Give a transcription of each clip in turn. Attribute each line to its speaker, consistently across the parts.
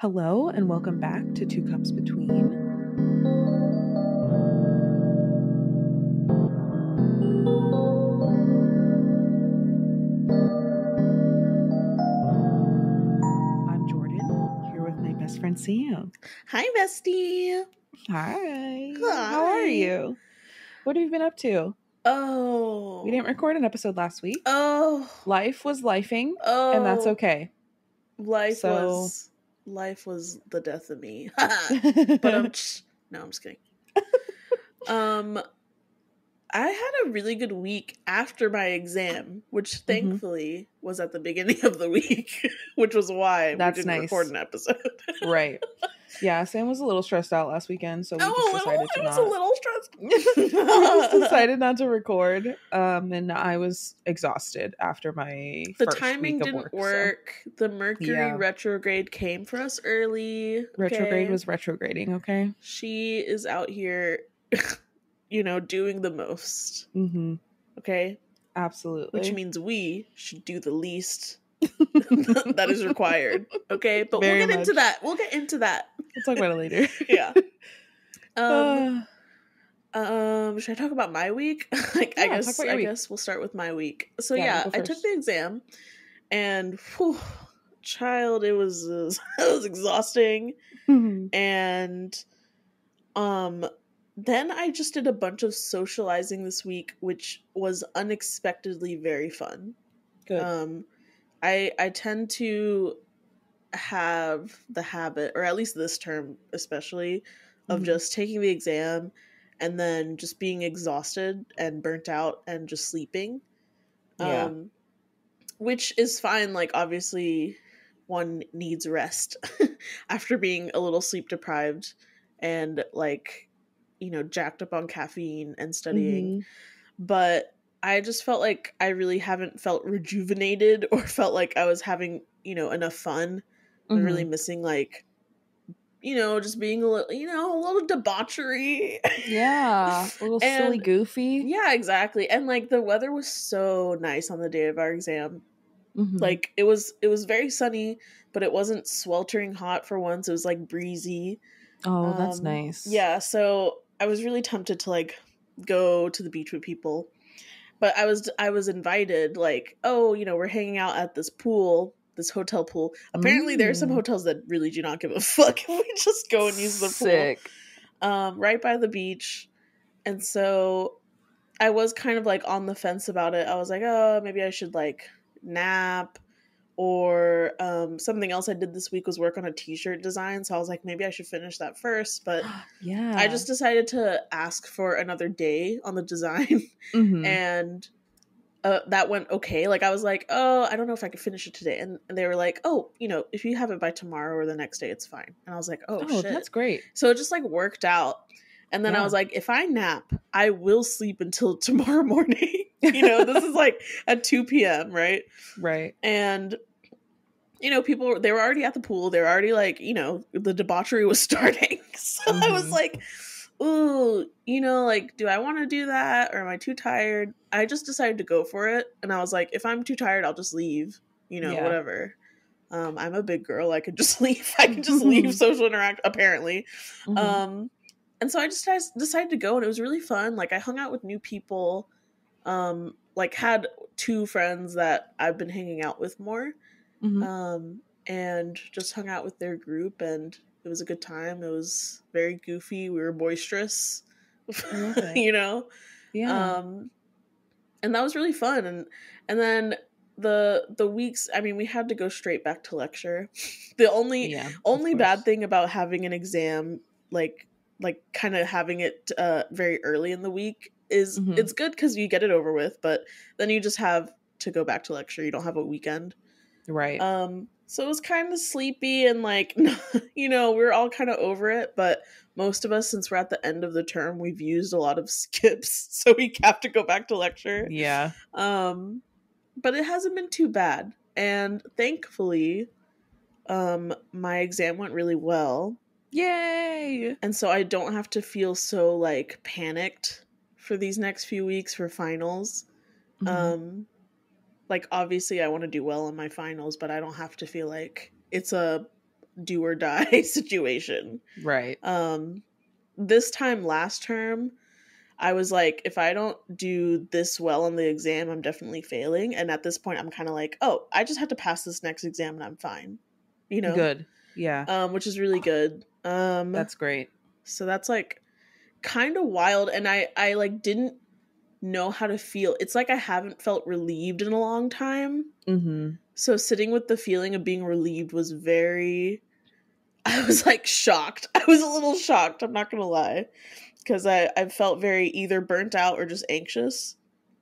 Speaker 1: Hello and welcome back to Two Cups Between. I'm Jordan, here with my best friend Sam.
Speaker 2: Hi, bestie.
Speaker 1: Hi.
Speaker 2: Hi.
Speaker 1: How are you? What have you been up to?
Speaker 2: Oh.
Speaker 1: We didn't record an episode last week.
Speaker 2: Oh.
Speaker 1: Life was lifing,
Speaker 2: Oh.
Speaker 1: and that's okay.
Speaker 2: Life was the death of me. But no, I'm just kidding. I had a really good week after my exam, which thankfully was at the beginning of the week, which was why we didn't record an episode.
Speaker 1: Right. Yeah, Sam was a little stressed out last weekend, so we decided not to record. And I was exhausted after my first
Speaker 2: timing
Speaker 1: week of
Speaker 2: didn't
Speaker 1: work,
Speaker 2: work. So. The Mercury retrograde came for us early. Okay?
Speaker 1: Retrograde was retrograding, okay?
Speaker 2: She is out here, doing the most.
Speaker 1: Mm-hmm.
Speaker 2: Okay?
Speaker 1: Absolutely.
Speaker 2: Which means we should do the least that is required. Okay? But we'll get into that. We'll
Speaker 1: talk about it later.
Speaker 2: Yeah. Should I talk about my week? I guess we'll start with my week. So I took the exam, and child, it was exhausting. And then I just did a bunch of socializing this week, which was unexpectedly very fun.
Speaker 1: Good.
Speaker 2: I tend to have the habit, or at least this term especially, of just taking the exam and then just being exhausted and burnt out and just sleeping.
Speaker 1: Yeah.
Speaker 2: Which is fine. Like, obviously one needs rest after being a little sleep deprived and jacked up on caffeine and studying. But I just felt like I really haven't felt rejuvenated or felt like I was having, enough fun. I'm really missing just being a little debauchery.
Speaker 1: Yeah. A little silly goofy.
Speaker 2: Yeah, exactly. And the weather was so nice on the day of our exam. It was very sunny, but it wasn't sweltering hot for once. It was breezy.
Speaker 1: Oh, that's nice.
Speaker 2: Yeah, so I was really tempted to go to the beach with people. But I was invited, we're hanging out at this pool, this hotel pool. Apparently there are some hotels that really do not give a fuck if we just go and use the pool. Right by the beach. And so I was kind of on the fence about it. I was like, oh, maybe I should nap. Or something else I did this week was work on a t-shirt design. So I was like, maybe I should finish that first. But
Speaker 1: yeah,
Speaker 2: I just decided to ask for another day on the design. And that went okay. I was like, oh, I don't know if I could finish it today. And they were like, oh, if you have it by tomorrow or the next day, it's fine. And I was like, oh shit.
Speaker 1: That's great.
Speaker 2: So it just worked out. And then I was like, if I nap, I will sleep until tomorrow morning. This is at 2 p.m., right?
Speaker 1: Right.
Speaker 2: And, people, they were already at the pool. They were already the debauchery was starting. So I was like, ooh, do I want to do that? Or am I too tired? I just decided to go for it. And I was like, if I'm too tired, I'll just leave, whatever. I'm a big girl. I could just leave. I could just leave social interaction, apparently. And so I just decided to go, and it was really fun. I hung out with new people, had two friends that I've been hanging out with more, and just hung out with their group, and it was a good time. It was very goofy. We were boisterous, Yeah. And that was really fun. And then the weeks, I mean, we had to go straight back to lecture. The only bad thing about having an exam, kind of having it very early in the week is it's good because you get it over with, but then you just have to go back to lecture. You don't have a weekend.
Speaker 1: Right.
Speaker 2: So it was kind of sleepy and we're all kind of over it, but most of us, since we're at the end of the term, we've used a lot of skips, so we have to go back to lecture.
Speaker 1: Yeah.
Speaker 2: But it hasn't been too bad. And thankfully, my exam went really well.
Speaker 1: Yay!
Speaker 2: And so I don't have to feel so panicked for these next few weeks for finals. Obviously I want to do well in my finals, but I don't have to feel like it's a do or die situation.
Speaker 1: Right.
Speaker 2: This time last term, I was like, if I don't do this well on the exam, I'm definitely failing. And at this point, I'm kind of like, oh, I just have to pass this next exam and I'm fine. You know?
Speaker 1: Good. Yeah.
Speaker 2: Which is really good.
Speaker 1: That's great.
Speaker 2: So that's like kind of wild. And I like didn't know how to feel. It's like I haven't felt relieved in a long time.
Speaker 1: Mm-hmm.
Speaker 2: So sitting with the feeling of being relieved was I was like shocked. I was a little shocked. I'm not going to lie. Because I felt very either burnt out or just anxious.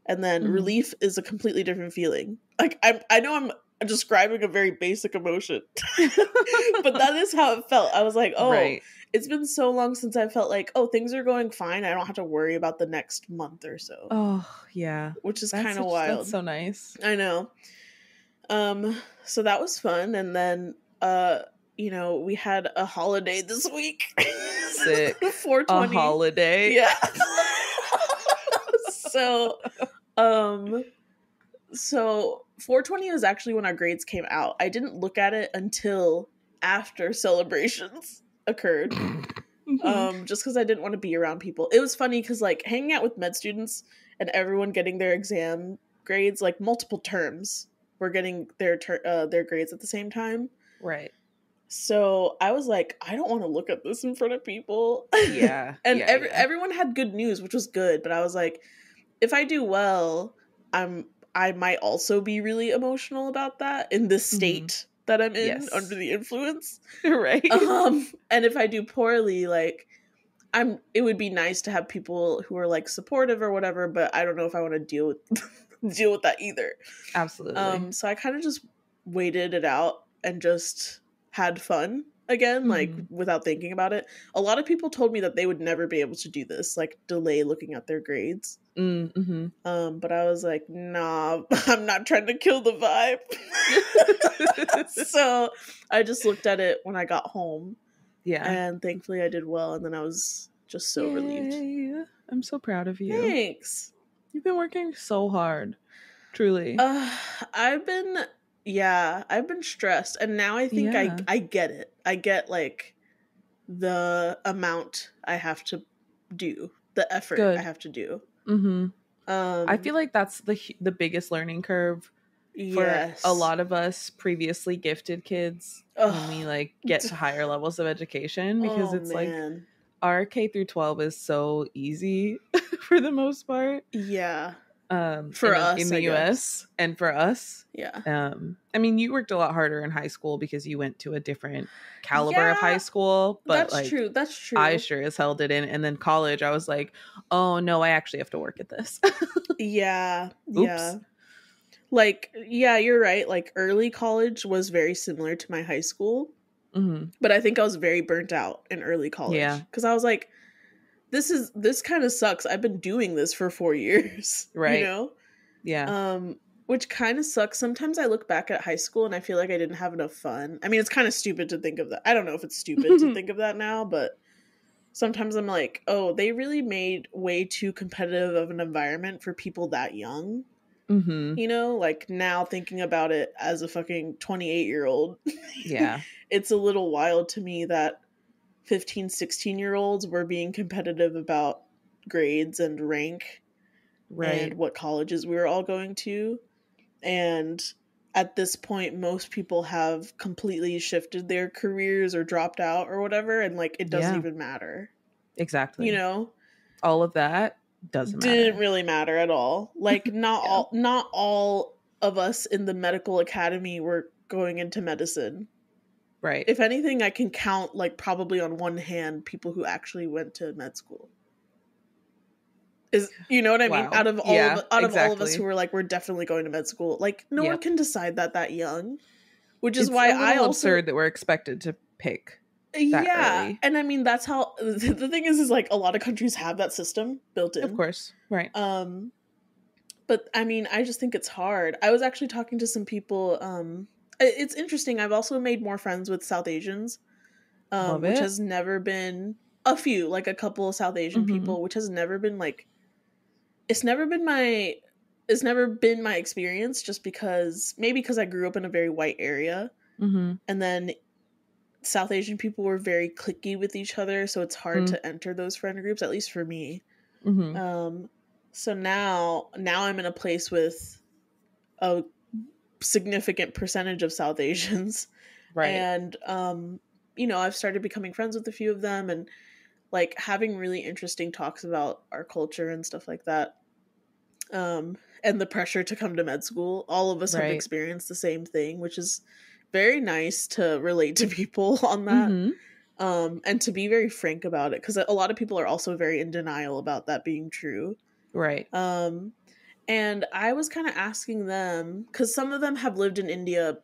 Speaker 2: And then relief is a completely different feeling. Like, I know I'm describing a very basic emotion. But that is how it felt. I was like, oh, right. It's been so long since I felt like, oh, things are going fine. I don't have to worry about the next month or so.
Speaker 1: Oh, yeah.
Speaker 2: Which is kind of wild.
Speaker 1: That's so nice.
Speaker 2: I know. So that was fun. And then, you know, we had a holiday this week.
Speaker 1: Sick.
Speaker 2: 420.
Speaker 1: A holiday?
Speaker 2: Yeah. So 420 was actually when our grades came out. I didn't look at it until after celebrations occurred. Just because I didn't want to be around people. It was funny because, like, hanging out with med students and everyone getting their exam grades, like, multiple terms were getting their grades at the same time.
Speaker 1: Right.
Speaker 2: So I was like, I don't want to look at this in front of people.
Speaker 1: Yeah.
Speaker 2: And everyone had good news, which was good. But I was like, if I do well, I might also be really emotional about that in this state that I'm in under the influence.
Speaker 1: Right.
Speaker 2: And if I do poorly, like, it would be nice to have people who are like supportive or whatever, but I don't know if I want to deal with that either.
Speaker 1: Absolutely.
Speaker 2: So I kind of just waited it out and just had fun again, like, without thinking about it. A lot of people told me that they would never be able to do this, like, delay looking at their grades. But I was like, nah, I'm not trying to kill the vibe. So I just looked at it when I got home. Yeah. And thankfully I did well, and then I was just so relieved.
Speaker 1: I'm so proud of you.
Speaker 2: Thanks.
Speaker 1: You've been working so hard. Truly.
Speaker 2: I've been stressed, and now I think I get it. I get, like, the amount I have to do, the effort I have to do.
Speaker 1: I feel like that's the biggest learning curve for a lot of us previously gifted kids when we, like, get to higher levels of education, because it's like our K through 12 is so easy for the most part.
Speaker 2: Yeah.
Speaker 1: For us in the US and for us.
Speaker 2: Yeah.
Speaker 1: I mean, you worked a lot harder in high school because you went to a different caliber of high school, but
Speaker 2: that's true.
Speaker 1: I sure as hell didn't. And then college, I was like, oh no, I actually have to work at this.
Speaker 2: Yeah.
Speaker 1: Oops.
Speaker 2: Yeah. Like, yeah, you're right. Like, early college was very similar to my high school. But I think I was very burnt out in early college. Yeah. Because I was like, this kind of sucks. I've been doing this for 4 years. Right. You know?
Speaker 1: Yeah.
Speaker 2: Which kind of sucks. Sometimes I look back at high school and I feel like I didn't have enough fun. I mean, it's kind of stupid to think of that. I don't know if it's stupid to think of that now, but sometimes I'm like, oh, they really made way too competitive of an environment for people that young. You know, like, now thinking about it as a fucking 28-year-old.
Speaker 1: Yeah.
Speaker 2: It's a little wild to me that 15, 16-year-olds were being competitive about grades and rank. Right. And what colleges we were all going to. And at this point, most people have completely shifted their careers or dropped out or whatever. And, like, it doesn't even matter.
Speaker 1: Exactly.
Speaker 2: You know?
Speaker 1: All of that doesn't matter.
Speaker 2: Didn't really matter at all. Like, not all of us in the medical academy were going into medicine.
Speaker 1: Right.
Speaker 2: If anything, I can count, like, probably on one hand people who actually went to med school. You know what I mean? Out of all of us who were like, we're definitely going to med school. Like, no one can decide that young. Which is why I also
Speaker 1: absurd that we're expected to pick. Early.
Speaker 2: And I mean, that's how the thing is like, a lot of countries have that system built in.
Speaker 1: Of course. Right.
Speaker 2: But I mean, I just think it's hard. I was actually talking to some people. It's interesting. I've also made more friends with South Asians, which has never been a couple of South Asian people, which has never been like, it's never been my experience, just because I grew up in a very white area. And then South Asian people were very cliquey with each other, so it's hard to enter those friend groups, at least for me. So now I'm in a place with a significant percentage of South Asians. Right. And, you know, I've started becoming friends with a few of them and like having really interesting talks about our culture and stuff like that. And the pressure to come to med school. All of us have experienced the same thing, which is very nice to relate to people on that. And to be very frank about it, because a lot of people are also very in denial about that being true. Right. And I was kind of asking them, because some of them have lived in India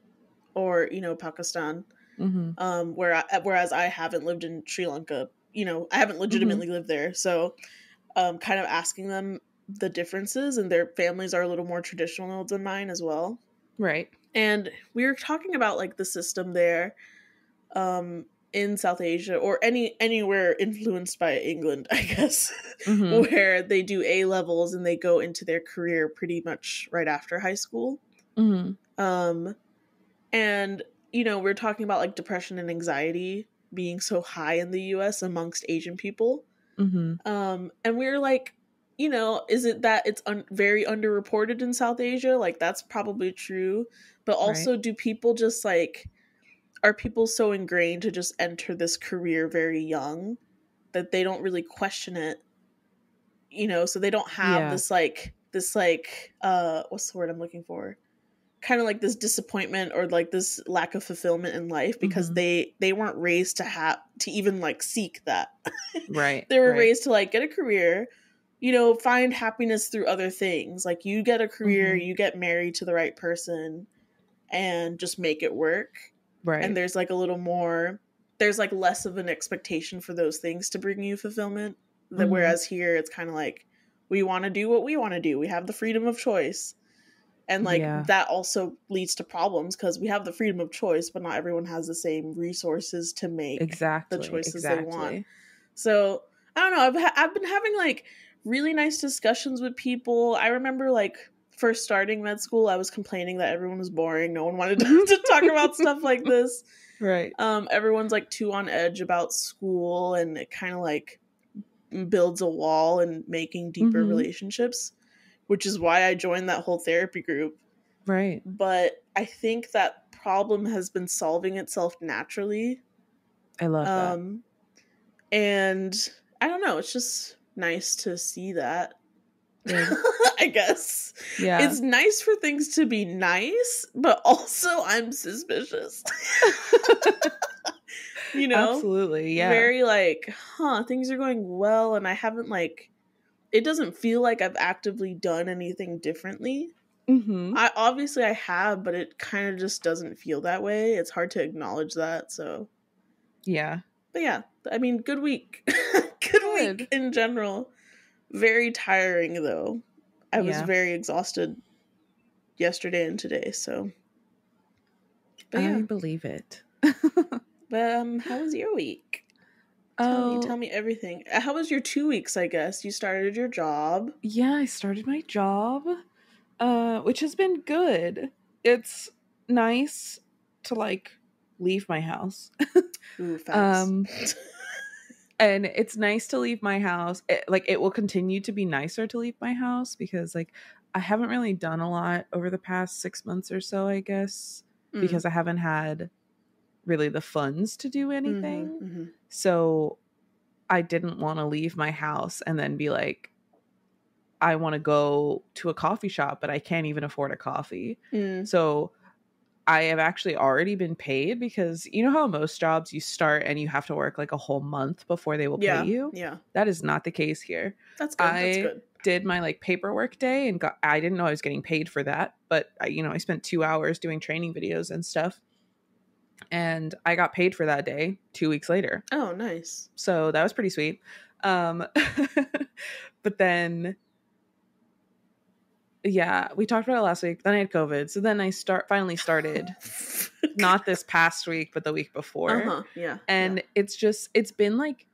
Speaker 2: or, you know, Pakistan, whereas I haven't lived in Sri Lanka. You know, I haven't legitimately lived there. So kind of asking them the differences, and their families are a little more traditional than mine as well. Right. And we were talking about like the system there in South Asia or anywhere influenced by England, I guess, where they do A-levels and they go into their career pretty much right after high school. And, you know, we're talking about like depression and anxiety being so high in the US amongst Asian people. And we're like, you know, is it that it's very underreported in South Asia? Like, that's probably true. But also, do people just like, are people so ingrained to just enter this career very young that they don't really question it? You know, so they don't have this what's the word I'm looking for? Kind of like this disappointment or like this lack of fulfillment in life because they weren't raised to even like seek that. Right. They were raised to like get a career, you know, find happiness through other things. Like you get a career, you get married to the right person and just make it work. Right. And there's like a little more, there's like less of an expectation for those things to bring you fulfillment. Whereas here it's kind of like, we want to do what we want to do. We have the freedom of choice. And like that also leads to problems because we have the freedom of choice, but not everyone has the same resources to make the choices they want. So I don't know. I've been having like really nice discussions with people. I remember like first starting med school, I was complaining that everyone was boring. No one wanted to talk about stuff like this. Right. Everyone's like too on edge about school, and it kind of like builds a wall and making deeper relationships, which is why I joined that whole therapy group. Right. But I think that problem has been solving itself naturally. I love that. And I don't know, it's just nice to see that. Yeah. I guess. Yeah. It's nice for things to be nice, but also I'm suspicious. You know? Absolutely, yeah. Very like, things are going well, and I haven't like, it doesn't feel like I've actively done anything differently. I have, but it kind of just doesn't feel that way. It's hard to acknowledge that, so. Yeah. But yeah, I mean, good week. Good week in general. Very tiring, though. I was very exhausted yesterday and today, so. But yeah. I believe it. But how was your week? Tell me everything. How was your 2 weeks, I guess? You started your job. Yeah, I started my job, which has been good. It's nice to, like, leave my house. Ooh, facts. And it's nice to leave my house. It will continue to be nicer to leave my house because, like, I haven't really done a lot over the past 6 months or so, I guess, because I haven't had really the funds to do anything. So I didn't want to leave my house and then be like, I want to go to a coffee shop, but I can't even afford a coffee. So I have actually already been paid because you know how most jobs you start and you have to work like a whole month before they will pay you? Yeah. That is not the case here. That's good. That's good. Did my like paperwork day and I didn't know I was getting paid for that, but I spent 2 hours doing training videos and stuff. And I got paid for that day 2 weeks later. Oh, nice. So that was pretty sweet. But then, yeah, we talked about it last week. Then I had COVID. So then I finally started, not this past week, but the week before. Yeah. And it's been like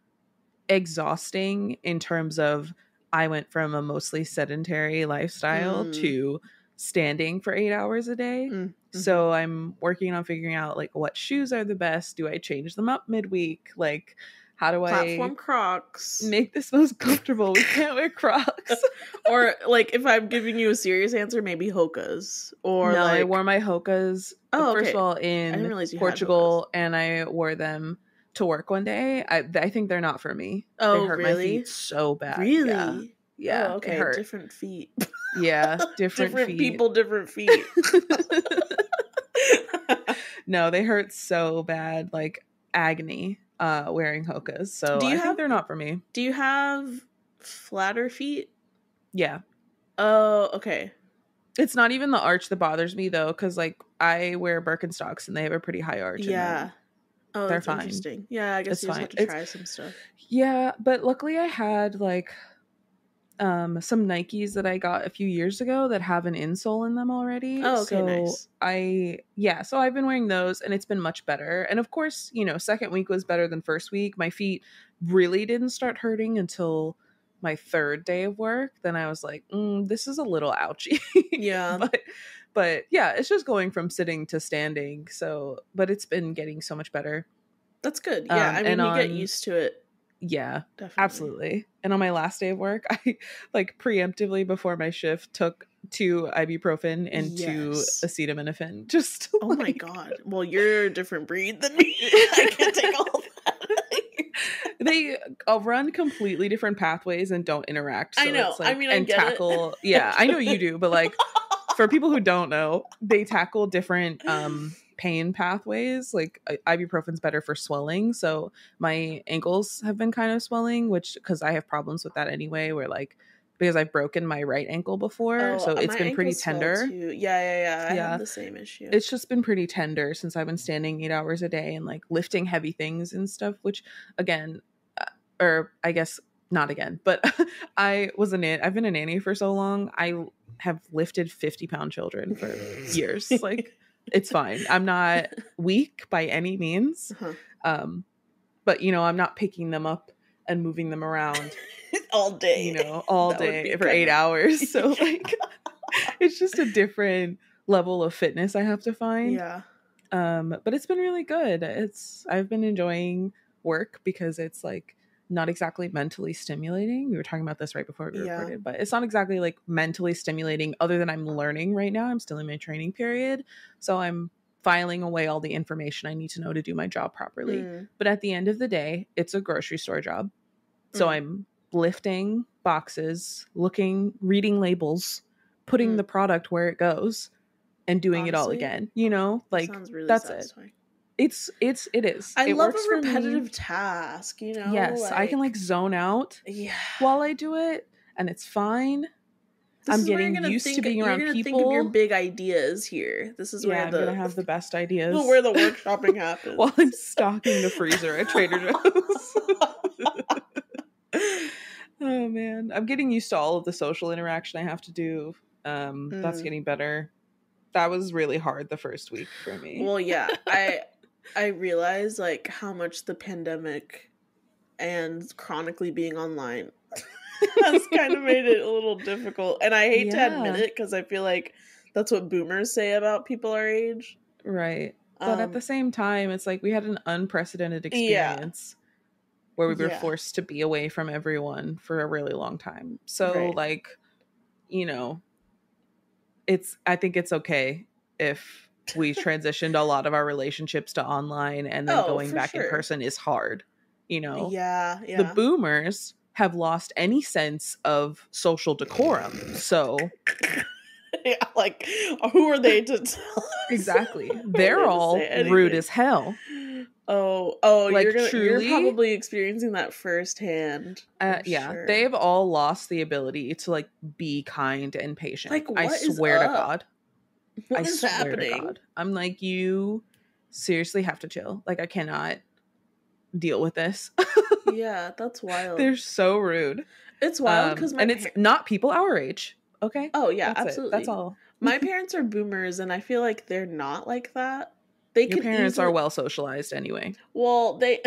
Speaker 2: exhausting in terms of I went from a mostly sedentary lifestyle to
Speaker 1: standing for 8 hours a day. Mm-hmm. So I'm working on figuring out like what shoes are the best. Do I change them up midweek? Like, how do
Speaker 2: platform Crocs
Speaker 1: make this most comfortable? We can't wear Crocs.
Speaker 2: Or like, if I'm giving you a serious answer, maybe Hokas. Or
Speaker 1: no,
Speaker 2: like...
Speaker 1: I wore my Hokas first of all in Portugal, and I wore them to work one day. I think they're not for me.
Speaker 2: Oh,
Speaker 1: they hurt
Speaker 2: really?
Speaker 1: My feet so bad.
Speaker 2: Really?
Speaker 1: Yeah.
Speaker 2: Oh, okay. Different feet.
Speaker 1: Yeah, different feet.
Speaker 2: People, different feet.
Speaker 1: No, they hurt so bad, like agony. Wearing Hokas, so I think they're not for me.
Speaker 2: Do you have flatter feet?
Speaker 1: Yeah.
Speaker 2: Oh, okay.
Speaker 1: It's not even the arch that bothers me though, because like I wear Birkenstocks and they have a pretty high arch.
Speaker 2: Yeah. Oh,
Speaker 1: they're
Speaker 2: that's
Speaker 1: fine.
Speaker 2: Interesting. Yeah, I guess you just have to try some stuff.
Speaker 1: Yeah, but luckily I had like some Nikes that I got a few years ago that have an insole in them already.
Speaker 2: Oh, okay,
Speaker 1: so nice. So I've been wearing those and it's been much better. And of course, you know, second week was better than first week. My feet really didn't start hurting until my third day of work. Then I was like, this is a little ouchy.
Speaker 2: Yeah.
Speaker 1: But yeah, it's just going from sitting to standing. So, but it's been getting so much better.
Speaker 2: That's good. Yeah, I mean, you get used to it.
Speaker 1: Yeah, definitely. Absolutely. And on my last day of work, I like preemptively before my shift took 2 ibuprofen and 2 acetaminophen. Just
Speaker 2: oh my god. Well, you're a different breed than me. I can't take all that.
Speaker 1: They run completely different pathways and don't interact. So
Speaker 2: I know.
Speaker 1: It's like,
Speaker 2: I mean, I get
Speaker 1: tackle.
Speaker 2: It.
Speaker 1: Yeah, I know you do, but like for people who don't know, they tackle different pain pathways. Like ibuprofen's better for swelling, so my ankles have been kind of swelling, which because I have problems with that anyway, where like because I've broken my right ankle before, so it's been pretty tender.
Speaker 2: Yeah. I have the same issue.
Speaker 1: It's just been pretty tender since I've been standing 8 hours a day and like lifting heavy things and stuff, which again, or I guess not again, but I've been a nanny for so long. I have lifted 50-pound children for years. Like it's fine. I'm not weak by any means. But you know, I'm not picking them up and moving them around
Speaker 2: all day.
Speaker 1: You know, all day for 8 hours. So like it's just a different level of fitness I have to find.
Speaker 2: Yeah.
Speaker 1: But it's been really good. I've been enjoying work because it's like not exactly mentally stimulating. We were talking about this right before we recorded, but it's not exactly like mentally stimulating other than I'm learning right now. I'm still in my training period. So I'm filing away all the information I need to know to do my job properly. But at the end of the day, it's a grocery store job. So I'm lifting boxes, reading labels, putting the product where it goes and doing it all again. You know, like
Speaker 2: really
Speaker 1: that's
Speaker 2: satisfying.
Speaker 1: It. It is.
Speaker 2: I love a repetitive task, you know?
Speaker 1: Yes, like, I can like zone out while I do it and it's fine. I'm getting used to being around people.
Speaker 2: Think of your big ideas here. This is where
Speaker 1: I'm gonna have the best ideas.
Speaker 2: Where the workshopping happens.
Speaker 1: While I'm stocking the freezer at Trader Joe's. Oh man, I'm getting used to all of the social interaction I have to do. That's getting better. That was really hard the first week for me.
Speaker 2: Well, yeah, I realized like how much the pandemic and chronically being online has kind of made it a little difficult. And I hate to admit it because I feel like that's what boomers say about people our age.
Speaker 1: Right. But at the same time, it's like we had an unprecedented experience where we were forced to be away from everyone for a really long time. So like, you know, I think it's okay if we transitioned a lot of our relationships to online and then going back in person is hard, you know?
Speaker 2: Yeah.
Speaker 1: The boomers have lost any sense of social decorum. So
Speaker 2: like who are they to tell?
Speaker 1: Exactly. They're all rude as hell.
Speaker 2: Oh,
Speaker 1: like
Speaker 2: you're probably experiencing that firsthand.
Speaker 1: Sure. They've all lost the ability to like be kind and patient.
Speaker 2: Like,
Speaker 1: I swear to God.
Speaker 2: What is happening?
Speaker 1: I'm like, you seriously have to chill. Like, I cannot deal with this.
Speaker 2: Yeah, that's wild.
Speaker 1: They're so rude.
Speaker 2: It's wild because
Speaker 1: it's not people our age. Okay.
Speaker 2: Oh yeah,
Speaker 1: that's
Speaker 2: absolutely.
Speaker 1: That's all.
Speaker 2: My parents are boomers, and I feel like they're not like that.
Speaker 1: Your parents are well socialized anyway.
Speaker 2: Well, they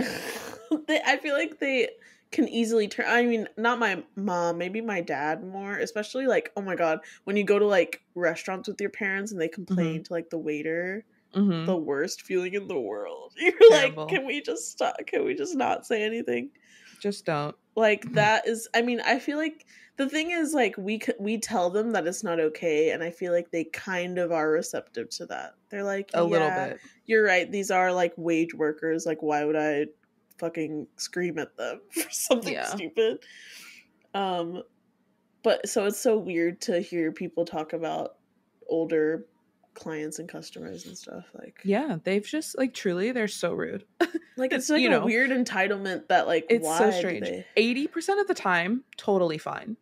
Speaker 2: I feel like they can easily turn. I mean, not my mom, maybe my dad more, especially like, oh my God, when you go to like restaurants with your parents and they complain to like the waiter, the worst feeling in the world. You're terrible. Like, can we just stop? Can we just not say anything?
Speaker 1: Just don't.
Speaker 2: Like, that is, I mean, I feel like the thing is, like, we tell them that it's not okay, and I feel like they kind of are receptive to that. They're like, a little bit. You're right. These are like wage workers. Like, why would I fucking scream at them for something stupid? But so it's so weird to hear people talk about older clients and customers and stuff. Like,
Speaker 1: yeah, they've just like truly, they're so rude.
Speaker 2: Like, it's like a weird entitlement that like,
Speaker 1: it's
Speaker 2: why
Speaker 1: so strange. 80% of the time, totally fine,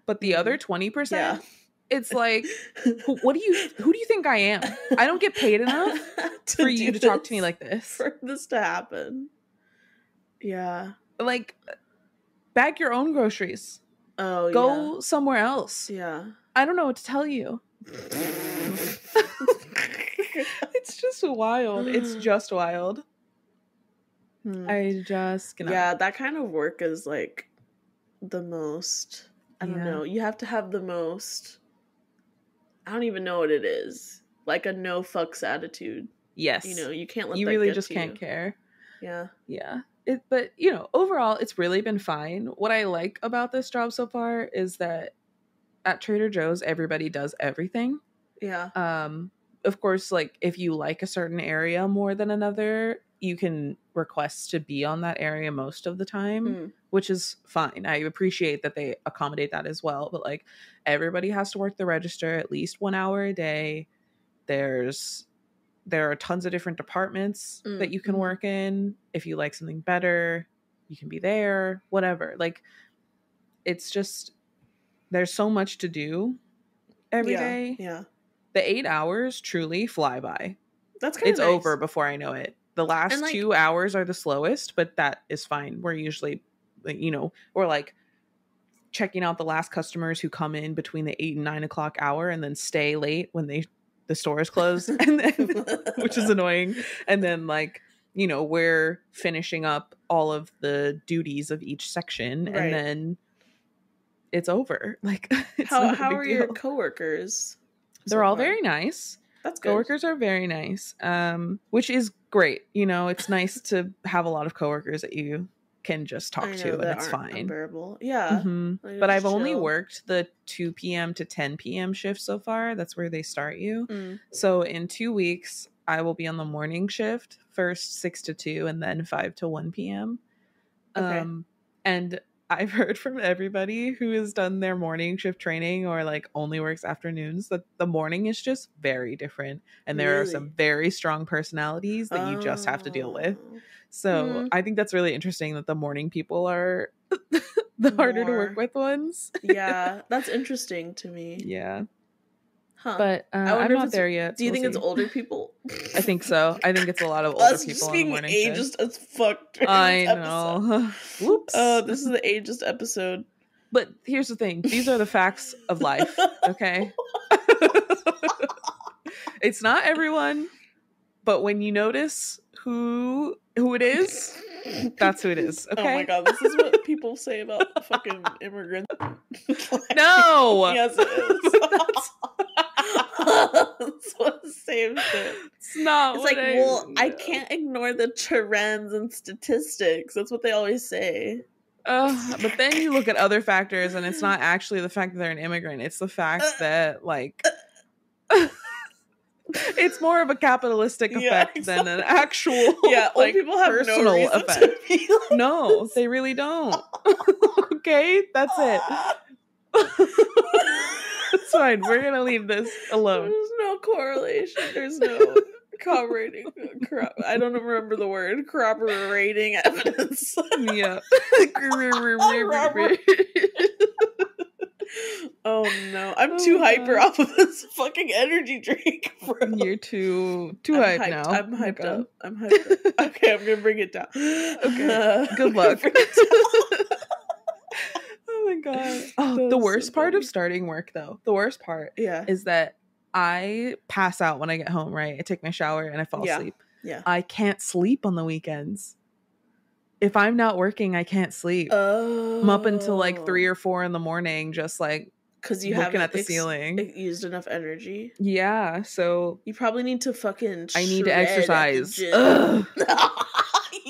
Speaker 1: but the other 20%, it's like, who do you think I am? I don't get paid enough for you to talk to me like this,
Speaker 2: for this to happen. Yeah,
Speaker 1: like, bag your own groceries.
Speaker 2: Oh,
Speaker 1: go somewhere else.
Speaker 2: Yeah,
Speaker 1: I don't know what to tell you. It's just wild. It's just wild. I just cannot.
Speaker 2: Yeah, that kind of work is like the most, I don't know, you have to have the most, I don't even know what it is, like a no fucks attitude.
Speaker 1: Yes,
Speaker 2: you know, you can't let
Speaker 1: you
Speaker 2: that
Speaker 1: really
Speaker 2: get
Speaker 1: just
Speaker 2: to
Speaker 1: can't
Speaker 2: you.
Speaker 1: care.
Speaker 2: Yeah.
Speaker 1: But you know, overall it's really been fine. What I like about this job so far is that at Trader Joe's everybody does everything. Of course, like, if you like a certain area more than another, you can request to be on that area most of the time, which is fine. I appreciate that they accommodate that as well. But like, everybody has to work the register at least 1 hour a day. There are tons of different departments that you can work in. If you like something better, you can be there, whatever. Like, it's just, there's so much to do every day.
Speaker 2: Yeah.
Speaker 1: The 8 hours truly fly by.
Speaker 2: That's kind of
Speaker 1: It's over before I know it. The last 2 hours are the slowest, but that is fine. We're usually, you know, we're like checking out the last customers who come in between the 8 and 9 o'clock hour and then stay late when the store is closed, and then, which is annoying. And then, like, you know, we're finishing up all of the duties of each section, and then it's over. Like,
Speaker 2: how are your coworkers?
Speaker 1: They're all very nice.
Speaker 2: That's good.
Speaker 1: Coworkers are very nice, which is great. You know, it's nice to have a lot of coworkers that you can just talk to, and it's fine.
Speaker 2: Unbearable. Yeah.
Speaker 1: Like, but I've only worked the 2 p.m. to 10 p.m. shift so far. That's where they start you. So in 2 weeks, I will be on the morning shift, first 6 to 2 and then 5 to 1 p.m. And I've heard from everybody who has done their morning shift training or like only works afternoons that the morning is just very different. And there are some very strong personalities that you just have to deal with. So I think that's really interesting that the morning people are the harder to work with ones.
Speaker 2: Yeah, that's interesting to me.
Speaker 1: Yeah. But I'm not there yet.
Speaker 2: Do you think it's older people?
Speaker 1: I think so. I think it's a lot of older people on the morning shift.
Speaker 2: Ageist as fuck.
Speaker 1: I know. Whoops.
Speaker 2: This is the ageist episode.
Speaker 1: But here's the thing. These are the facts of life. Okay. It's not everyone, but when you notice who it is, that's who it is. Okay.
Speaker 2: Oh my god, this is what people say about fucking immigrants.
Speaker 1: No.
Speaker 2: Yes, it is. That's what the same shit.
Speaker 1: It's not.
Speaker 2: It's like, I can't ignore the trends and statistics. That's what they always say.
Speaker 1: But then you look at other factors, and it's not actually the fact that they're an immigrant. It's the fact that, like, it's more of a capitalistic effect than an actual,
Speaker 2: old people have personal no effect. To be like
Speaker 1: no, this. They really don't. Okay, that's it. It's fine. We're gonna leave this alone.
Speaker 2: There's no correlation. There's no corroborating. I don't remember the word. Corroborating evidence.
Speaker 1: Yeah.
Speaker 2: Oh no! I'm too hyper off of this fucking energy drink, bro.
Speaker 1: You're too hyped now.
Speaker 2: I'm hyped up. I'm hyped up. Okay, I'm gonna bring it down.
Speaker 1: Okay. Good luck. Oh my god. Oh, the worst part of starting work, though, the worst part is that I pass out when I get home, right? I take my shower and I fall asleep.
Speaker 2: Yeah.
Speaker 1: I can't sleep on the weekends. if I'm not working, I can't sleep. I'm up until like 3 or 4 in the morning, just like
Speaker 2: because you
Speaker 1: looking at the ceiling.
Speaker 2: Used enough energy.
Speaker 1: Yeah, so
Speaker 2: you probably need to fucking.
Speaker 1: I need to exercise.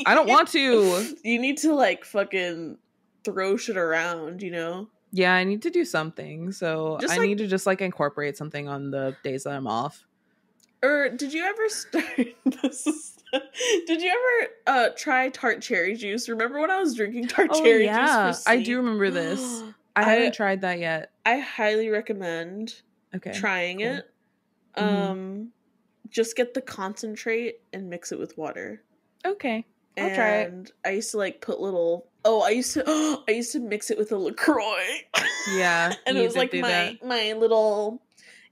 Speaker 1: I don't want to.
Speaker 2: You need to like fucking throw shit around, you know?
Speaker 1: Yeah, I need to do something. So
Speaker 2: just
Speaker 1: I need to just like incorporate something on the days that I'm off.
Speaker 2: Or did you ever start did you ever try tart cherry juice? Remember when I was drinking tart cherry juice for sleep?
Speaker 1: I do remember this. I haven't tried that yet.
Speaker 2: I highly recommend trying it. Just get the concentrate and mix it with water.
Speaker 1: Okay. I'll try it.
Speaker 2: And I used to like put little I used to mix it with a LaCroix.
Speaker 1: Yeah.
Speaker 2: And it was like my little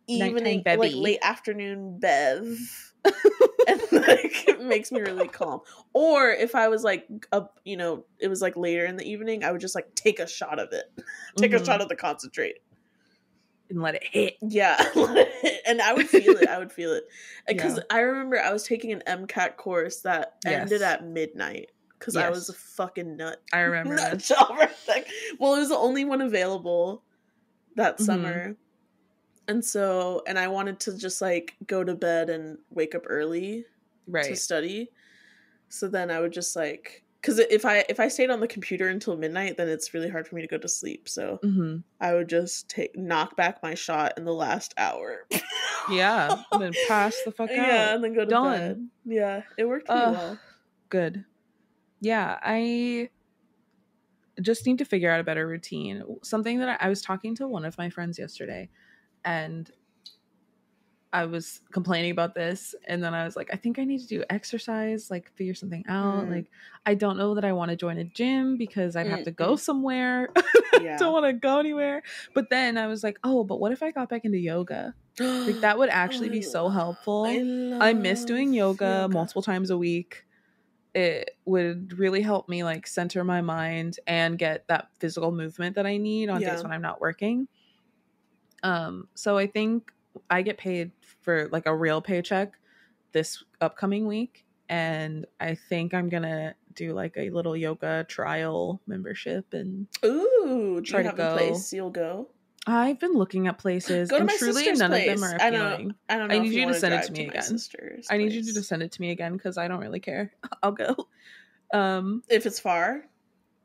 Speaker 2: evening, like late afternoon bev. And like it makes me really calm. Or if I was like up, you know, it was like later in the evening, I would just like take a shot of it. Take a shot of the concentrate.
Speaker 1: And let it hit.
Speaker 2: Yeah, let it hit. And I would feel it. Because I remember I was taking an MCAT course that ended at midnight. Because I was a fucking nut.
Speaker 1: I remember that.
Speaker 2: Well, it was the only one available that summer. And so, and I wanted to just like go to bed and wake up early to study. So then I would just like, because if I stayed on the computer until midnight, then it's really hard for me to go to sleep. So I would just knock back my shot in the last hour.
Speaker 1: Yeah, and then pass the fuck out.
Speaker 2: Yeah, and then go to bed. Yeah, it worked pretty well.
Speaker 1: Good. Yeah, I just need to figure out a better routine. Something that I was talking to one of my friends yesterday, and I was complaining about this, and then I was like, I think I need to do exercise, like figure something out. Like, I don't know that I want to join a gym because I'd have to go somewhere. I don't want to go anywhere. But then I was like, oh, but what if I got back into yoga? Like, that would actually be so helpful. I miss doing yoga multiple times a week. It would really help me like center my mind and get that physical movement that I need on days when I'm not working. So I think I get paid for like a real paycheck this upcoming week, and I think I'm gonna do like a little yoga trial membership and
Speaker 2: try to go. A place you'll go?
Speaker 1: I've been looking at places, and truly none of them are appealing.
Speaker 2: I don't know.
Speaker 1: I need you to send it to me again. I need you to send it to me again because I don't really care. I'll go.
Speaker 2: If it's far,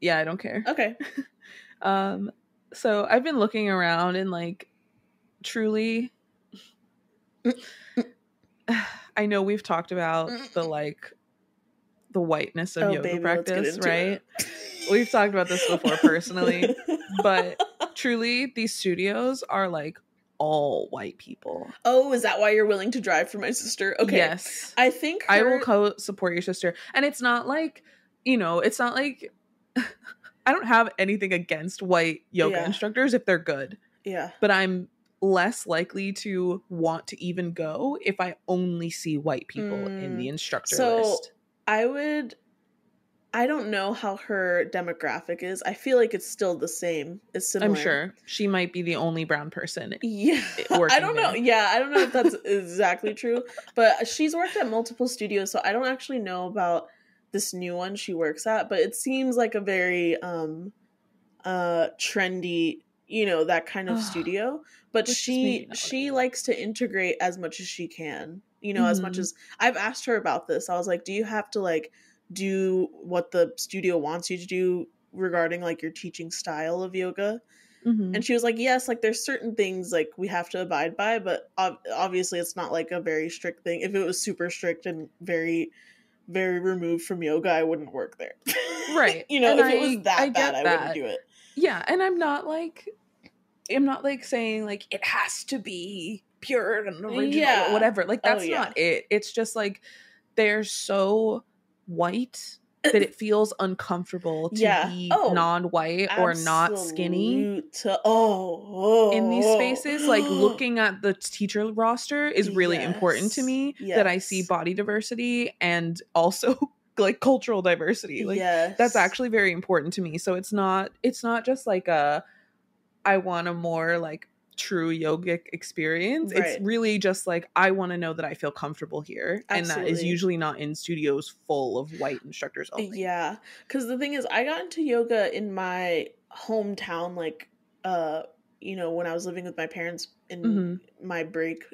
Speaker 1: yeah, I don't care.
Speaker 2: Okay.
Speaker 1: So I've been looking around and like truly. I know we've talked about the whiteness of yoga practice, right? We've talked about this before personally, but truly these studios are like all white people.
Speaker 2: Oh, is that why you're willing to drive for my sister? Okay.
Speaker 1: Yes.
Speaker 2: I think
Speaker 1: I will support your sister. And it's not like, you know, it's not like I don't have anything against white yoga instructors if they're good.
Speaker 2: Yeah.
Speaker 1: But I'm less likely to want to even go if I only see white people in the instructor list.
Speaker 2: I don't know how her demographic is. I feel like it's still the same. It's similar.
Speaker 1: I'm sure she might be the only brown person.
Speaker 2: Yeah. I don't know. Yeah, I don't know if that's exactly true, but she's worked at multiple studios, so I don't actually know about this new one she works at, but it seems like a very trendy, you know, that kind of studio. But she likes to integrate as much as she can, you know, as much as I've asked her about this. I was like, do you have to like do what the studio wants you to do regarding like your teaching style of yoga? And she was like, yes, like there's certain things like we have to abide by, but obviously it's not like a very strict thing. If it was super strict and very, very removed from yoga, I wouldn't work there.
Speaker 1: Right.
Speaker 2: You know, and if it was that bad, I wouldn't do it.
Speaker 1: Yeah. And I'm not like saying like it has to be pure and original or whatever. Like that's not it. It's just like they're so white that it feels uncomfortable to be non-white or not skinny in these spaces. Like looking at the teacher roster is really important to me, that I see body diversity and also like cultural diversity. Like that's actually very important to me. So it's not just like I want a more like true yogic experience.
Speaker 2: Right.
Speaker 1: It's really just like, I want to know that I feel comfortable here.
Speaker 2: Absolutely.
Speaker 1: And that is usually not in studios full of white instructors only.
Speaker 2: Yeah. Because the thing is, I got into yoga in my hometown, like, you know, when I was living with my parents in my break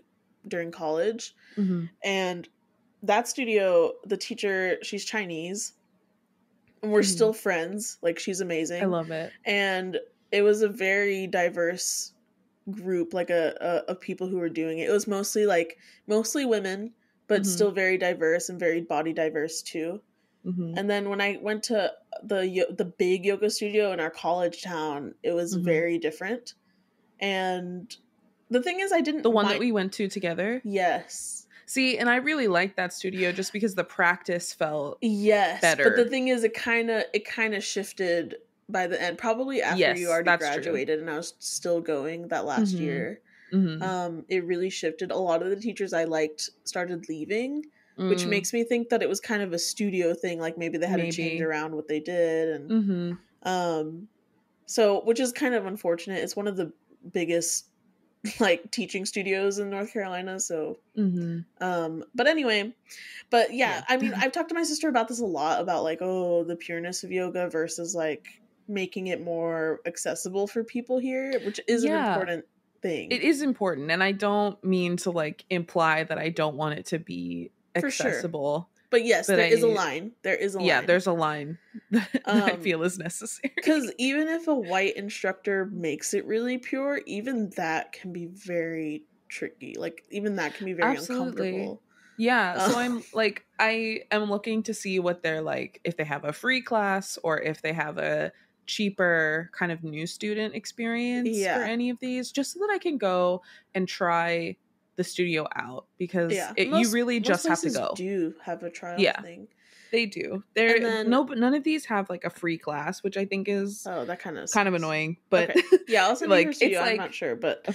Speaker 2: during college. And that studio, the teacher, she's Chinese. And we're still friends. Like, she's amazing.
Speaker 1: I love it.
Speaker 2: And it was a very diverse group, like of people who were doing it. It was mostly women, but still very diverse and very body diverse too. And then when I went to the big yoga studio in our college town, it was very different. And the thing is, I didn't
Speaker 1: the one that we went to together.
Speaker 2: Yes.
Speaker 1: See, and I really liked that studio just because the practice felt better.
Speaker 2: But the thing is, it kind of shifted by the end, probably after you already graduated, and I was still going that last year. It really shifted. A lot of the teachers I liked started leaving, which makes me think that it was kind of a studio thing. Like maybe they had to change around what they did, and so, which is kind of unfortunate. It's one of the biggest like teaching studios in North Carolina. So, but anyway, yeah, I mean, I've talked to my sister about this a lot, about like, oh, the pureness of yoga versus like making it more accessible for people here, which is an important thing.
Speaker 1: It is important. And I don't mean to like imply that I don't want it to be accessible.
Speaker 2: Sure. But yes, there is a line. There is a line.
Speaker 1: Yeah, there's a line that I feel is necessary.
Speaker 2: Because even if a white instructor makes it really pure, even that can be very tricky. Like, even that can be very uncomfortable.
Speaker 1: Yeah, so I'm like, I am looking to see what they're like, if they have a free class or if they have a cheaper kind of new student experience for any of these, just so that I can go and try the studio out, because you really just have to go.
Speaker 2: Do have a trial thing.
Speaker 1: They do. None of these have like a free class, which I think is
Speaker 2: that kind of
Speaker 1: annoying. But
Speaker 2: yeah, also like it's like, I'm not sure, but I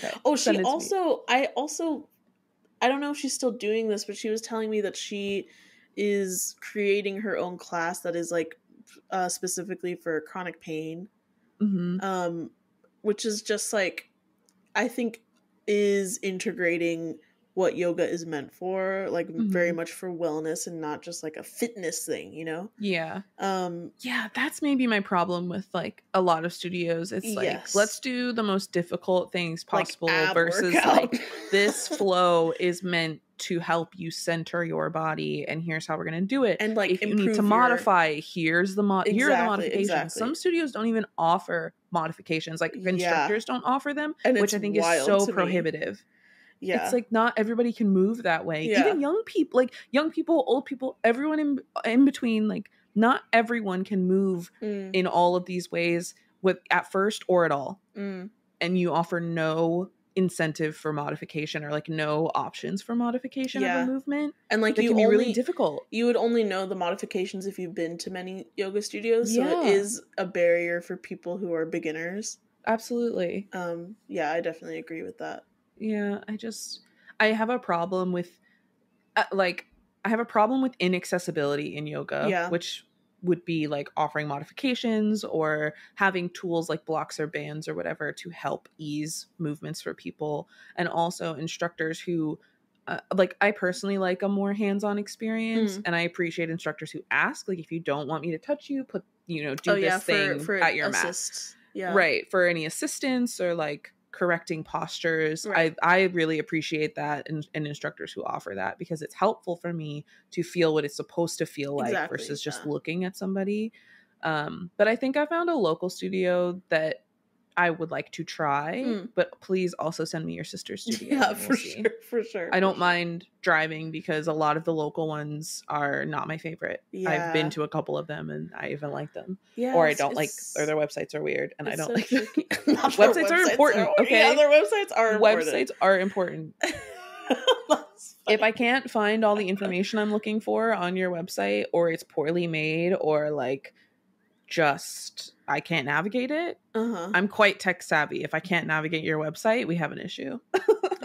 Speaker 2: don't know if she's still doing this, but she was telling me that she is creating her own class that is like specifically for chronic pain, which is just like, I think is integrating what yoga is meant for, like very much for wellness and not just like a fitness thing, you know?
Speaker 1: Yeah. That's maybe my problem with like a lot of studios. It's like, let's do the most difficult things possible, like versus like this flow is meant to help you center your body, and here's how we're going to do it. And like, if you need to modify, here's the here are the modifications. Exactly. Some studios don't even offer modifications. Like instructors don't offer them, which I think is so prohibitive. Yeah. It's like not everybody can move that way. Yeah. Even young people, old people, everyone in between, like not everyone can move in all of these ways at first or at all. And you offer no incentive for modification or like no options for modification of a movement. And like, it can be really difficult. You would only know the modifications if you've been to many yoga studios. So it is a barrier for people who are beginners. Absolutely. Yeah, I definitely agree with that. Yeah, I have a problem with inaccessibility in yoga, which would be like offering modifications or having tools like blocks or bands or whatever to help ease movements for people. And also instructors who I personally like a more hands-on experience, and I appreciate instructors who ask, like, if you don't want me to touch you, do this thing for at your mat. Yeah. Right. For any assistance or like correcting postures. Right. I really appreciate that, and instructors who offer that, because it's helpful for me to feel what it's supposed to feel like versus just looking at somebody. But I think I found a local studio that I would like to try, but please also send me your sister's studio. Yeah, for sure. I don't mind driving, because a lot of the local ones are not my favorite. Yeah. I've been to a couple of them and I even like them. Yeah, or I don't like, or their websites are weird and I don't like them. Websites are important. Okay. Yeah, their websites are important. Websites are important. If I can't find all the information I'm looking for on your website, or it's poorly made, or like just I can't navigate it. I'm quite tech savvy. If I can't navigate your website, we have an issue.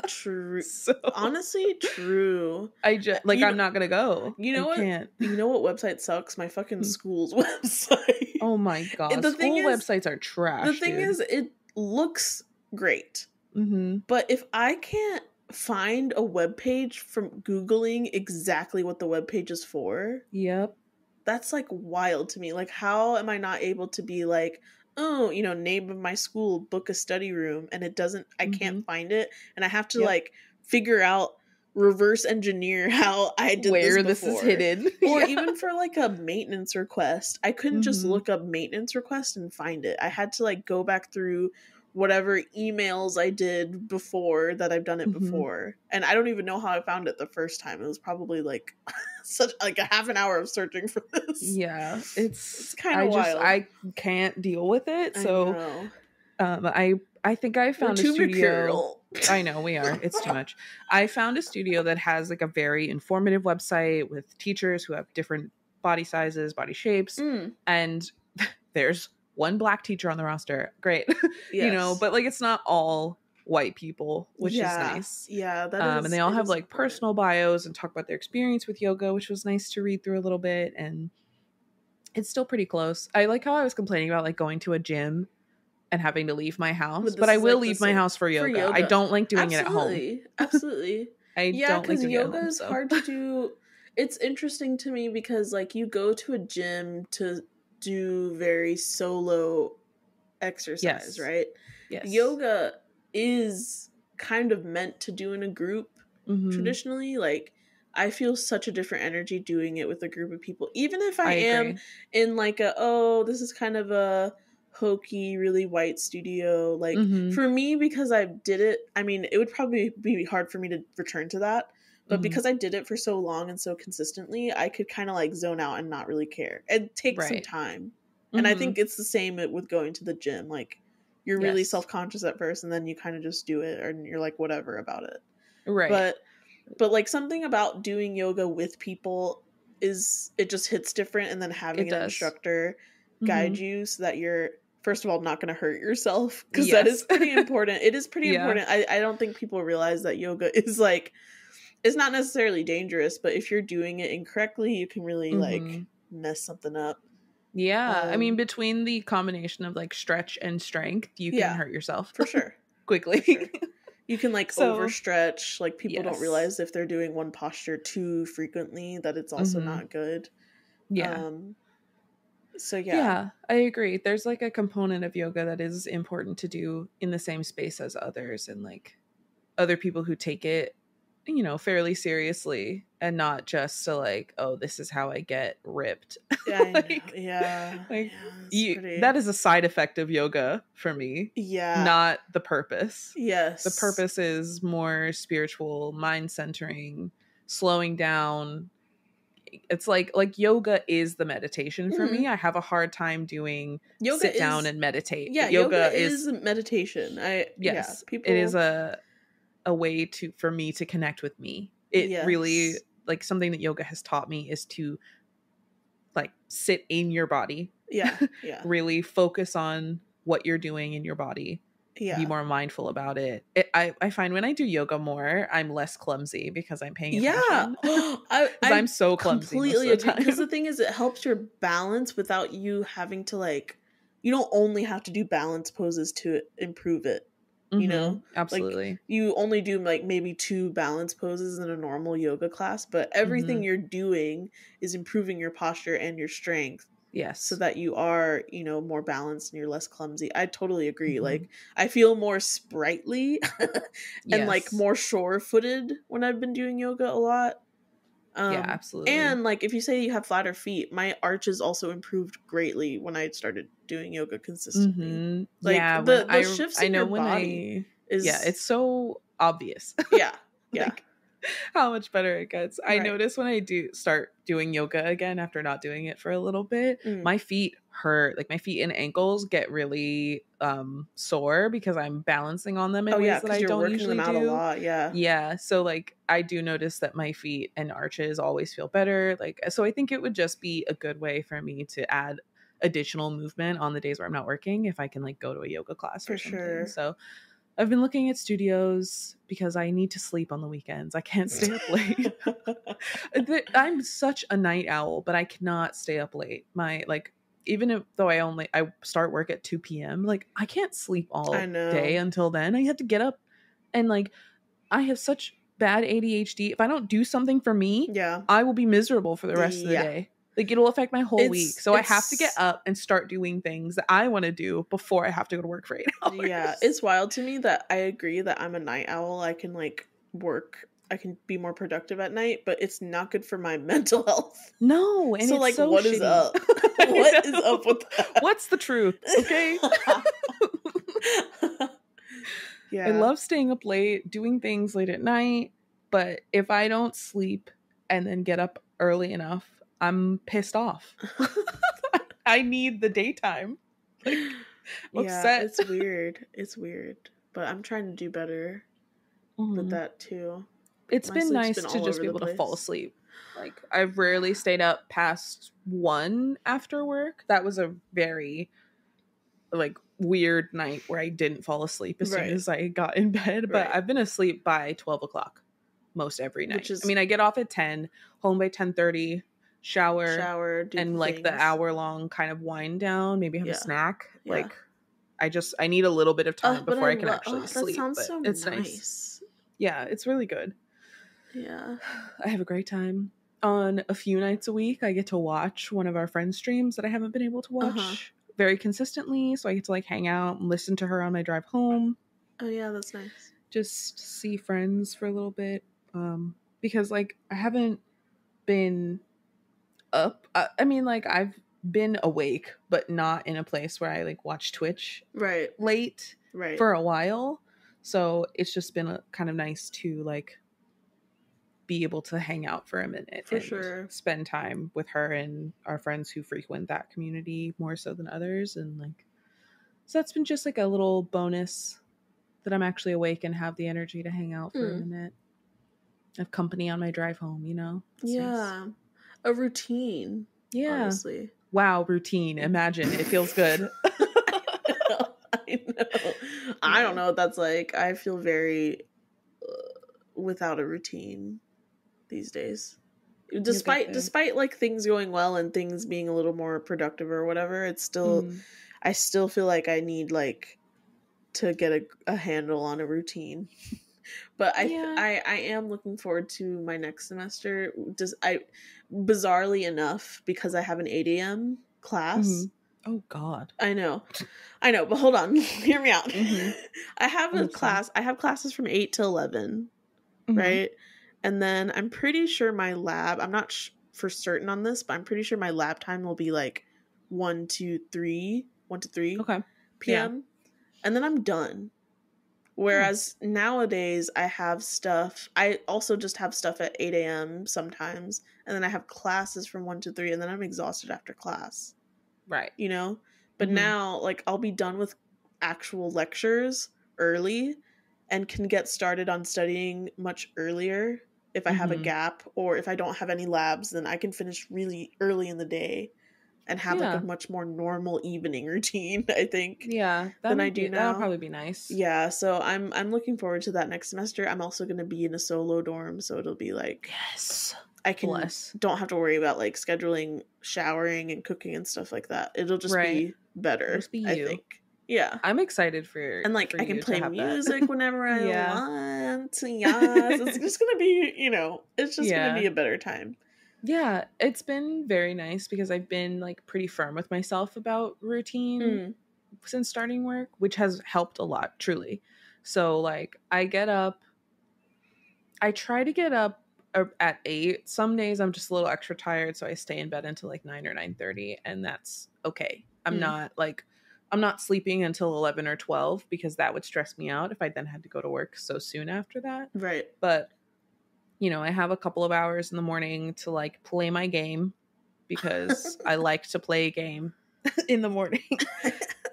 Speaker 1: True. So, honestly, true. I just I'm not gonna go. You know what? Can't. You know what website sucks? My fucking school's website. Oh my god. School websites are trash. The thing is, it looks great.
Speaker 2: But if I can't find a web page from Googling exactly what the web page is for, that's like wild to me. Like, how am I not able to be like, oh, you know, name of my school, book a study room, and it doesn't, I can't find it, and I have to like figure out, reverse engineer how I did
Speaker 1: where
Speaker 2: this
Speaker 1: is hidden.
Speaker 2: Or even for like a maintenance request, I couldn't just look up maintenance request and find it. I had to like go back through whatever emails I did before that I've done it before. And I don't even know how I found it the first time. It was probably like such like a half an hour of searching for this.
Speaker 1: Yeah. It's
Speaker 2: kind of wild.
Speaker 1: I can't deal with it. So I think I found a studio.
Speaker 2: Mercurial.
Speaker 1: I know we are. It's too much. I found a studio that has like a very informative website with teachers who have different body sizes, body shapes, and there's one black teacher on the roster. Great. You know, but like it's not all white people, which is nice.
Speaker 2: Yeah, that is.
Speaker 1: And they all have like personal bios and talk about their experience with yoga, which was nice to read through a little bit. And it's still pretty close. I like how I was complaining about like going to a gym and having to leave my house, but I will leave my house for yoga. I don't like doing it at home.
Speaker 2: Absolutely.
Speaker 1: I don't like doing
Speaker 2: yoga
Speaker 1: it at home,
Speaker 2: is hard to do. It's interesting to me because like you go to a gym to do very solo exercise, right?
Speaker 1: Yes.
Speaker 2: Yoga is kind of meant to do in a group traditionally. Like I feel such a different energy doing it with a group of people, even if I am in like this is kind of a hokey, really white studio. Like for me, because I did it, I mean, it would probably be hard for me to return to that. But because I did it for so long and so consistently, I could kind of like zone out and not really care. It takes some time. And I think it's the same with going to the gym. Like you're really self-conscious at first and then you kind of just do it and you're like whatever about it.
Speaker 1: Right.
Speaker 2: But like something about doing yoga with people is it just hits different, and then having an instructor guide you so that you're first of all not going to hurt yourself, because that is pretty important. It is pretty important. I don't think people realize that yoga is like, it's not necessarily dangerous, but if you're doing it incorrectly, you can really like mess something up.
Speaker 1: Yeah. I mean, between the combination of like stretch and strength, you can hurt yourself.
Speaker 2: For sure.
Speaker 1: Quickly.
Speaker 2: For sure. You can like overstretch. Like people don't realize if they're doing one posture too frequently that it's also not good.
Speaker 1: Yeah.
Speaker 2: So
Speaker 1: yeah, I agree. There's like a component of yoga that is important to do in the same space as others, and like other people who take it, you know, fairly seriously and not just to like, oh, this is how I get ripped.
Speaker 2: That
Speaker 1: is a side effect of yoga for me.
Speaker 2: Yeah.
Speaker 1: Not the purpose.
Speaker 2: Yes.
Speaker 1: The purpose is more spiritual, mind centering, slowing down. It's like yoga is the meditation for me. I have a hard time doing sit down and meditate.
Speaker 2: Yeah, yoga is meditation.
Speaker 1: People, it is a way for me to connect with me. It really, like, something that yoga has taught me is to like sit in your body.
Speaker 2: Yeah.
Speaker 1: Really focus on what you're doing in your body. Be more mindful about it. I find when I do yoga more, I'm less clumsy because I'm paying attention. I'm so clumsy.
Speaker 2: Completely agree. Because the thing is, it helps your balance without you having to like. You don't only have to do balance poses to improve it. You know,
Speaker 1: absolutely.
Speaker 2: Like, you only do like maybe 2 balance poses in a normal yoga class, but everything you're doing is improving your posture and your strength.
Speaker 1: Yes.
Speaker 2: So that you are, you know, more balanced and you're less clumsy. I totally agree. Like, I feel more sprightly and like more sure-footed when I've been doing yoga a lot.
Speaker 1: Yeah, absolutely.
Speaker 2: And like, if you say you have flatter feet, my arches also improved greatly when I started doing yoga consistently. Like, the shifts in your body
Speaker 1: it's so obvious.
Speaker 2: Yeah.
Speaker 1: Like, how much better it gets. I notice when I start doing yoga again after not doing it for a little bit, my feet hurt. Like my feet and ankles get really sore because I'm balancing on them in ways that I don't usually do.
Speaker 2: A lot,
Speaker 1: yeah. So like I do notice that my feet and arches always feel better. Like, so I think it would just be a good way for me to add additional movement on the days where I'm not working if I can like go to a yoga class or something. Sure. So I've been looking at studios because I need to sleep on the weekends. I can't stay up late. I'm such a night owl, but I cannot stay up late. Even though I start work at 2 p.m., like I can't sleep all day until then. I have to get up And like, I have such bad ADHD. If I don't do something for me, I will be miserable for the rest of the day. Like, it'll affect my whole week. So I have to get up and start doing things that I want to do before I have to go to work for 8 hours.
Speaker 2: Yeah, it's wild to me that I agree that I'm a night owl. I can like work. I can be more productive at night, but it's not good for my mental health.
Speaker 1: No, and so,
Speaker 2: like,
Speaker 1: so
Speaker 2: what
Speaker 1: shitty.
Speaker 2: Is up? What is up with that?
Speaker 1: What's the truth? Okay.
Speaker 2: Yeah,
Speaker 1: I love staying up late, doing things late at night, but if I don't sleep and then get up early enough, I'm pissed off. I need the daytime. Like, I'm upset.
Speaker 2: It's weird. It's weird, but I'm trying to do better with that too.
Speaker 1: It's been nice to just be able to fall asleep. Like, I've rarely stayed up past 1 after work. That was a very like weird night where I didn't fall asleep as soon as I got in bed, but I've been asleep by 12 o'clock most every night. I mean, I get off at 10, home by 10:30, shower, and like the hour-long kind of wind down, maybe have a snack. Like, I need a little bit of time before I can actually sleep. That sounds so it's nice. Yeah, it's really good.
Speaker 2: Yeah.
Speaker 1: I have a great time. On a few nights a week, I get to watch one of our friends' streams that I haven't been able to watch very consistently, so I get to like hang out and listen to her on my drive home.
Speaker 2: Oh yeah, that's nice.
Speaker 1: Just see friends for a little bit, because like I haven't been up. I mean, like, I've been awake, but not in a place where I like watch Twitch late for a while. So it's just been kind of nice to like be able to hang out for a minute and spend time with her and our friends who frequent that community more so than others. And like, so that's been just like a little bonus that I'm actually awake and have the energy to hang out for a minute. I have company on my drive home, you know? It's nice.
Speaker 2: A routine.
Speaker 1: Yeah.
Speaker 2: Honestly.
Speaker 1: Wow, routine. Imagine. It feels good.
Speaker 2: I know. I don't know what that's like. I feel very without a routine these days. Despite like things going well and things being a little more productive or whatever, it's still I still feel like I need like to get a handle on a routine. But I am looking forward to my next semester. Bizarrely enough, because I have an 8 a.m. class.
Speaker 1: Oh God.
Speaker 2: I know, but hold on. Hear me out. I have a class. I have classes from 8 to 11, right? And then I'm pretty sure my lab, I'm not for certain on this, but I'm pretty sure my lab time will be like 1 to 3
Speaker 1: okay.
Speaker 2: p.m. And then I'm done. Whereas nowadays I have stuff, I also just have stuff at 8 a.m. sometimes, and then I have classes from 1 to 3, and then I'm exhausted after class.
Speaker 1: Right.
Speaker 2: You know? But now, like, I'll be done with actual lectures early and can get started on studying much earlier if I have a gap, or if I don't have any labs, then I can finish really early in the day and have like a much more normal evening routine, I think.
Speaker 1: Yeah,
Speaker 2: than I do now.
Speaker 1: That'll probably be nice.
Speaker 2: Yeah, so I'm looking forward to that next semester. I'm also going to be in a solo dorm, so it'll be like I don't have to worry about like scheduling, showering, and cooking and stuff like that. It'll just be better. Just be you. I think. Yeah,
Speaker 1: I'm excited for
Speaker 2: and like I can play music whenever I want. Yes, it's just gonna be it's just gonna be a better time.
Speaker 1: Yeah, it's been very nice because I've been like pretty firm with myself about routine since starting work, which has helped a lot, truly. So like I try to get up at 8. Some days I'm just a little extra tired, so I stay in bed until like 9 or 9:30, and that's okay. I'm not sleeping until 11 or 12 because that would stress me out if I then had to go to work so soon after that.
Speaker 2: Right.
Speaker 1: But I have a couple of hours in the morning to like play my game because I like to play a game in the morning.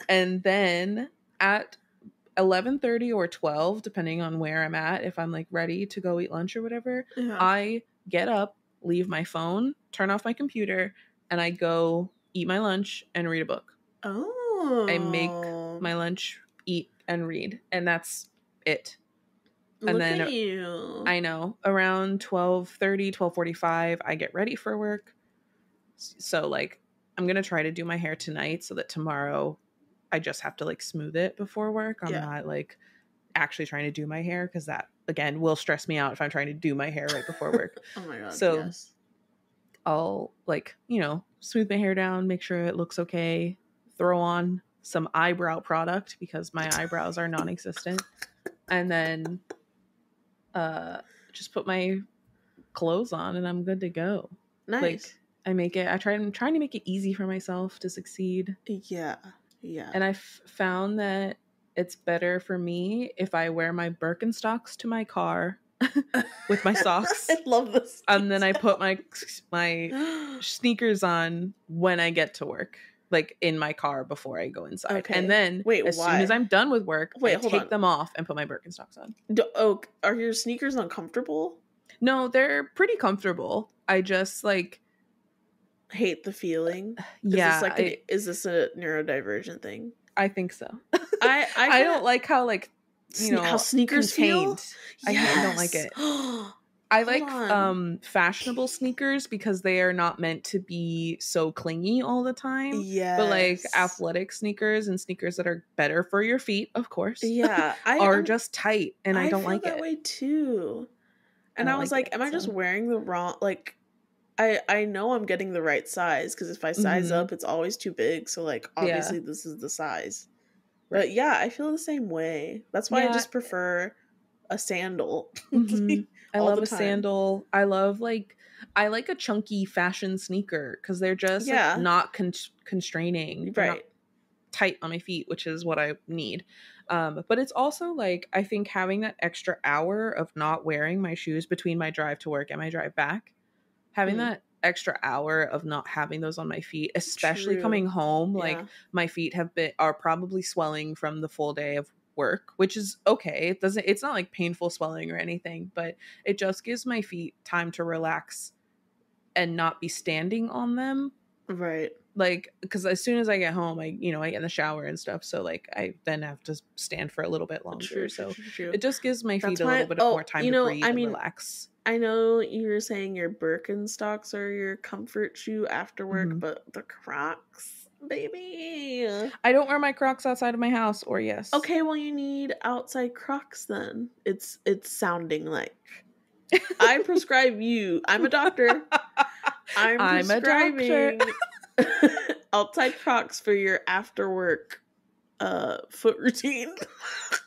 Speaker 1: And then at 11:30 or 12, depending on where I'm at, if I'm like ready to go eat lunch or whatever, I get up, leave my phone, turn off my computer, and I go eat my lunch and read a book.
Speaker 2: Oh.
Speaker 1: I make my lunch, eat, and read, and that's it. And
Speaker 2: Look at you.
Speaker 1: I know, around 12:30, 12:45, I get ready for work. So like I'm gonna try to do my hair tonight so that tomorrow I just have to like smooth it before work. I'm not like actually trying to do my hair, because that again will stress me out if I'm trying to do my hair right before work.
Speaker 2: Oh my god.
Speaker 1: So
Speaker 2: yes.
Speaker 1: I'll like, you know, smooth my hair down, make sure it looks okay, throw on some eyebrow product because my eyebrows are non-existent, and then just put my clothes on and I'm good to go.
Speaker 2: Nice.
Speaker 1: Like I'm trying to make it easy for myself to succeed.
Speaker 2: Yeah.
Speaker 1: And I've found that it's better for me if I wear my Birkenstocks to my car with my socks.
Speaker 2: I love this.
Speaker 1: And then I put my sneakers on when I get to work, like in my car before I go inside. Okay. And then as soon as I'm done with work, I take them off and put my Birkenstocks on.
Speaker 2: Are your sneakers uncomfortable?
Speaker 1: No, they're pretty comfortable. I just like
Speaker 2: hate the feeling. Is this a neurodivergent thing?
Speaker 1: I think so.
Speaker 2: I
Speaker 1: don't like how like
Speaker 2: how sneakers feel.
Speaker 1: Yes. I don't like it. I like fashionable sneakers because they are not meant to be so clingy all the time. Yeah. But like athletic sneakers and sneakers that are better for your feet, of course.
Speaker 2: Yeah.
Speaker 1: are just tight, and I don't like it.
Speaker 2: I feel that way too. And I was like, am I just wearing the wrong, like, I know I'm getting the right size, because if I size up, it's always too big. So, like, obviously this is the size. Right. But yeah, I feel the same way. That's why I just prefer a sandal.
Speaker 1: I love a sandal. I like a chunky fashion sneaker, because they're just like, not constraining. They're not tight on my feet, which is what I need. But it's also like, I think having that extra hour of not wearing my shoes between my drive to work and my drive back, having that extra hour of not having those on my feet, especially coming home, like my feet are probably swelling from the full day of work, which is okay. It's not like painful swelling or anything, but it just gives my feet time to relax and not be standing on them.
Speaker 2: Right.
Speaker 1: Like, because as soon as I get home, I get in the shower and stuff, so like I then have to stand for a little bit longer. True. It just gives my feet a little bit more time to breathe and relax.
Speaker 2: I know you were saying your Birkenstocks are your comfort shoe after work, but the Crocs, baby.
Speaker 1: I don't wear my Crocs outside of my house, or yes.
Speaker 2: Okay, well you need outside Crocs then. It's sounding like. I prescribe you. I'm a doctor. I'm prescribing outside Crocs for your after work foot routine.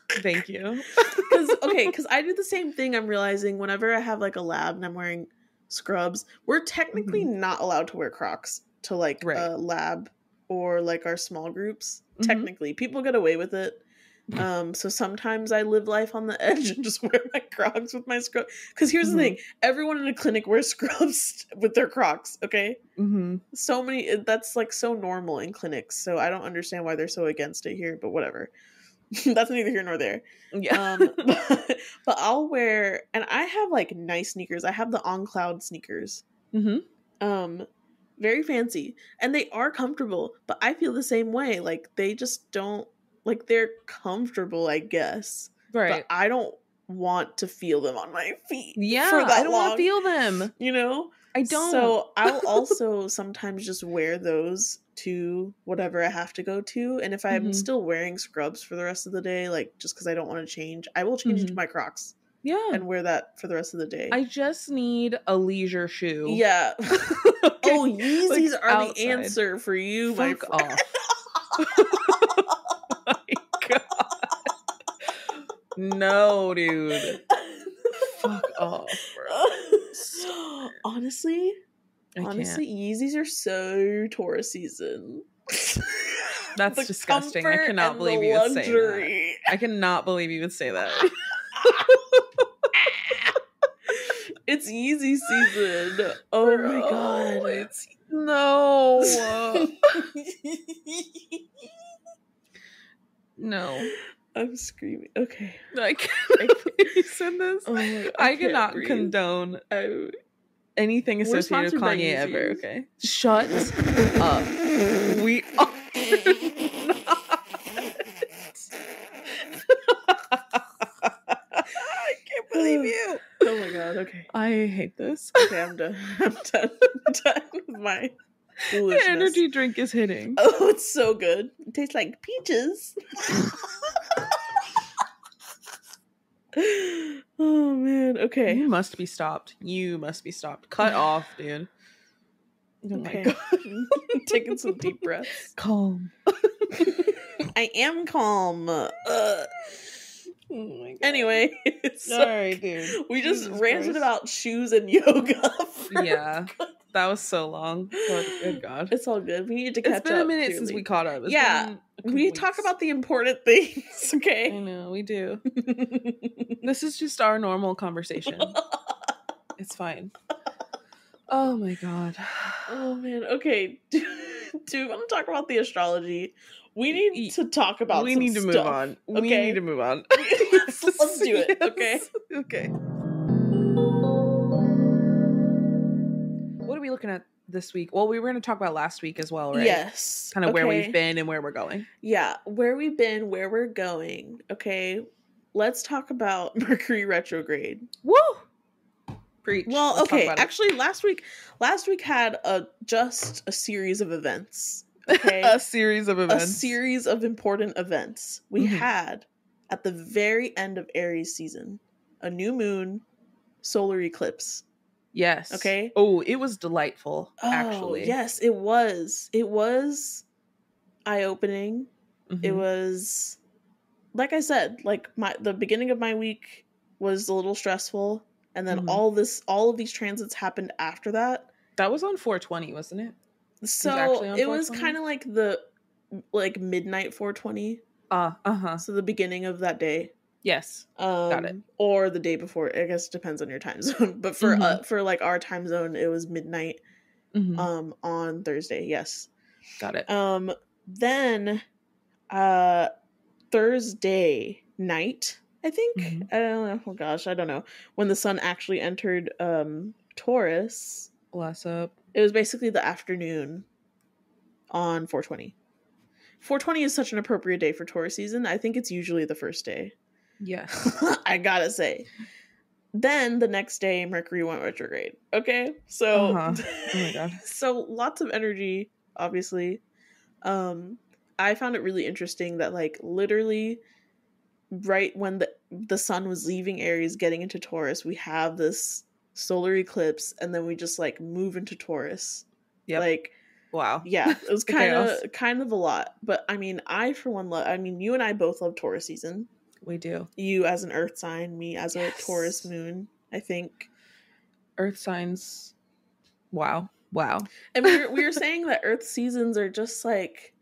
Speaker 1: Thank you.
Speaker 2: Because I do the same thing. I'm realizing whenever I have like a lab and I'm wearing scrubs, we're technically not allowed to wear Crocs to like a lab or like our small groups. Technically, people get away with it. So sometimes I live life on the edge and just wear my Crocs with my scrubs. Because here's the thing: everyone in a clinic wears scrubs with their Crocs. Okay, so many. That's like so normal in clinics. So I don't understand why they're so against it here. But whatever. That's neither here nor there. Yeah. But I'll wear, and I have like nice sneakers. I have the On Cloud sneakers. Very fancy, and they are comfortable. But I feel the same way. Like they just don't. Like, they're comfortable, I guess. Right. But I don't want to feel them on my feet.
Speaker 1: Yeah, I don't want to feel them.
Speaker 2: You know?
Speaker 1: I don't.
Speaker 2: So, I'll also sometimes just wear those to whatever I have to go to. And if I'm still wearing scrubs for the rest of the day, like, just because I don't want to change, I will change into my Crocs. Yeah. And wear that for the rest of the day.
Speaker 1: I just need a leisure shoe.
Speaker 2: Yeah. Oh, Yeezys are outside. The answer for you, my friend.
Speaker 1: Off. No, dude. Fuck off, bro.
Speaker 2: Honestly, Yeezys are so Taurus season.
Speaker 1: That's disgusting. I cannot believe you would say that. I cannot believe you would say that.
Speaker 2: It's Yeezy season. Oh my god.
Speaker 1: No. No.
Speaker 2: I'm screaming. Okay.
Speaker 1: I can't believe you said this. Oh, I cannot condone anything associated with Kanye ever. Okay. Shut up. We are not. I can't believe you.
Speaker 2: Oh my god. Okay.
Speaker 1: I hate this.
Speaker 2: Okay, I'm done. I'm done with my foolishness.
Speaker 1: The energy drink is hitting.
Speaker 2: Oh, it's so good. It tastes like peaches. Oh man. Okay.
Speaker 1: You must be stopped. Cut off, dude. Oh
Speaker 2: okay.
Speaker 1: my God.
Speaker 2: Taking some deep breaths.
Speaker 1: Calm.
Speaker 2: I am calm. Oh my God. Anyway,
Speaker 1: sorry, dude.
Speaker 2: We just ranted about shoes and yoga.
Speaker 1: Yeah, that was so long. Good God.
Speaker 2: It's all good. We need to catch up.
Speaker 1: It's been a minute since we caught up.
Speaker 2: We talk about the important things. Okay,
Speaker 1: I know we do. This is just our normal conversation. It's fine. Oh my God.
Speaker 2: Oh man. Okay. Do we want to talk about the astrology? We need to talk about.
Speaker 1: We need to move on.
Speaker 2: Okay?
Speaker 1: We need to move on.
Speaker 2: Let's do it. Okay.
Speaker 1: Okay. What are we looking at this week? Well, we were going to talk about last week as well, right?
Speaker 2: Yes.
Speaker 1: Kind of where we've been and where we're going.
Speaker 2: Yeah, where we've been, where we're going. Okay. Let's talk about Mercury retrograde.
Speaker 1: Woo! Preach.
Speaker 2: Well, let's okay. Actually, last week had just a series of events. Okay.
Speaker 1: A series of
Speaker 2: important events. We had at the very end of Aries season a new moon, solar eclipse.
Speaker 1: Yes.
Speaker 2: Okay.
Speaker 1: Oh, it was delightful. Actually,
Speaker 2: yes, it was. It was eye-opening. It was, like I said, like the beginning of my week was a little stressful, and then all of these transits happened after that.
Speaker 1: That was on 420, wasn't it?
Speaker 2: So it was kind of like the midnight 420. So the beginning of that day.
Speaker 1: Yes. Got it.
Speaker 2: Or the day before. I guess it depends on your time zone. But for like our time zone, it was midnight on Thursday. Yes.
Speaker 1: Got it.
Speaker 2: Then Thursday night, I think. I don't know. Oh gosh, I don't know. When the sun actually entered Taurus.
Speaker 1: Bless up.
Speaker 2: It was basically the afternoon on 420. 420 is such an appropriate day for Taurus season. I think it's usually the first day.
Speaker 1: Yes.
Speaker 2: I gotta say. Then the next day, Mercury went retrograde. Okay? So,
Speaker 1: oh my God.
Speaker 2: So lots of energy, obviously. I found it really interesting that, like, literally right when the sun was leaving Aries, getting into Taurus, we have this solar eclipse, and then we just like move into Taurus.
Speaker 1: Yeah.
Speaker 2: Like,
Speaker 1: wow.
Speaker 2: Yeah, it was kind of a lot. But I mean, I for one you and I both love Taurus season.
Speaker 1: We do.
Speaker 2: You as an earth sign, me as a Taurus moon, I think.
Speaker 1: Earth signs. Wow.
Speaker 2: And we were saying that earth seasons are just like,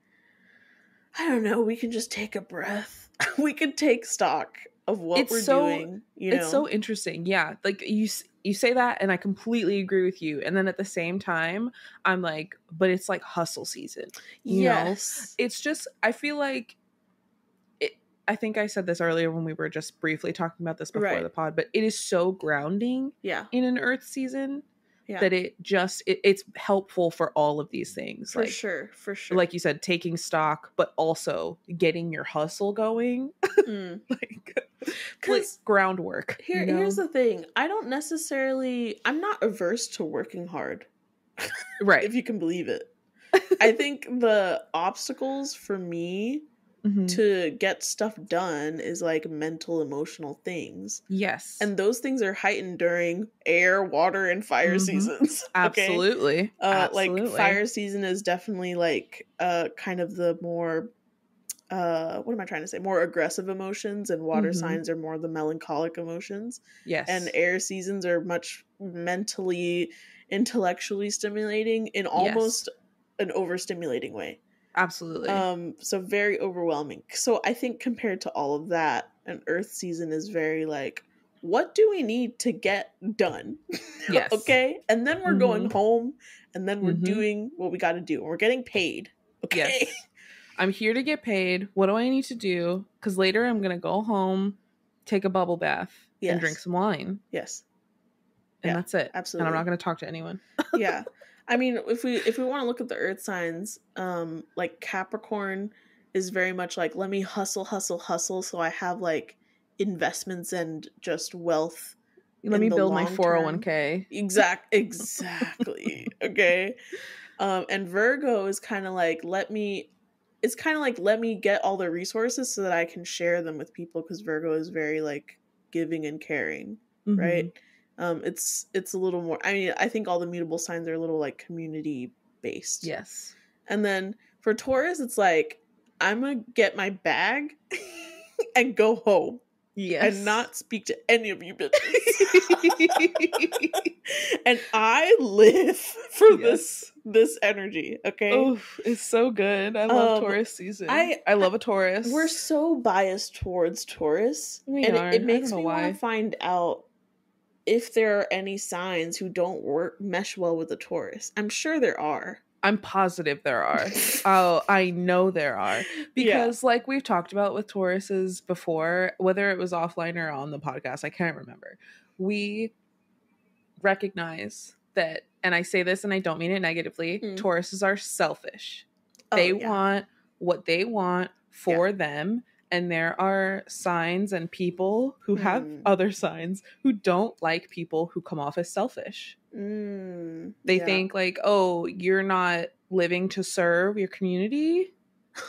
Speaker 2: I don't know, we can just take a breath. We could take stock of what we're doing. You know?
Speaker 1: It's so interesting. Yeah. Like you say that and I completely agree with you. And then at the same time, I'm like, but it's like hustle season. You know? It's just, I feel like, I think I said this earlier when we were just briefly talking about this before the pod, but it is so grounding in an earth season that it's helpful for all of these things.
Speaker 2: For sure.
Speaker 1: Like you said, taking stock, but also getting your hustle going. Like groundwork.
Speaker 2: Here's the thing. I'm not averse to working hard.
Speaker 1: Right.
Speaker 2: If you can believe it. I think the obstacles for me to get stuff done is like mental, emotional things.
Speaker 1: Yes.
Speaker 2: And those things are heightened during air, water, and fire seasons.
Speaker 1: Absolutely.
Speaker 2: Absolutely. Like fire season is definitely like kind of the more what am I trying to say? More aggressive emotions, and water signs are more the melancholic emotions.
Speaker 1: Yes.
Speaker 2: And air seasons are much mentally, intellectually stimulating in almost an overstimulating way.
Speaker 1: Absolutely.
Speaker 2: So very overwhelming. So I think compared to all of that, an earth season is very like, what do we need to get done?
Speaker 1: Yes.
Speaker 2: Okay. And then we're going home, and then we're doing what we got to do. We're getting paid. Okay.
Speaker 1: Yes. I'm here to get paid. What do I need to do? Because later I'm going to go home, take a bubble bath, and drink some wine.
Speaker 2: Yes.
Speaker 1: And that's it.
Speaker 2: Absolutely.
Speaker 1: And I'm not going to talk to anyone.
Speaker 2: Yeah. I mean, if we want to look at the earth signs, like Capricorn is very much like, let me hustle. So I have like investments and just wealth.
Speaker 1: Let me build my 401k.
Speaker 2: Exactly. Okay. And Virgo is kind of like, let me get all the resources so that I can share them with people, because Virgo is very like giving and caring, right? It's a little more, I mean, I think all the mutable signs are a little like community based.
Speaker 1: Yes.
Speaker 2: And then for Taurus, it's like, I'm gonna get my bag and go home.
Speaker 1: Yes.
Speaker 2: And not speak to any of you bitches. And I live for this energy, okay?
Speaker 1: Oh, it's so good. I love Taurus season. I love a Taurus.
Speaker 2: We're so biased towards Taurus. It makes me want to find out if there are any signs who don't mesh well with a Taurus. I'm sure there are.
Speaker 1: I'm positive there are. Oh, I know there are. Because like we've talked about with Tauruses before, whether it was offline or on the podcast, I can't remember. We recognize that, and I say this and I don't mean it negatively, Tauruses are selfish. They want what they want for them. And there are signs and people who have other signs who don't like people who come off as selfish. They think like, oh, you're not living to serve your community?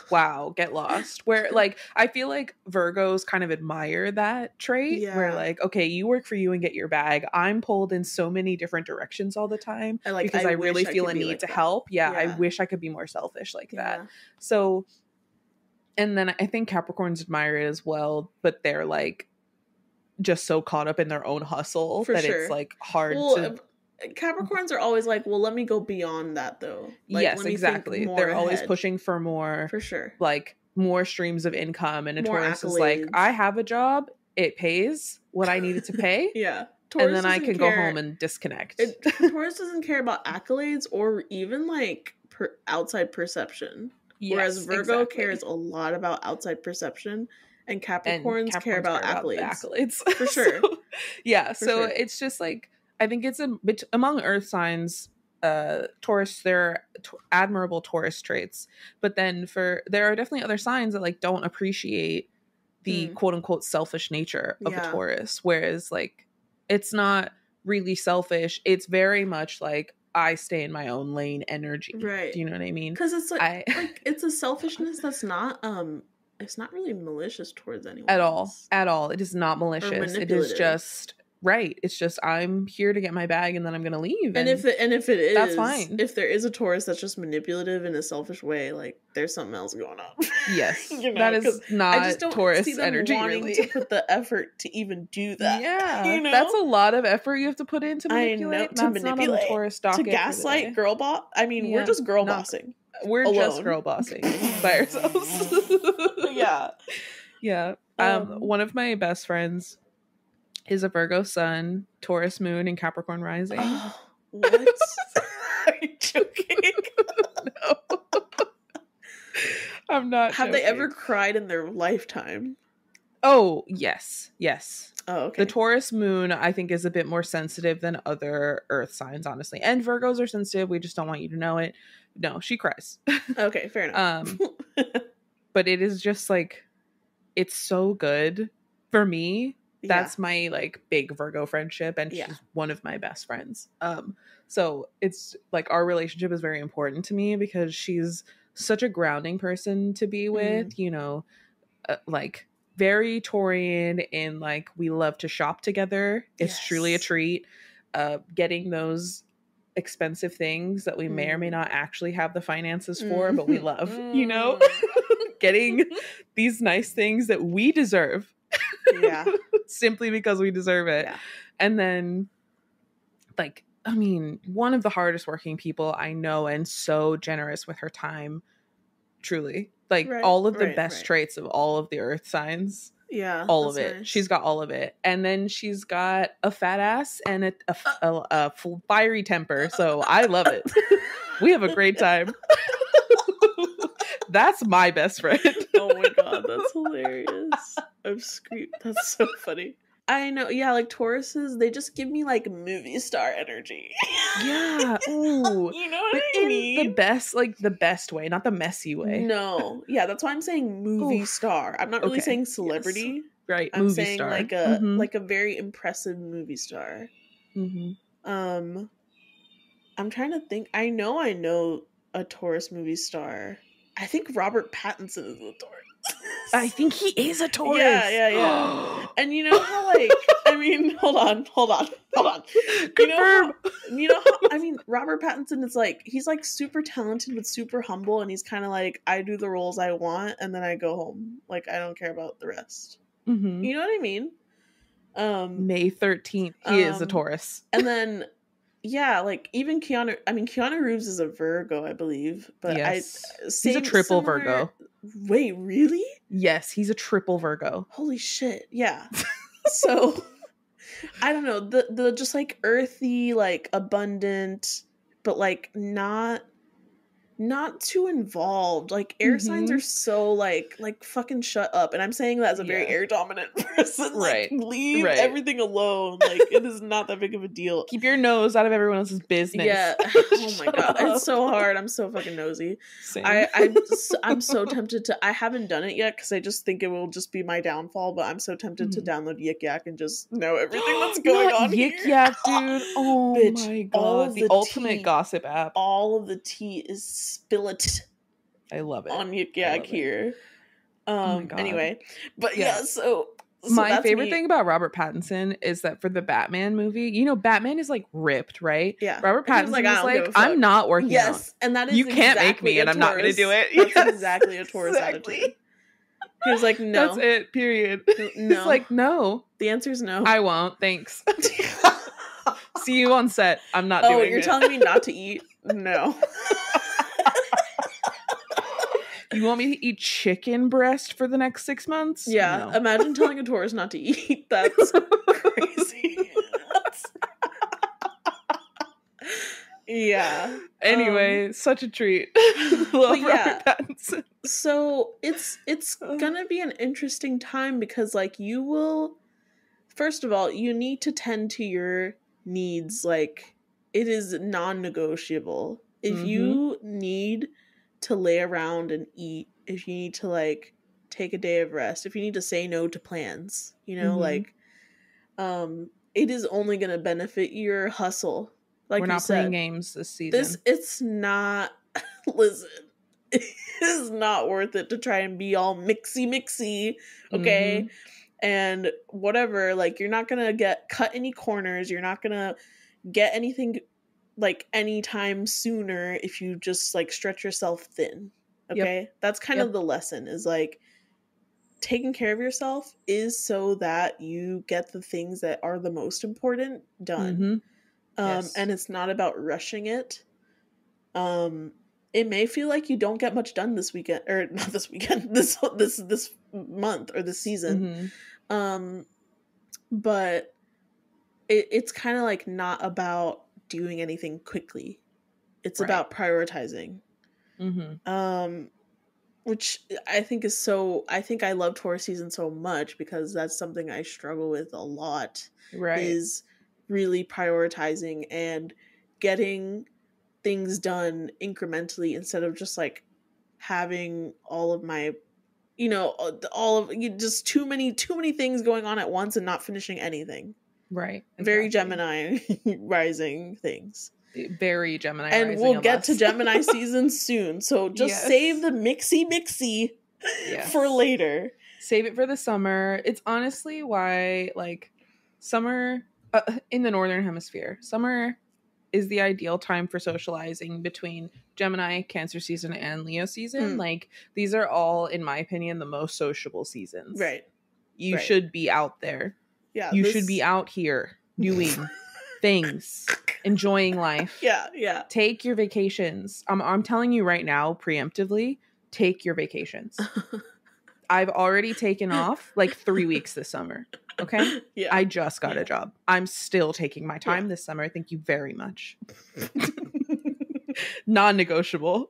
Speaker 1: Wow, get lost. Where like, I feel like Virgos kind of admire that trait where like, okay, you work for you and get your bag. I'm pulled in so many different directions all the time because I really feel a need to help. I wish I could be more selfish like that. So, and then I think Capricorns admire it as well, but they're like just so caught up in their own hustle it's like hard to.
Speaker 2: Capricorns are always like, well, let me go beyond that though. Like,
Speaker 1: yes, exactly. They're always pushing for more,
Speaker 2: for sure,
Speaker 1: like more streams of income. And a Taurus is like, I have a job, it pays what I need it to pay. Taurus, and then I can go home and disconnect.
Speaker 2: Taurus doesn't care about accolades or even like outside perception. Whereas Virgo cares a lot about outside perception, and Capricorns care about accolades. For sure.
Speaker 1: So it's just like, I think it's among earth signs, Taurus, there are admirable Taurus traits, but then there are definitely other signs that like don't appreciate the quote unquote selfish nature of a Taurus, whereas like it's not really selfish. It's very much like, I stay in my own lane energy. Right. Do you know what I mean?
Speaker 2: Because it's like it's a selfishness that's not it's not really malicious towards anyone
Speaker 1: at all. It is not malicious. It is just it's just, I'm here to get my bag and then I'm gonna leave.
Speaker 2: And if it is,
Speaker 1: that's fine.
Speaker 2: If there is a Taurus that's just manipulative in a selfish way, like there's something else going on.
Speaker 1: Yes. That is not I just don't Taurus see them energy
Speaker 2: wanting
Speaker 1: really.
Speaker 2: To put the effort to even do that.
Speaker 1: That's a lot of effort you have to put in to manipulate. That's not on the Taurus docket.
Speaker 2: To gaslight, girl boss. I mean, we're just girl bossing.
Speaker 1: We're alone. Just girl bossing by ourselves. One of my best friends is a Virgo sun, Taurus moon, and Capricorn rising.
Speaker 2: Oh, what? Are you joking?
Speaker 1: No. I'm not
Speaker 2: Have
Speaker 1: joking.
Speaker 2: they ever cried in their lifetime?
Speaker 1: Oh, yes.
Speaker 2: Oh, okay.
Speaker 1: The Taurus moon, I think, is a bit more sensitive than other earth signs, honestly. And Virgos are sensitive. We just don't want you to know it. No, she cries.
Speaker 2: Okay, fair enough.
Speaker 1: But it is just like, it's so good for me. That's my like big Virgo friendship, and she's one of my best friends. So it's like our relationship is very important to me because she's such a grounding person to be with, you know, like very Taurian in like we love to shop together. It's truly a treat. Getting those expensive things that we may or may not actually have the finances for, but we love, you know, getting these nice things that we deserve. Simply because we deserve it. And then like, I mean, one of the hardest working people I know, and so generous with her time, truly, like all of the best traits of all of the earth signs. All of it. Nice. She's got all of it. And then she's got a fat ass and a fiery temper. So I love it. We have a great time. That's my best friend.
Speaker 2: Oh my god, that's hilarious. I'm screaming. That's so funny. I know, like Tauruses, they just give me like movie star energy.
Speaker 1: Ooh.
Speaker 2: You know what I mean?
Speaker 1: The best way, not the messy way.
Speaker 2: No. That's why I'm saying movie star. I'm not really saying celebrity.
Speaker 1: Yes. Right.
Speaker 2: I'm
Speaker 1: movie
Speaker 2: saying
Speaker 1: star.
Speaker 2: like a very impressive movie star. I'm trying to think. I know a Taurus movie star. I think Robert Pattinson is a Taurus.
Speaker 1: I think he is a Taurus.
Speaker 2: Yeah. And you know how, like, I mean, hold on.
Speaker 1: Confirm.
Speaker 2: You know how, I mean, Robert Pattinson is like, he's like super talented but super humble, and he's kind of like, I do the roles I want and then I go home. Like, I don't care about the rest.
Speaker 1: Mm-hmm.
Speaker 2: You know what I mean?
Speaker 1: May 13th, he is a Taurus.
Speaker 2: And then, yeah, like, even Keanu Reeves is a Virgo, I believe. But
Speaker 1: yes. He's a triple Virgo.
Speaker 2: Wait, really?
Speaker 1: Yes, he's a triple Virgo.
Speaker 2: Holy shit. Yeah. So, I don't know. The just, like, earthy, like, abundant, but, like, not too involved. Like, air signs are so like fucking shut up. And I'm saying that as a very air dominant person. Like, leave everything alone. Like, it is not that big of a deal.
Speaker 1: Keep your nose out of everyone else's business.
Speaker 2: Yeah. Oh my god, it's so hard. I'm so fucking nosy. Same. I'm so tempted to. I haven't done it yet because I just think it will just be my downfall. But I'm so tempted to download Yik Yak and just know everything that's going on.
Speaker 1: Yik Yak, dude. Oh bitch, my god, the ultimate gossip app.
Speaker 2: All of the tea is spill it.
Speaker 1: I love it
Speaker 2: on Yik Yak here. Anyway, but so
Speaker 1: my favorite thing about Robert Pattinson is that for the Batman movie, you know, Batman is like ripped, right?
Speaker 2: Yeah.
Speaker 1: Robert Pattinson was like, I'm not working out.
Speaker 2: Yes, and that is
Speaker 1: you can't make me, and I'm not going to do it.
Speaker 2: That's exactly a Taurus attitude. He was like, no.
Speaker 1: That's it. Period.
Speaker 2: No.
Speaker 1: He's like, no.
Speaker 2: The answer is no.
Speaker 1: I won't. Thanks. See you on set. I'm not doing it.
Speaker 2: Oh, you're telling me not to eat? No.
Speaker 1: You want me to eat chicken breast for the next 6 months?
Speaker 2: Yeah. No. Imagine telling a Taurus not to eat. That's crazy. Yeah.
Speaker 1: Anyway, such a treat. Love Robert Pattinson.
Speaker 2: So it's gonna be an interesting time because, like, you will, first of all, you need to tend to your needs. Like, it is non-negotiable. If you need to lay around and eat, if you need to, like, take a day of rest, if you need to say no to plans, you know, like, it is only going to benefit your hustle. Like,
Speaker 1: we're not playing games this season.
Speaker 2: It's not, listen, it is not worth it to try and be all mixy, okay? And whatever, like, you're not going to cut any corners, you're not going to get anything, like, anytime sooner if you just, like, stretch yourself thin. Okay? That's kind of the lesson, is, like, taking care of yourself is so that you get the things that are the most important done. And it's not about rushing it. It may feel like you don't get much done this weekend, or not this weekend, this month or this season. But it's kind of, like, not about doing anything quickly. It's about prioritizing. Which I think is so, I think I love Taurus season so much because that's something I struggle with a lot. Is really prioritizing and getting things done incrementally instead of just, like, having all of my, you know, just too many things going on at once and not finishing anything. Exactly. Very Gemini rising things.
Speaker 1: Very Gemini
Speaker 2: and
Speaker 1: rising.
Speaker 2: And we'll get to Gemini season soon. So just save the mixy for later.
Speaker 1: Save it for the summer. It's honestly why, like, summer in the Northern Hemisphere, summer is the ideal time for socializing between Gemini, Cancer season, and Leo season. Like, these are all, in my opinion, the most sociable seasons. You should be out there. Yeah, you should be out here doing things, enjoying life.
Speaker 2: Yeah.
Speaker 1: Take your vacations. I'm telling you right now, preemptively, take your vacations. I've already taken off like 3 weeks this summer. Okay?
Speaker 2: Yeah.
Speaker 1: I just got a job. I'm still taking my time this summer. Thank you very much. Non-negotiable.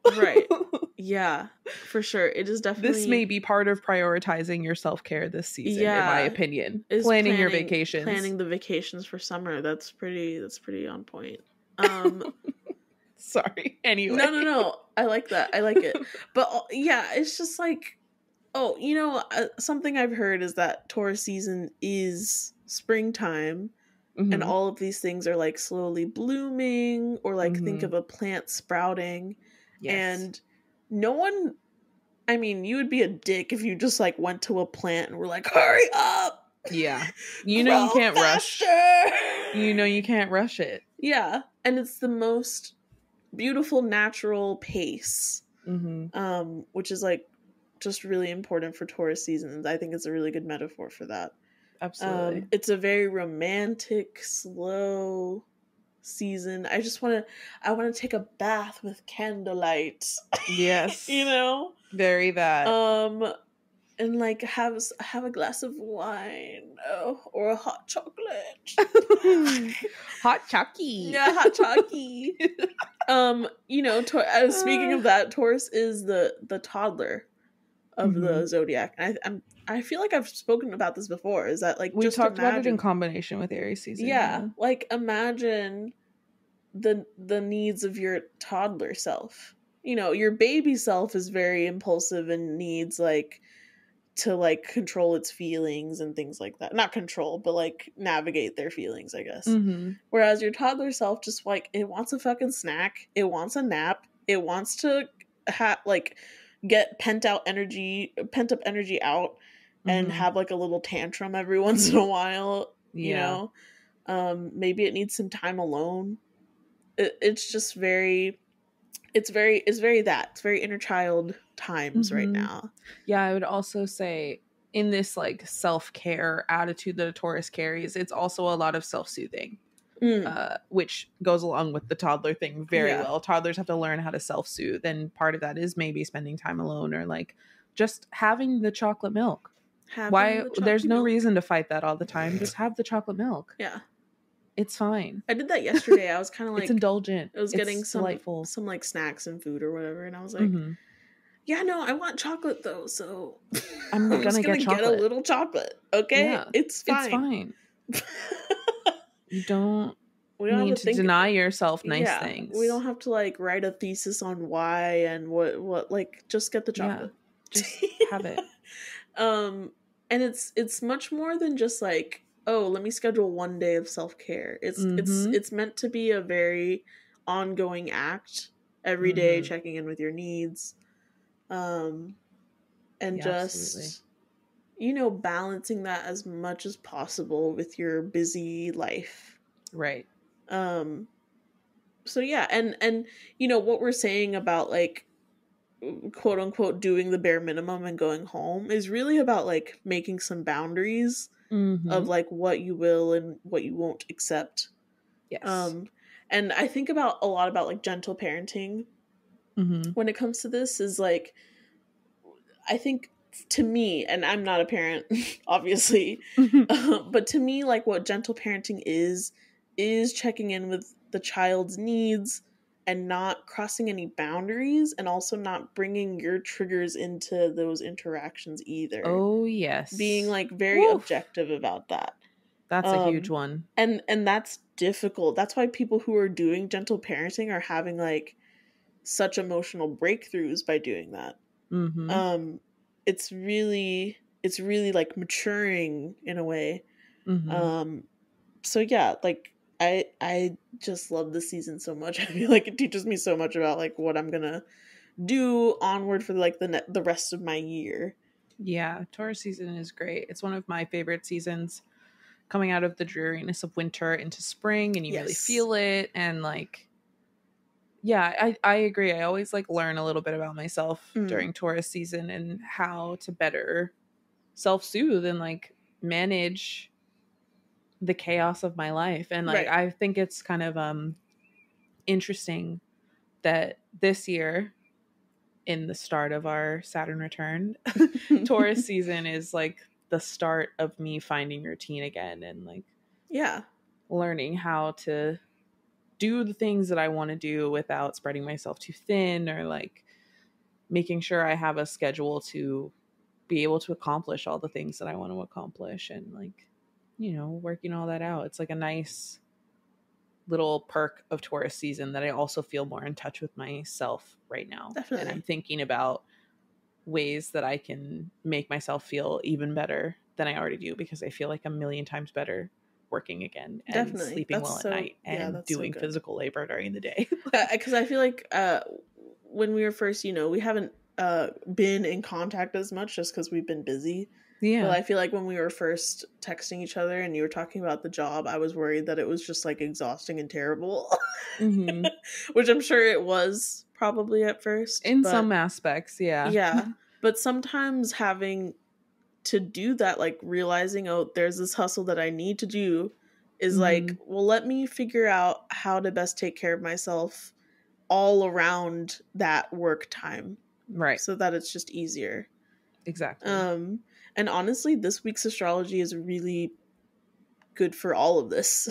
Speaker 2: Yeah, for sure. It is definitely...
Speaker 1: This may be part of prioritizing your self-care this season, in my opinion. Planning your vacations.
Speaker 2: Planning the vacations for summer. That's pretty on point.
Speaker 1: Sorry. Anyway.
Speaker 2: No. I like that. I like it. But yeah, it's just like, you know, something I've heard is that Taurus season is springtime. And all of these things are, like, slowly blooming, or, like, think of a plant sprouting. And no one I mean, you would be a dick if you just like went to a plant and were like, hurry up.
Speaker 1: Yeah. You know you can't
Speaker 2: faster.
Speaker 1: rush. You know you can't rush it.
Speaker 2: Yeah. And it's the most beautiful natural pace. Which is like just really important for Taurus seasons. I think it's a really good metaphor for that.
Speaker 1: Absolutely.
Speaker 2: It's a very romantic, slow season. I want to take a bath with candlelight.
Speaker 1: Yes.
Speaker 2: You know?
Speaker 1: Very that.
Speaker 2: And like have a glass of wine or a hot chocolate.
Speaker 1: Hot chalky.
Speaker 2: Yeah, hot chalky. You know, speaking of that, Taurus is the toddler of the zodiac. And I feel like I've spoken about this before. Is that like
Speaker 1: we talked about it in combination with Aries season?
Speaker 2: Yeah, like imagine the needs of your toddler self. You know, your baby self is very impulsive and needs like to like control its feelings and things like that. Not control, but like navigate their feelings, I guess. Whereas your toddler self just like, it wants a fucking snack, it wants a nap, it wants to like get pent up energy out and have like a little tantrum every once in a while. You know, maybe it needs some time alone. It's just very inner child times right now.
Speaker 1: Yeah, I would also say in this like self-care attitude that a Taurus carries, it's also a lot of self-soothing, which goes along with the toddler thing very well. Toddlers have to learn how to self-soothe, and part of that is maybe spending time alone or like just having the chocolate milk. There's no reason to fight that all the time. Just have the chocolate milk.
Speaker 2: Yeah.
Speaker 1: It's fine.
Speaker 2: I did that yesterday. I was kind of like...
Speaker 1: It's indulgent.
Speaker 2: I was getting some like snacks and food or whatever, and I was like, yeah, no, I want chocolate though, so
Speaker 1: I'm gonna get
Speaker 2: a little chocolate. Okay?
Speaker 1: Yeah,
Speaker 2: it's fine.
Speaker 1: You don't need to deny yourself nice things.
Speaker 2: We don't have to like write a thesis on why and what like just get the chocolate.
Speaker 1: Yeah, just have it.
Speaker 2: And it's much more than just like, oh, let me schedule one day of self-care. It's meant to be a very ongoing act every day, checking in with your needs. And just absolutely. You know, balancing that as much as possible with your busy life.
Speaker 1: Right.
Speaker 2: So yeah, and you know what we're saying about like quote unquote doing the bare minimum and going home is really about like making some boundaries of like what you will and what you won't accept.
Speaker 1: Yes.
Speaker 2: And I think a lot about like gentle parenting when it comes to this is like, I think to me, and I'm not a parent, obviously, but to me, like what gentle parenting is checking in with the child's needs and not crossing any boundaries, and also not bringing your triggers into those interactions either.
Speaker 1: Oh, yes.
Speaker 2: Being like very objective about that.
Speaker 1: That's a huge one.
Speaker 2: And that's difficult. That's why people who are doing gentle parenting are having like such emotional breakthroughs by doing that. It's really like maturing in a way. So yeah, like I just love this season so much. I feel like it teaches me so much about like what I'm gonna do onward for like the rest of my year.
Speaker 1: Yeah, Taurus season is great. It's one of my favorite seasons, coming out of the dreariness of winter into spring, and you really feel it. And like, yeah, I agree. I always like learn a little bit about myself during Taurus season and how to better self-soothe and like manage the chaos of my life. And like, I think it's kind of interesting that this year, in the start of our Saturn return, Taurus season is like the start of me finding routine again, and like learning how to do the things that I want to do without spreading myself too thin, or like making sure I have a schedule to be able to accomplish all the things that I want to accomplish, and like, you know, working all that out. It's like a nice little perk of Taurus season that I also feel more in touch with myself right now.
Speaker 2: Definitely.
Speaker 1: And I'm thinking about ways that I can make myself feel even better than I already do, because I feel like a million times better working again and sleeping well at night and doing physical labor during the day.
Speaker 2: Because I feel like when we were first, you know, we haven't been in contact as much just because we've been busy.
Speaker 1: Yeah.
Speaker 2: But I feel like when we were first texting each other and you were talking about the job, I was worried that it was just like exhausting and terrible.
Speaker 1: Mm-hmm.
Speaker 2: Which I'm sure it was probably at first.
Speaker 1: In some aspects, yeah.
Speaker 2: Yeah. But sometimes having to do that, like realizing, oh, there's this hustle that I need to do is like, well, let me figure out how to best take care of myself all around that work time.
Speaker 1: Right.
Speaker 2: So that it's just easier.
Speaker 1: Exactly.
Speaker 2: And honestly, this week's astrology is really good for all of this.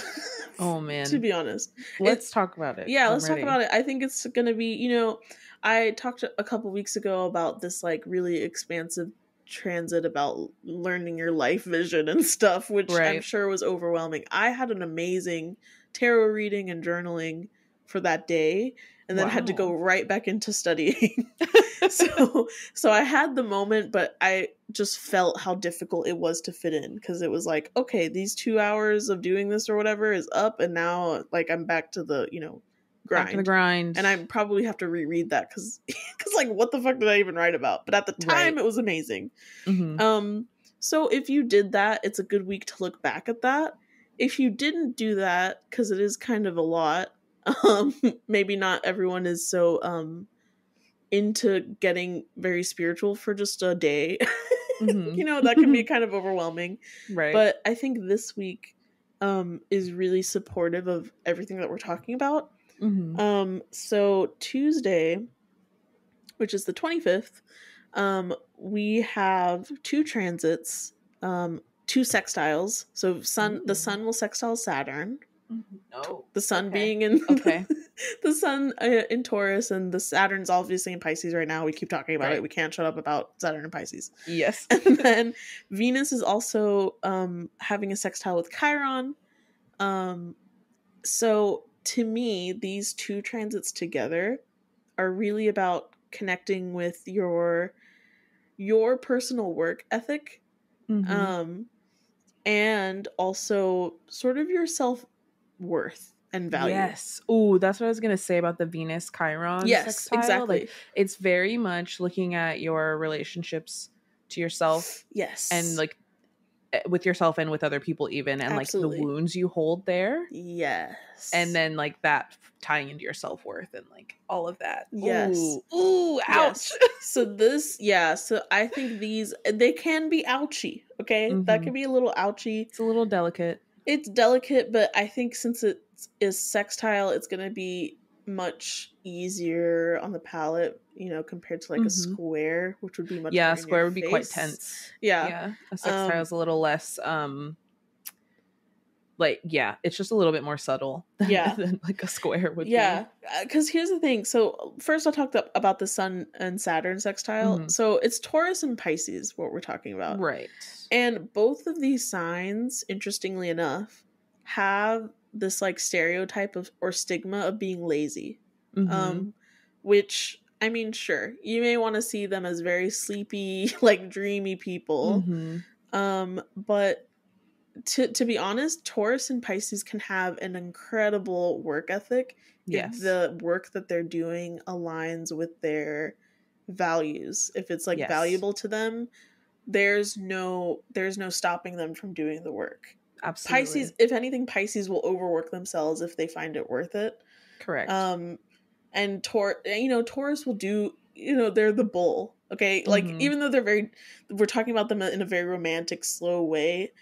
Speaker 1: Oh, man.
Speaker 2: To be honest.
Speaker 1: Let's talk about it.
Speaker 2: Yeah, let's talk about it. I think it's going to be, you know, I talked a couple weeks ago about this like really expansive transit about learning your life vision and stuff, which I'm sure was overwhelming. I had an amazing tarot reading and journaling for that day, and then had to go right back into studying. so I had the moment, but I just felt how difficult it was to fit in, because it was like, okay, these 2 hours of doing this or whatever is up, and now like I'm back to the, you know, grind.
Speaker 1: Back to the grind.
Speaker 2: And I probably have to reread that because like, what the fuck did I even write about? But at the time, it was amazing. Mm-hmm. So if you did that, it's a good week to look back at that. If you didn't do that, because it is kind of a lot, maybe not everyone is so into getting very spiritual for just a day. Mm-hmm. You know, that can be kind of overwhelming.
Speaker 1: Right.
Speaker 2: But I think this week is really supportive of everything that we're talking about. Mm-hmm. So Tuesday, which is the 25th, we have 2 transits, 2 sextiles. So the sun will sextile Saturn.
Speaker 1: No.
Speaker 2: The sun being in the sun in Taurus, and the Saturn's obviously in Pisces right now. We keep talking about it. We can't shut up about Saturn and Pisces.
Speaker 1: Yes.
Speaker 2: And then Venus is also having a sextile with Chiron. So to me, these 2 transits together are really about connecting with your personal work ethic, and also sort of your self-worth and value.
Speaker 1: Yes. Ooh, that's what I was gonna say about the Venus Chiron.
Speaker 2: Yes,
Speaker 1: sextile.
Speaker 2: exactly.
Speaker 1: Like, it's very much looking at your relationships to yourself.
Speaker 2: Yes.
Speaker 1: And like with yourself and with other people even, and
Speaker 2: Absolutely.
Speaker 1: like the wounds you hold there.
Speaker 2: Yes.
Speaker 1: And then like that tying into your self-worth and like all of that.
Speaker 2: Yes.
Speaker 1: Ooh, ouch.
Speaker 2: Yes. So I think they can be ouchy, okay? Mm-hmm. That can be a little ouchy.
Speaker 1: It's a little delicate.
Speaker 2: It's delicate, but I think since it is sextile, it's going to be much easier on the palate, you know, compared to like a square, which would be much more
Speaker 1: a square would
Speaker 2: be
Speaker 1: quite tense.
Speaker 2: Yeah.
Speaker 1: A sextile is a little less it's just a little bit more subtle than like a square would be.
Speaker 2: Because here's the thing. So first I'll talk about the Sun and Saturn sextile. So it's Taurus and Pisces, what we're talking about.
Speaker 1: Right. And
Speaker 2: both of these signs, interestingly enough, have this like stereotype of or stigma of being lazy. Which, I mean, sure, you may want to see them as very sleepy, like dreamy people. But to be honest, Taurus and Pisces can have an incredible work ethic if the work that they're doing aligns with their values. If it's like valuable to them, there's no stopping them from doing the work.
Speaker 1: Absolutely.
Speaker 2: Pisces, if anything, Pisces will overwork themselves if they find it worth it.
Speaker 1: Correct.
Speaker 2: And Taurus will do, they're the bull. Okay. Like, even though we're talking about them in a very romantic, slow way,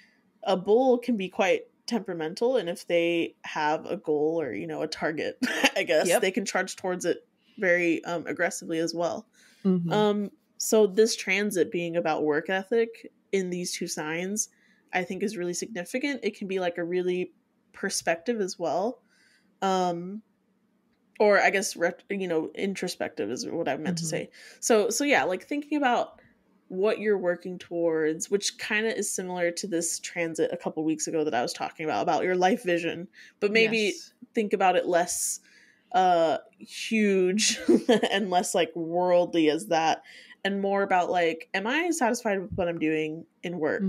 Speaker 2: a bull can be quite temperamental. And if they have a goal or, a target, I guess they can charge towards it very aggressively as well. So this transit being about work ethic in these 2 signs, I think is really significant. It can be like a really perspective as well. Or I guess, introspective is what I meant to say. So yeah, like thinking about what you're working towards, which kind of is similar to this transit a couple weeks ago that I was talking about your life vision, but maybe think about it less huge and less like worldly as that, and more about like, am I satisfied with what I'm doing in work?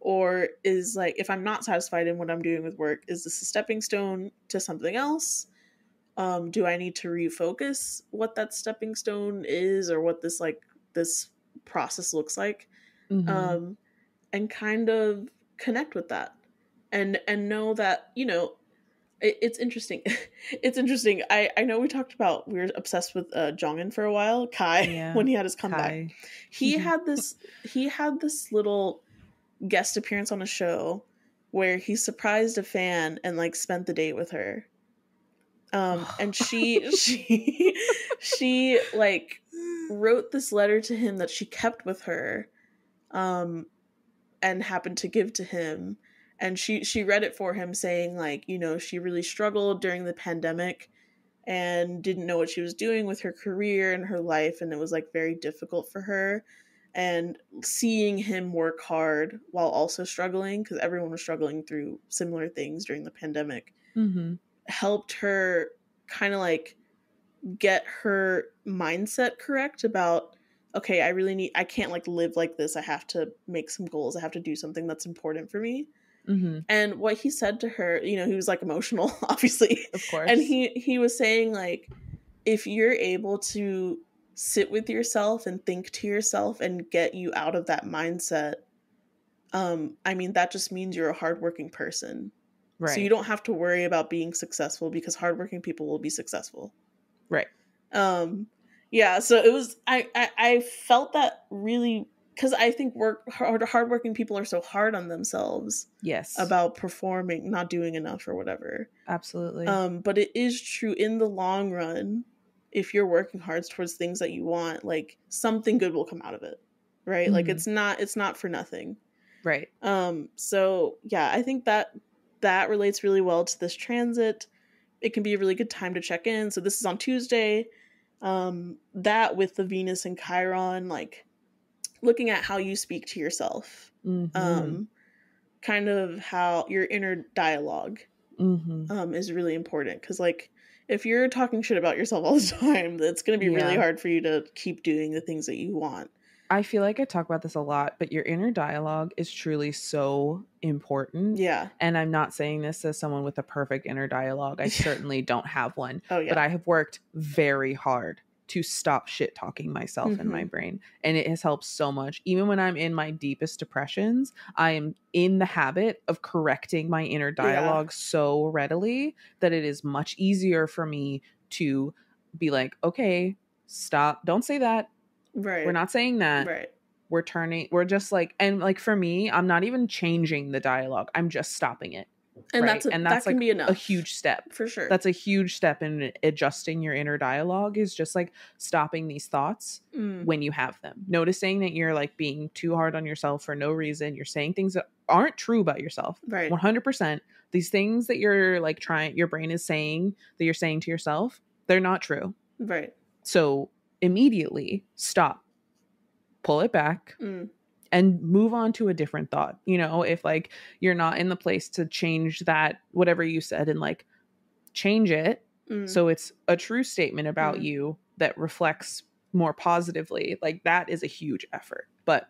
Speaker 2: Or is like, if I'm not satisfied in what I'm doing with work, is this a stepping stone to something else? Do I need to refocus what that stepping stone is, or what this process looks like? And kind of connect with that, and know that, you know, it's interesting. It's interesting. I know we were obsessed with Jongin for a while, Kai, when he had his comeback. Kai. He had this little guest appearance on a show where he surprised a fan and like spent the date with her. And she like wrote this letter to him that she kept with her, and happened to give to him. And she read it for him, saying, like, you know, she really struggled during the pandemic and didn't know what she was doing with her career and her life, and it was like very difficult for her. And seeing him work hard while also struggling, because everyone was struggling through similar things during the pandemic, helped her kind of like get her mindset correct about, okay, I can't like live like this. I have to make some goals. I have to do something that's important for me. And what he said to her, you know, he was like emotional, obviously.
Speaker 1: Of course.
Speaker 2: And he was saying, like, if you're able to sit with yourself and think to yourself and get you out of that mindset, I mean, that just means you're a hardworking person. Right. So you don't have to worry about being successful, because hardworking people will be successful.
Speaker 1: Right.
Speaker 2: Yeah, so it was, I felt that really, because I think hardworking people are so hard on themselves.
Speaker 1: Yes.
Speaker 2: About performing, not doing enough or whatever.
Speaker 1: Absolutely.
Speaker 2: But it is true in the long run, if you're working hard towards things that you want, like, something good will come out of it. Right? Like, it's not for nothing.
Speaker 1: Right.
Speaker 2: So yeah, I think that relates really well to this transit. It can be a really good time to check in. So this is on Tuesday. That with the Venus and Chiron, like, looking at how you speak to yourself, kind of how your inner dialogue is really important, because like, if you're talking shit about yourself all the time, it's going to be really hard for you to keep doing the things that you want.
Speaker 1: I feel like I talk about this a lot, but your inner dialogue is truly so important.
Speaker 2: Yeah.
Speaker 1: And I'm not saying this as someone with a perfect inner dialogue. I certainly don't have one.
Speaker 2: Oh, yeah.
Speaker 1: But I have worked very hard to stop shit talking myself in my brain. And it has helped so much. Even when I'm in my deepest depressions, I am in the habit of correcting my inner dialogue so readily that it is much easier for me to be like, okay, stop. Don't say that.
Speaker 2: Right.
Speaker 1: We're not saying that.
Speaker 2: Right.
Speaker 1: We're just like, and like for me, I'm not even changing the dialogue. I'm just stopping it.
Speaker 2: And
Speaker 1: right?
Speaker 2: that
Speaker 1: like
Speaker 2: can be enough.
Speaker 1: A huge step.
Speaker 2: For sure.
Speaker 1: That's a huge step in adjusting your inner dialogue, is just like stopping these thoughts when you have them. Noticing that you're like being too hard on yourself for no reason. You're saying things that aren't true about yourself.
Speaker 2: Right.
Speaker 1: 100%. These things that you're like your brain is saying, that you're saying to yourself, they're not true.
Speaker 2: Right.
Speaker 1: So immediately stop, pull it back, and move on to a different thought. You know, if like you're not in the place to change that, whatever you said, and like change it so it's a true statement about you that reflects more positively, like that is a huge effort. But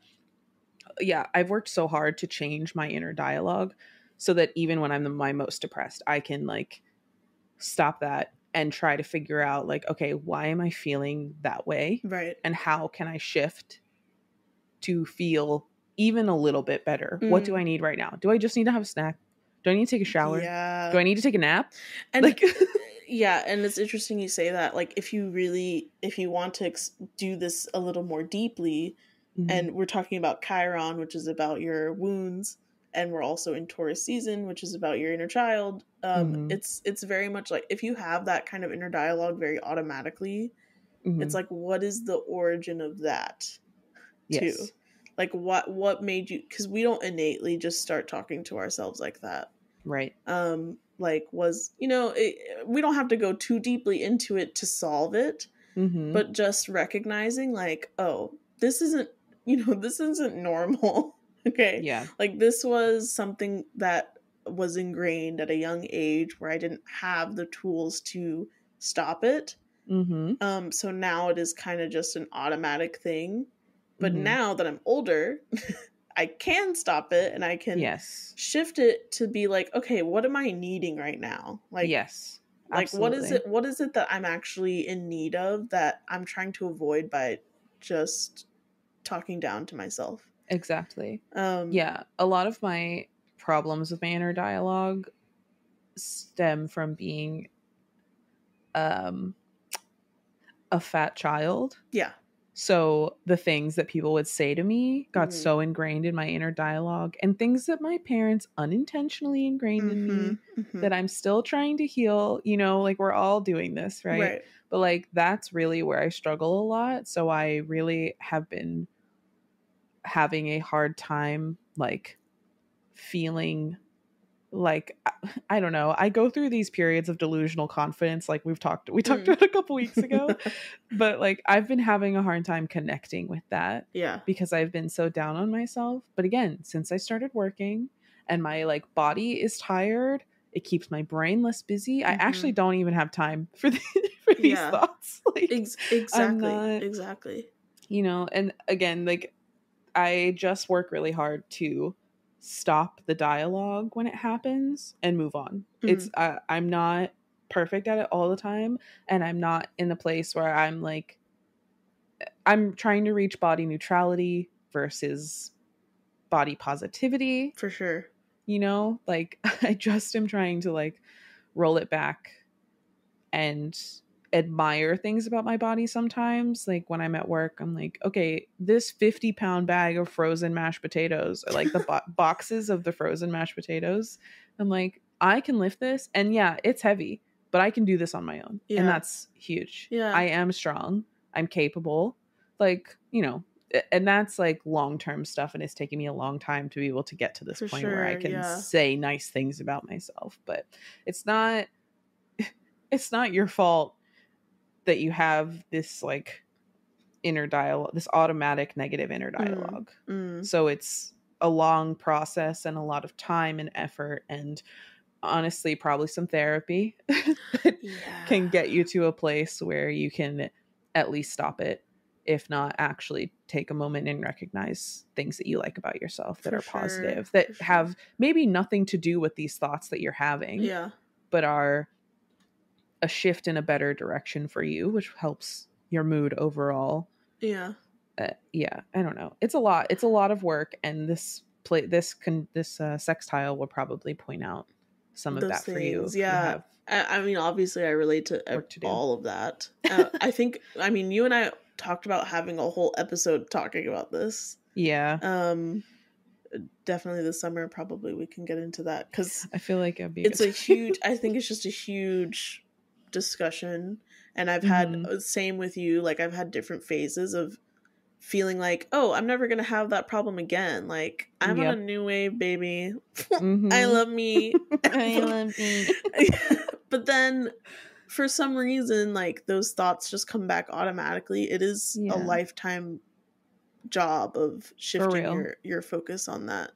Speaker 1: yeah, I've worked so hard to change my inner dialogue so that even when I'm my most depressed, I can like stop that and try to figure out like, okay, why am I feeling that way?
Speaker 2: Right.
Speaker 1: And how can I shift to feel even a little bit better? What do I need right now? Do I just need to have a snack? Do I need to take a shower?
Speaker 2: Yeah.
Speaker 1: Do I need to take a nap?
Speaker 2: And like, yeah, and it's interesting you say that. Like, if you want to do this a little more deeply, and we're talking about Chiron, which is about your wounds, and we're also in Taurus season, which is about your inner child. It's very much like, if you have that kind of inner dialogue very automatically, it's like, what is the origin of that?
Speaker 1: Yes.
Speaker 2: Too? Like, what made you? Because we don't innately just start talking to ourselves like that.
Speaker 1: Right.
Speaker 2: Like, we don't have to go too deeply into it to solve it, but just recognizing like, oh, this isn't normal. Okay.
Speaker 1: Yeah.
Speaker 2: Like, this was something that was ingrained at a young age where I didn't have the tools to stop it. So now it is kind of just an automatic thing. But now that I'm older, I can stop it, and I can shift it to be like, okay, what am I needing right now? Like, Like, absolutely. What is it that I'm actually in need of that I'm trying to avoid by just talking down to myself?
Speaker 1: Exactly. Yeah, a lot of my problems with my inner dialogue stem from being a fat child.
Speaker 2: Yeah.
Speaker 1: So the things that people would say to me got so ingrained in my inner dialogue, and things that my parents unintentionally ingrained in me that I'm still trying to heal. You know, like, we're all doing this, right? But like, that's really where I struggle a lot. So I really have been having a hard time, like, feeling like, I don't know, I go through these periods of delusional confidence, like we talked about a couple weeks ago. But like, I've been having a hard time connecting with that, because I've been so down on myself. But again, since I started working and my like body is tired, it keeps my brain less busy. I actually don't even have time for these thoughts. Like,
Speaker 2: exactly.
Speaker 1: You know, and again, like, I just work really hard to stop the dialogue when it happens and move on. It's I'm not perfect at it all the time, and I'm not in the place where I'm like, I'm trying to reach body neutrality versus body positivity,
Speaker 2: for sure.
Speaker 1: You know, like, I just am trying to like roll it back and admire things about my body sometimes. Like, when I'm at work, I'm like, okay, this 50-pound bag of frozen mashed potatoes, or like the boxes of the frozen mashed potatoes, I'm like, I can lift this, and yeah, it's heavy, but I can do this on my own. And that's huge. I am strong, I'm capable, like, you know. And that's like long-term stuff, and it's taking me a long time to be able to get to this point where I can say nice things about myself. But it's not your fault that you have this like inner dialogue, this automatic negative inner dialogue. So it's a long process and a lot of time and effort, and honestly probably some therapy that can get you to a place where you can at least stop it, if not actually take a moment and recognize things that you like about yourself that are positive, that have maybe nothing to do with these thoughts that you're having, but are a shift in a better direction for you, which helps your mood overall. I don't know, it's a lot of work, and this sextile will probably point out some of that things for you.
Speaker 2: I mean, obviously I relate to all of that. I think, I mean, you and I talked about having a whole episode talking about this. Definitely this summer, probably we can get into that, because
Speaker 1: I feel like
Speaker 2: it's a huge I think it's just a huge discussion. And I've had, same with you, like, I've had different phases of feeling like, oh, I'm never gonna have that problem again, like, I'm on a new wave, baby. I love me.
Speaker 1: I love me.
Speaker 2: But then for some reason, like, those thoughts just come back automatically. It is a lifetime job of shifting your focus on that.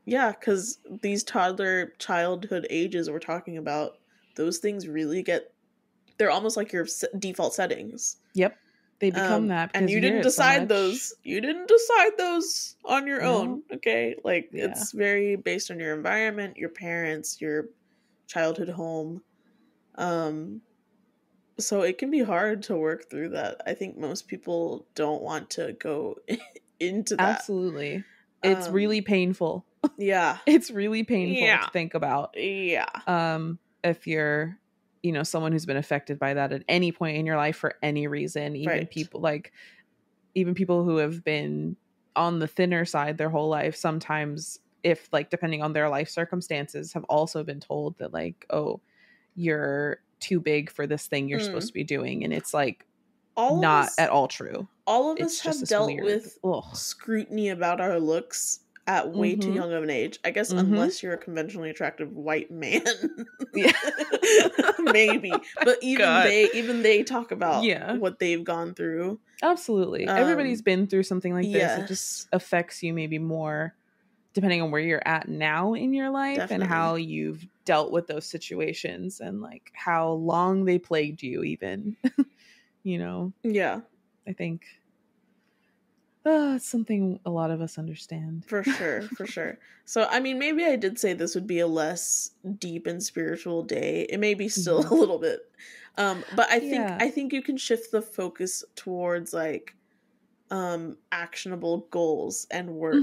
Speaker 2: Because these childhood ages we're talking about, those things really they're almost like your default settings.
Speaker 1: They become that,
Speaker 2: and you didn't decide those. You didn't decide those on your own. Okay, like, it's very based on your environment, your parents, your childhood home. So it can be hard to work through that. I think most people don't want to go into that.
Speaker 1: Absolutely. It's really painful. It's really painful to think about. If you're, you know, someone who's been affected by that at any point in your life for any reason, even people who have been on the thinner side their whole life, sometimes, if like, depending on their life circumstances, have also been told that, like, oh, you're too big for this thing you're supposed to be doing, and it's like not at all true.
Speaker 2: All of us have dealt with scrutiny about our looks at way too young of an age, I guess, unless you're a conventionally attractive white man. Maybe, but even they talk about what they've gone through.
Speaker 1: Absolutely. Everybody's been through something like this. It just affects you maybe more depending on where you're at now in your life and how you've dealt with those situations, and like how long they plagued you even. You know?
Speaker 2: I
Speaker 1: think It's something a lot of us understand.
Speaker 2: For sure, for sure. So, I mean, maybe I did say this would be a less deep and spiritual day. It may be still a little bit. But I think you can shift the focus towards like actionable goals and work.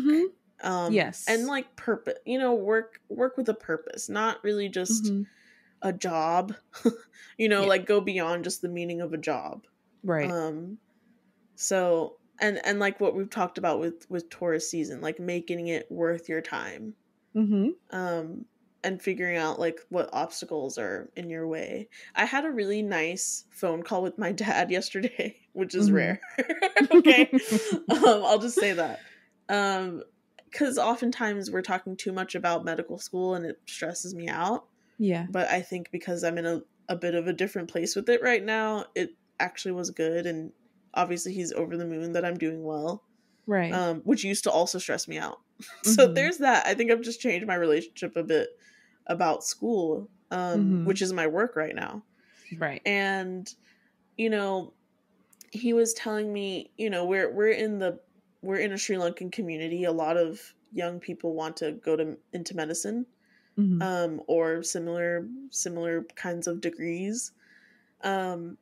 Speaker 1: Yes.
Speaker 2: And like purpose, you know, work with a purpose, not really just a job. You know, like go beyond just the meaning of a job.
Speaker 1: Right.
Speaker 2: So and like what we've talked about with Taurus season, like making it worth your time. And figuring out like what obstacles are in your way. I had a really nice phone call with my dad yesterday, which is rare. Okay. I'll just say that. Because oftentimes we're talking too much about medical school and it stresses me out.
Speaker 1: Yeah.
Speaker 2: But I think because I'm in a bit of a different place with it right now, it actually was good. And obviously he's over the moon that I'm doing well.
Speaker 1: Right.
Speaker 2: Which used to also stress me out. So there's that. I think I've just changed my relationship a bit about school, which is my work right now.
Speaker 1: Right.
Speaker 2: And, you know, he was telling me, you know, we're in a Sri Lankan community. A lot of young people want to go into medicine, or similar kinds of degrees. And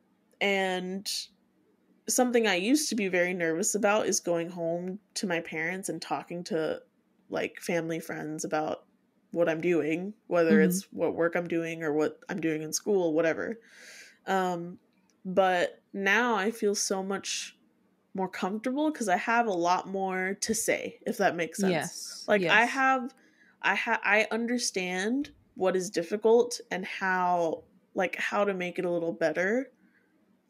Speaker 2: something I used to be very nervous about is going home to my parents and talking to like family friends about what I'm doing, whether it's what work I'm doing or what I'm doing in school, whatever. But now I feel so much more comfortable because I have a lot more to say, if that makes sense.
Speaker 1: Yes.
Speaker 2: Like I understand what is difficult and how to make it a little better.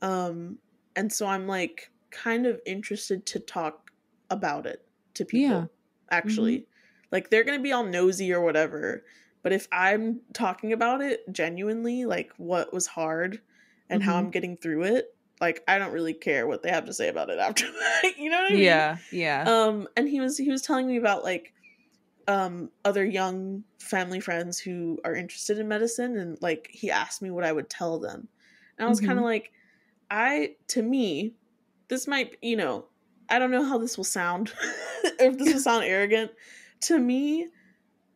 Speaker 2: And so I'm like kind of interested to talk about it to people, actually. Like they're going to be all nosy or whatever. But if I'm talking about it genuinely, like what was hard and how I'm getting through it, like I don't really care what they have to say about it after that. You know what I mean?
Speaker 1: Yeah. Yeah.
Speaker 2: And he was telling me about like other young family friends who are interested in medicine, and like he asked me what I would tell them. And I was kind of like, to me, this might, you know, I don't know how this will sound, if this will sound arrogant. To me,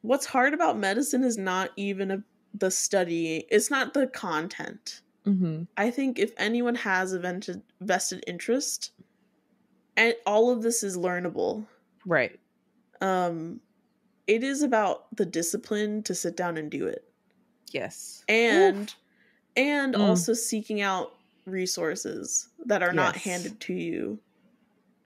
Speaker 2: what's hard about medicine is not even the study. It's not the content. I think if anyone has a vested interest, and all of this is learnable.
Speaker 1: Right.
Speaker 2: It is about the discipline to sit down and do it.
Speaker 1: Yes.
Speaker 2: And also seeking out resources that are not handed to you,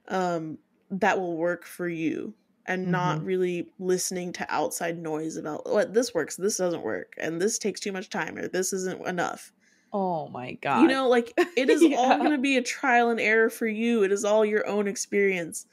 Speaker 2: that will work for you, and not really listening to outside noise about what this works, this doesn't work, and this takes too much time, or this isn't enough.
Speaker 1: Oh my God.
Speaker 2: You know, like it is all going to be a trial and error for you. It is all your own experience,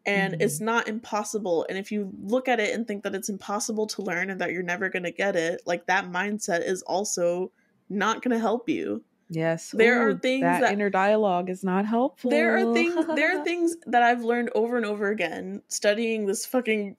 Speaker 2: and it's not impossible. And if you look at it and think that it's impossible to learn and that you're never going to get it, like that mindset is also not going to help you.
Speaker 1: Yes.
Speaker 2: There are things that
Speaker 1: inner dialogue is not helpful.
Speaker 2: There are things that I've learned over and over again studying this fucking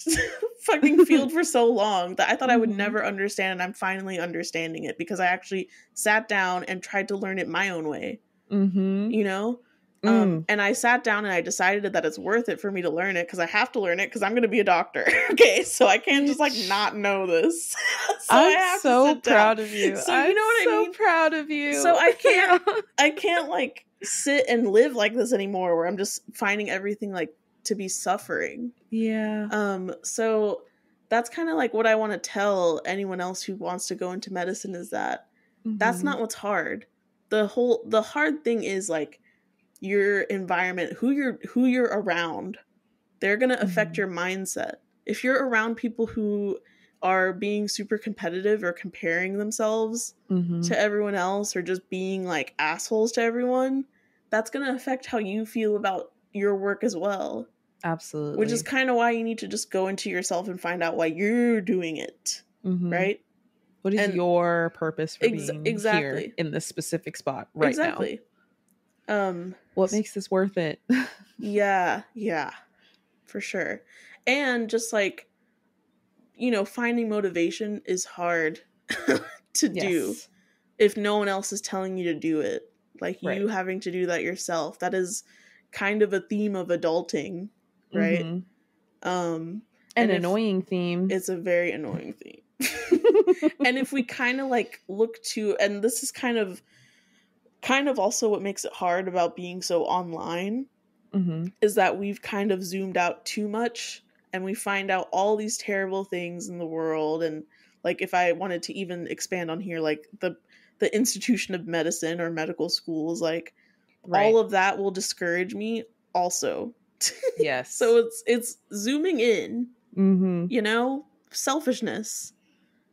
Speaker 2: field for so long that I thought I would never understand, and I'm finally understanding it because I actually sat down and tried to learn it my own way. You know? And I sat down and I decided that it's worth it for me to learn it because I have to learn it because I'm going to be a doctor. Okay, so I can't just like not know this. So
Speaker 1: I'm so proud of you.
Speaker 2: So you know what I mean?
Speaker 1: I'm so proud of you.
Speaker 2: So I can't like sit and live like this anymore, where I'm just finding everything like to be suffering.
Speaker 1: Yeah.
Speaker 2: So that's kind of like what I want to tell anyone else who wants to go into medicine is that that's not what's hard. The hard thing is like your environment, who you're around. They're going to affect your mindset. If you're around people who are being super competitive or comparing themselves to everyone else, or just being like assholes to everyone, that's going to affect how you feel about your work as well.
Speaker 1: Absolutely.
Speaker 2: Which is kind of why you need to just go into yourself and find out why you're doing it. Right?
Speaker 1: What is your purpose for being here in this specific spot right now? What makes this worth it?
Speaker 2: Yeah, for sure. And just like, you know, finding motivation is hard to do if no one else is telling you to do it. Like you having to do that yourself. That is kind of a theme of adulting right?
Speaker 1: An annoying theme.
Speaker 2: It's a very annoying theme. And if we kind of like look to, and this is kind of also what makes it hard about being so online, is that we've kind of zoomed out too much, and we find out all these terrible things in the world. And like, if I wanted to even expand on here, like the institution of medicine or medical schools, like all of that will discourage me also.
Speaker 1: Yes.
Speaker 2: So it's zooming in, you know, selfishness.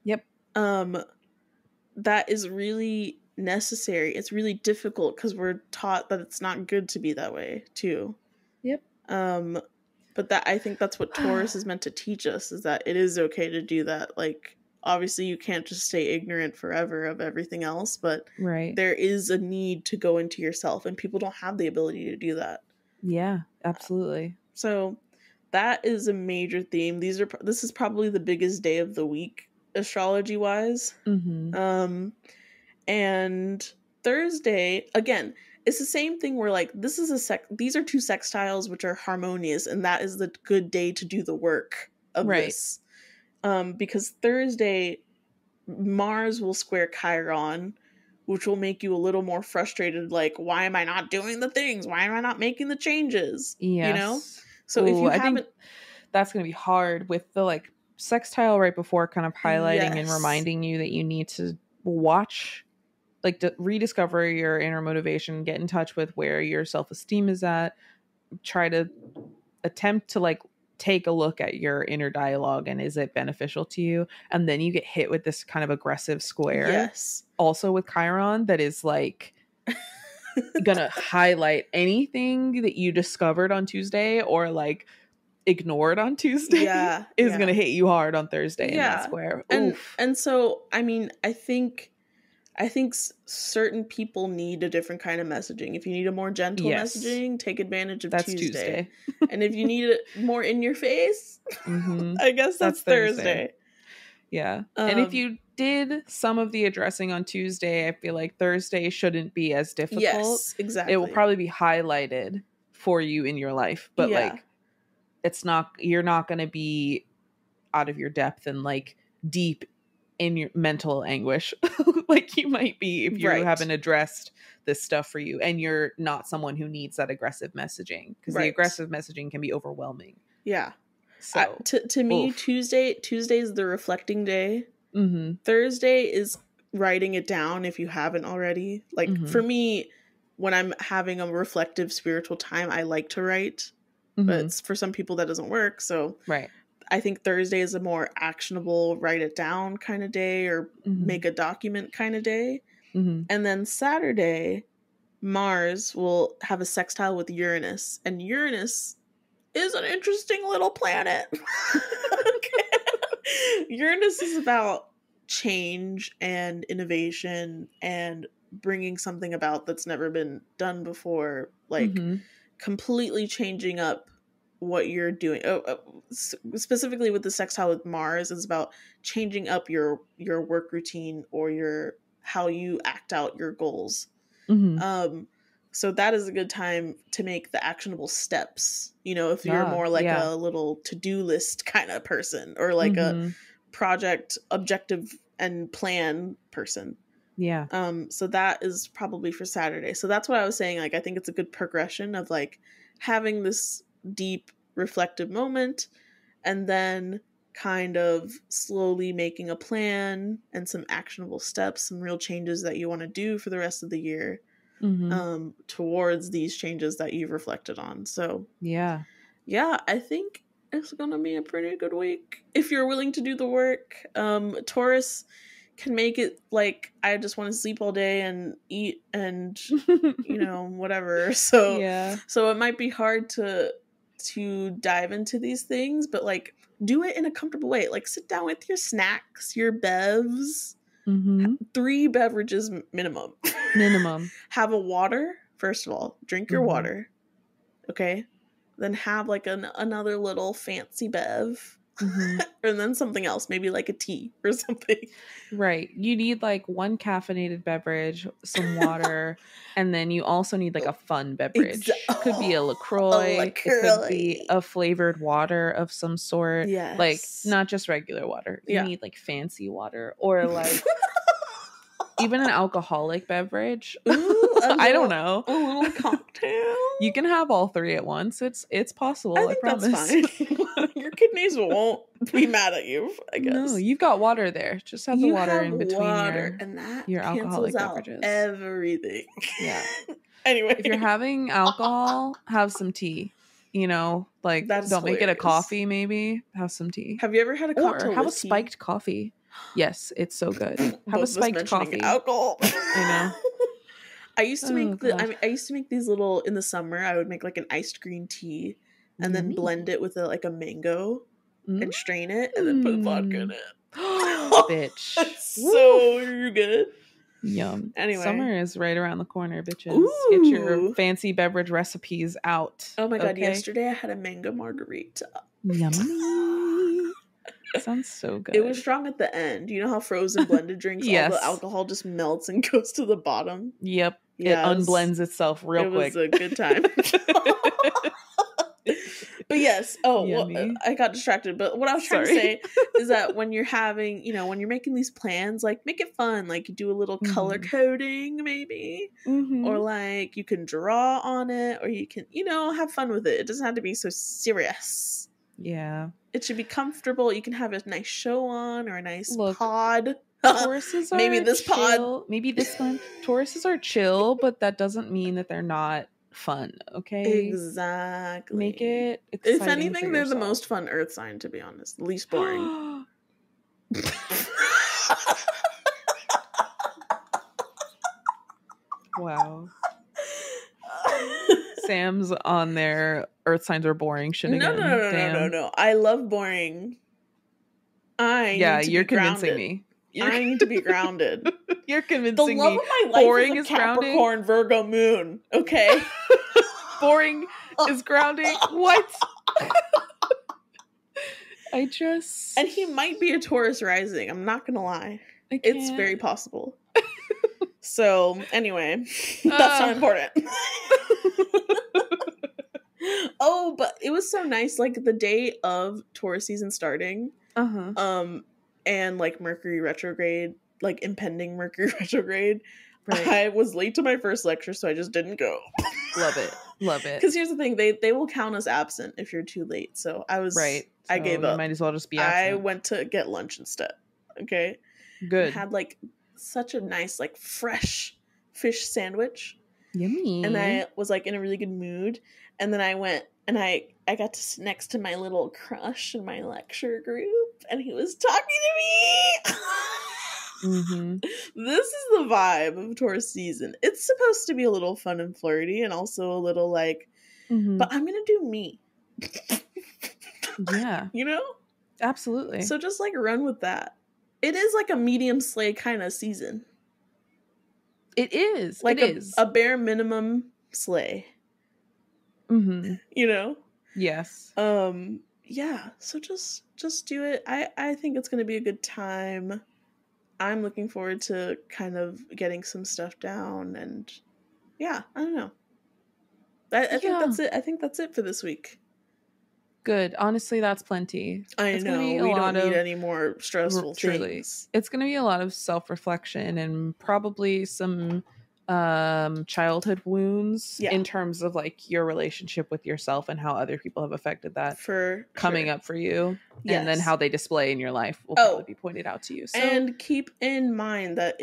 Speaker 1: Yep.
Speaker 2: That is really necessary. It's really difficult because we're taught that it's not good to be that way too.
Speaker 1: Yep.
Speaker 2: But that, I think that's what Taurus is meant to teach us, is that it is okay to do that. Like, obviously you can't just stay ignorant forever of everything else, but there is a need to go into yourself, and people don't have the ability to do that.
Speaker 1: Yeah, absolutely.
Speaker 2: So that is a major theme. This is probably the biggest day of the week, astrology wise. And Thursday, again, it's the same thing where like these are two sextiles which are harmonious, and that is the good day to do the work of this. Because Thursday, Mars will square Chiron, which will make you a little more frustrated. Like, why am I not doing the things? Why am I not making the changes?
Speaker 1: Yes.
Speaker 2: You know? So if you haven't...
Speaker 1: think that's going to be hard with the like sextile right before kind of highlighting and reminding you that you need to watch, like rediscover your inner motivation, get in touch with where your self-esteem is at, try to attempt to like take a look at your inner dialogue and is it beneficial to you? And then you get hit with this kind of aggressive square.
Speaker 2: Yes.
Speaker 1: Also with Chiron that is like gonna highlight anything that you discovered on Tuesday or like ignored on Tuesday is gonna hit you hard on Thursday in that square.
Speaker 2: And so, I mean, I think certain people need a different kind of messaging. If you need a more gentle messaging, take advantage of Tuesday. And if you need it more in your face, I guess that's Thursday.
Speaker 1: Yeah. And if you did some of the addressing on Tuesday, I feel like Thursday shouldn't be as difficult.
Speaker 2: Yes, exactly.
Speaker 1: It will probably be highlighted for you in your life, but like you're not going to be out of your depth and like deep in your mental anguish like you might be if you haven't addressed this stuff for you and you're not someone who needs that aggressive messaging, because the aggressive messaging can be overwhelming. So
Speaker 2: to me, Tuesday is the reflecting day. Thursday is writing it down if you haven't already. Like for me, when I'm having a reflective spiritual time, I like to write, but for some people that doesn't work. So I think Thursday is a more actionable, write it down kind of day, or make a document kind of day. And then Saturday, Mars will have a sextile with Uranus, and Uranus is an interesting little planet. Uranus is about change and innovation and bringing something about that's never been done before, like completely changing up what you're doing. Specifically with the sextile with Mars, is about changing up your work routine or how you act out your goals. So that is a good time to make the actionable steps. You know, if you're more like a little to-do list kind of person, or like a project objective and plan person. So that is probably for Saturday. So that's what I was saying. Like, I think it's a good progression of like having this deep reflective moment and then kind of slowly making a plan and some actionable steps, some real changes that you want to do for the rest of the year towards these changes that you've reflected on. So I think it's gonna be a pretty good week if you're willing to do the work. Taurus can make it like, I just want to sleep all day and eat and you know, whatever. So it might be hard to dive into these things, but like do it in a comfortable way. Like sit down with your snacks, your bevs, 3 beverages minimum. Have a water. First of all, drink your water. Okay. Then have like another little fancy bev And then something else, maybe like a tea or something.
Speaker 1: Right. You need like one caffeinated beverage, some water, and then you also need like a fun beverage. Could be a LaCroix. It could be a flavored water of some sort.
Speaker 2: Yes.
Speaker 1: Like not just regular water. You need like fancy water or like even an alcoholic beverage.
Speaker 2: Ooh,
Speaker 1: I don't know.
Speaker 2: A little cocktail.
Speaker 1: You can have all three at once. It's possible. I promise.
Speaker 2: That's fine. Your kidneys won't be mad at you, I guess.
Speaker 1: No, you've got water there. Just have the water in between your
Speaker 2: alcoholic
Speaker 1: beverages.
Speaker 2: Everything.
Speaker 1: Yeah.
Speaker 2: Anyway,
Speaker 1: if you're having alcohol, have some tea. You know, like don't make it a coffee. Maybe have some tea.
Speaker 2: Have you ever had a cocktail?
Speaker 1: Or have a spiked coffee. Yes, it's so good. Have a spiked coffee.
Speaker 2: Alcohol.
Speaker 1: I know.
Speaker 2: I used to make I used to make these little in the summer. I would make like an iced green tea and then blend it with a mango and strain it and then put vodka in it.
Speaker 1: Bitch,
Speaker 2: that's so good.
Speaker 1: Yum.
Speaker 2: Anyway,
Speaker 1: summer is right around the corner, bitches. Ooh. Get your fancy beverage recipes out.
Speaker 2: Oh my god! Yesterday I had a mango margarita.
Speaker 1: Yummy. Sounds so good.
Speaker 2: It was strong at the end. You know how frozen blended drinks, all the alcohol just melts and goes to the bottom?
Speaker 1: Yep. Yes. It unblends itself real quick.
Speaker 2: It was a good time. But yes. Oh, well, I got distracted. But what I was trying to say is that when you're having, when you're making these plans, like make it fun. Like you do a little color coding maybe. Or like you can draw on it or you can, have fun with it. It doesn't have to be so serious.
Speaker 1: Yeah.
Speaker 2: It should be comfortable. You can have a nice show on or a nice pod.
Speaker 1: Tauruses are
Speaker 2: maybe this
Speaker 1: chill. Maybe this one. Tauruses are chill, but that doesn't mean that they're not fun. Okay.
Speaker 2: Exactly.
Speaker 1: Make it exciting.
Speaker 2: If anything, they're the most fun earth sign, to be honest. Least boring.
Speaker 1: Wow. Sam's on their earth signs are boring shit again.
Speaker 2: No. I love boring.
Speaker 1: You're convincing me.
Speaker 2: I need to be grounded.
Speaker 1: You're convincing me.
Speaker 2: The love of my life
Speaker 1: boring
Speaker 2: is a Capricorn Virgo moon. Okay.
Speaker 1: Boring is grounding. What? And
Speaker 2: he might be a Taurus rising. I'm not gonna lie. It's very possible. So anyway, that's not important. Oh, but it was so nice. Like the day of Taurus season starting, and like Mercury retrograde, like impending Mercury retrograde. Right. I was late to my first lecture, so I just didn't go.
Speaker 1: Love it.
Speaker 2: Because here's the thing, they will count as absent if you're too late. So I was right. So I gave up.
Speaker 1: Might as well just be absent.
Speaker 2: I went to get lunch instead. Okay.
Speaker 1: Good.
Speaker 2: I had like such a nice like fresh fish sandwich.
Speaker 1: Yummy.
Speaker 2: And I was like in a really good mood. And then I went and I got to sit next to my little crush in my lecture group, and he was talking to me. This is the vibe of Taurus season. It's supposed to be a little fun and flirty, and also a little like, but I'm gonna do me.
Speaker 1: Yeah, absolutely.
Speaker 2: So just like run with that. It is like a medium slay kind of season.
Speaker 1: It is
Speaker 2: like a bare minimum slay.
Speaker 1: Yes.
Speaker 2: Yeah. So just do it. I think it's gonna be a good time. I'm looking forward to kind of getting some stuff down, and yeah, I don't know. I think that's it. I think that's it for this week.
Speaker 1: Good. Honestly, that's plenty.
Speaker 2: I know. We don't need any more stressful things.
Speaker 1: It's going to be a lot of self-reflection and probably some childhood wounds in terms of like your relationship with yourself and how other people have affected that coming up for you. Yes. And then how they display in your life will probably be pointed out to you. So.
Speaker 2: And keep in mind that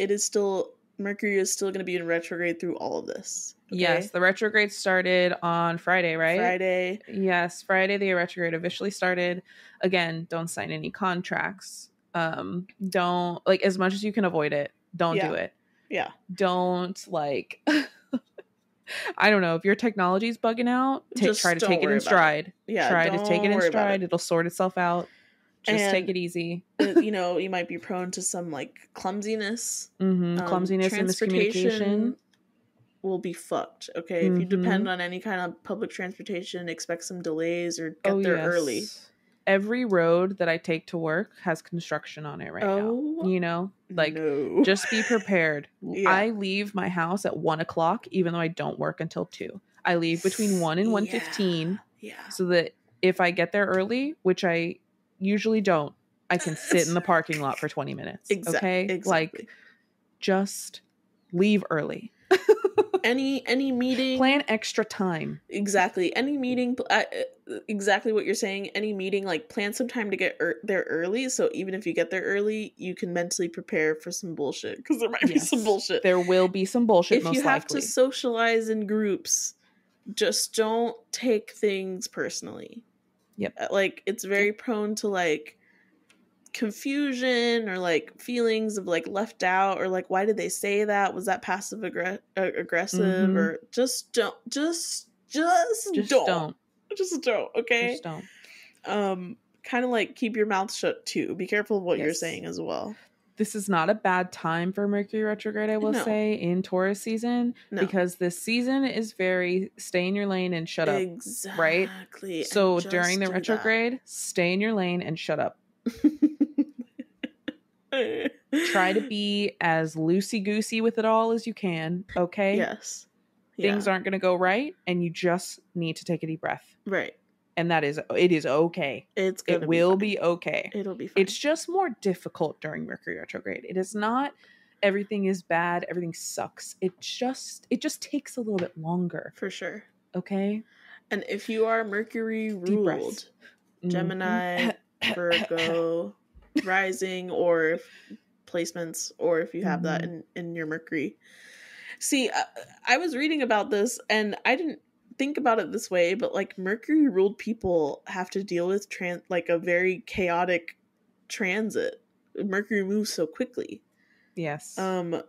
Speaker 2: Mercury is still going to be in retrograde through all of this. Okay?
Speaker 1: Yes, the retrograde started on Friday, right?
Speaker 2: Friday.
Speaker 1: Yes, Friday the retrograde officially started. Again, don't sign any contracts. Don't, like, as much as you can avoid it, don't do it.
Speaker 2: Yeah.
Speaker 1: Don't, like, I don't know, if your technology is bugging out, try to take it in stride.
Speaker 2: Yeah,
Speaker 1: try to take it in stride. It'll sort itself out. Just take it easy.
Speaker 2: You might be prone to some like clumsiness.
Speaker 1: Clumsiness and miscommunication
Speaker 2: will be fucked. Okay, if you depend on any kind of public transportation, expect some delays or get there early.
Speaker 1: every road that I take to work has construction on it right now. You know, like just be prepared. Yeah. I leave my house at 1 o'clock, even though I don't work until 2. I leave between 1 and 1:15. Yeah. So that if I get there early, which I usually don't, I can sit in the parking lot for 20 minutes. Okay. Exactly. Like just leave early.
Speaker 2: Any meeting,
Speaker 1: plan extra time.
Speaker 2: Exactly. Any meeting, exactly what you're saying. Any meeting, like plan some time to get there early. So even if you get there early, you can mentally prepare for some bullshit, because there might be some bullshit.
Speaker 1: There will be some bullshit.
Speaker 2: If you have to socialize in groups, just don't take things personally. Yep. Like it's very prone to like confusion or like feelings of like left out, or like, why did they say that? Was that passive aggressive? Or just don't. Okay. Just don't. Kind of like keep your mouth shut too. Be careful of what you're saying as well.
Speaker 1: This is not a bad time for Mercury retrograde, I will say, in Taurus season, because this season is very stay in your lane and shut up. Exactly. Right? So during the retrograde, stay in your lane and shut up. Try to be as loosey-goosey with it all as you can, okay? Yes. Things aren't going to go right, and you just need to take a deep breath. Right. And it is okay. It will be okay. It'll be fine. It's just more difficult during Mercury retrograde. It is not everything is bad, everything sucks. It just takes a little bit longer.
Speaker 2: For sure.
Speaker 1: Okay?
Speaker 2: And if you are Mercury ruled, Gemini, Virgo, rising, or placements, or if you have that in your Mercury. See, I was reading about this and I didn't think about it this way, but like Mercury ruled people have to deal with like a very chaotic transit. Mercury moves so quickly. Yes.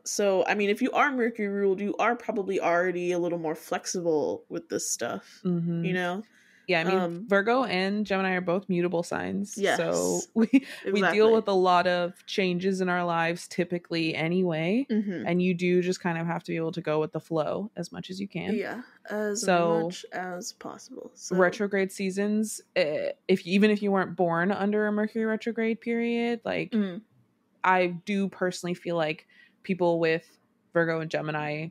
Speaker 2: So I mean, if you are Mercury ruled, you are probably already a little more flexible with this stuff. You know?
Speaker 1: Yeah, I mean, Virgo and Gemini are both mutable signs. Yes. So we deal with a lot of changes in our lives typically anyway. And you do just kind of have to be able to go with the flow as much as you can.
Speaker 2: Yeah, as much as possible. So.
Speaker 1: Retrograde seasons, even if you weren't born under a Mercury retrograde period, like I do personally feel like people with Virgo and Gemini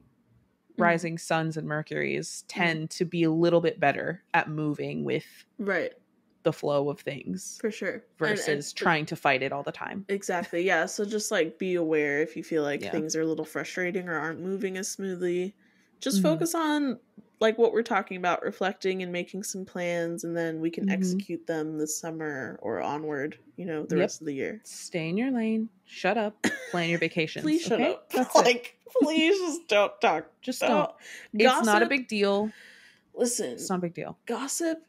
Speaker 1: rising suns and Mercuries tend to be a little bit better at moving with the flow of things.
Speaker 2: For sure.
Speaker 1: Versus trying to fight it all the time.
Speaker 2: Exactly. Yeah. So just like be aware if you feel like things are a little frustrating or aren't moving as smoothly. Just focus on like what we're talking about, reflecting and making some plans, and then we can execute them this summer or onward, the rest of the year.
Speaker 1: Stay in your lane. Shut up. Plan your vacations.
Speaker 2: Please shut up. That's like, please just don't talk.
Speaker 1: Just don't. It's not a big deal.
Speaker 2: Listen.
Speaker 1: It's not a big deal.
Speaker 2: Gossip,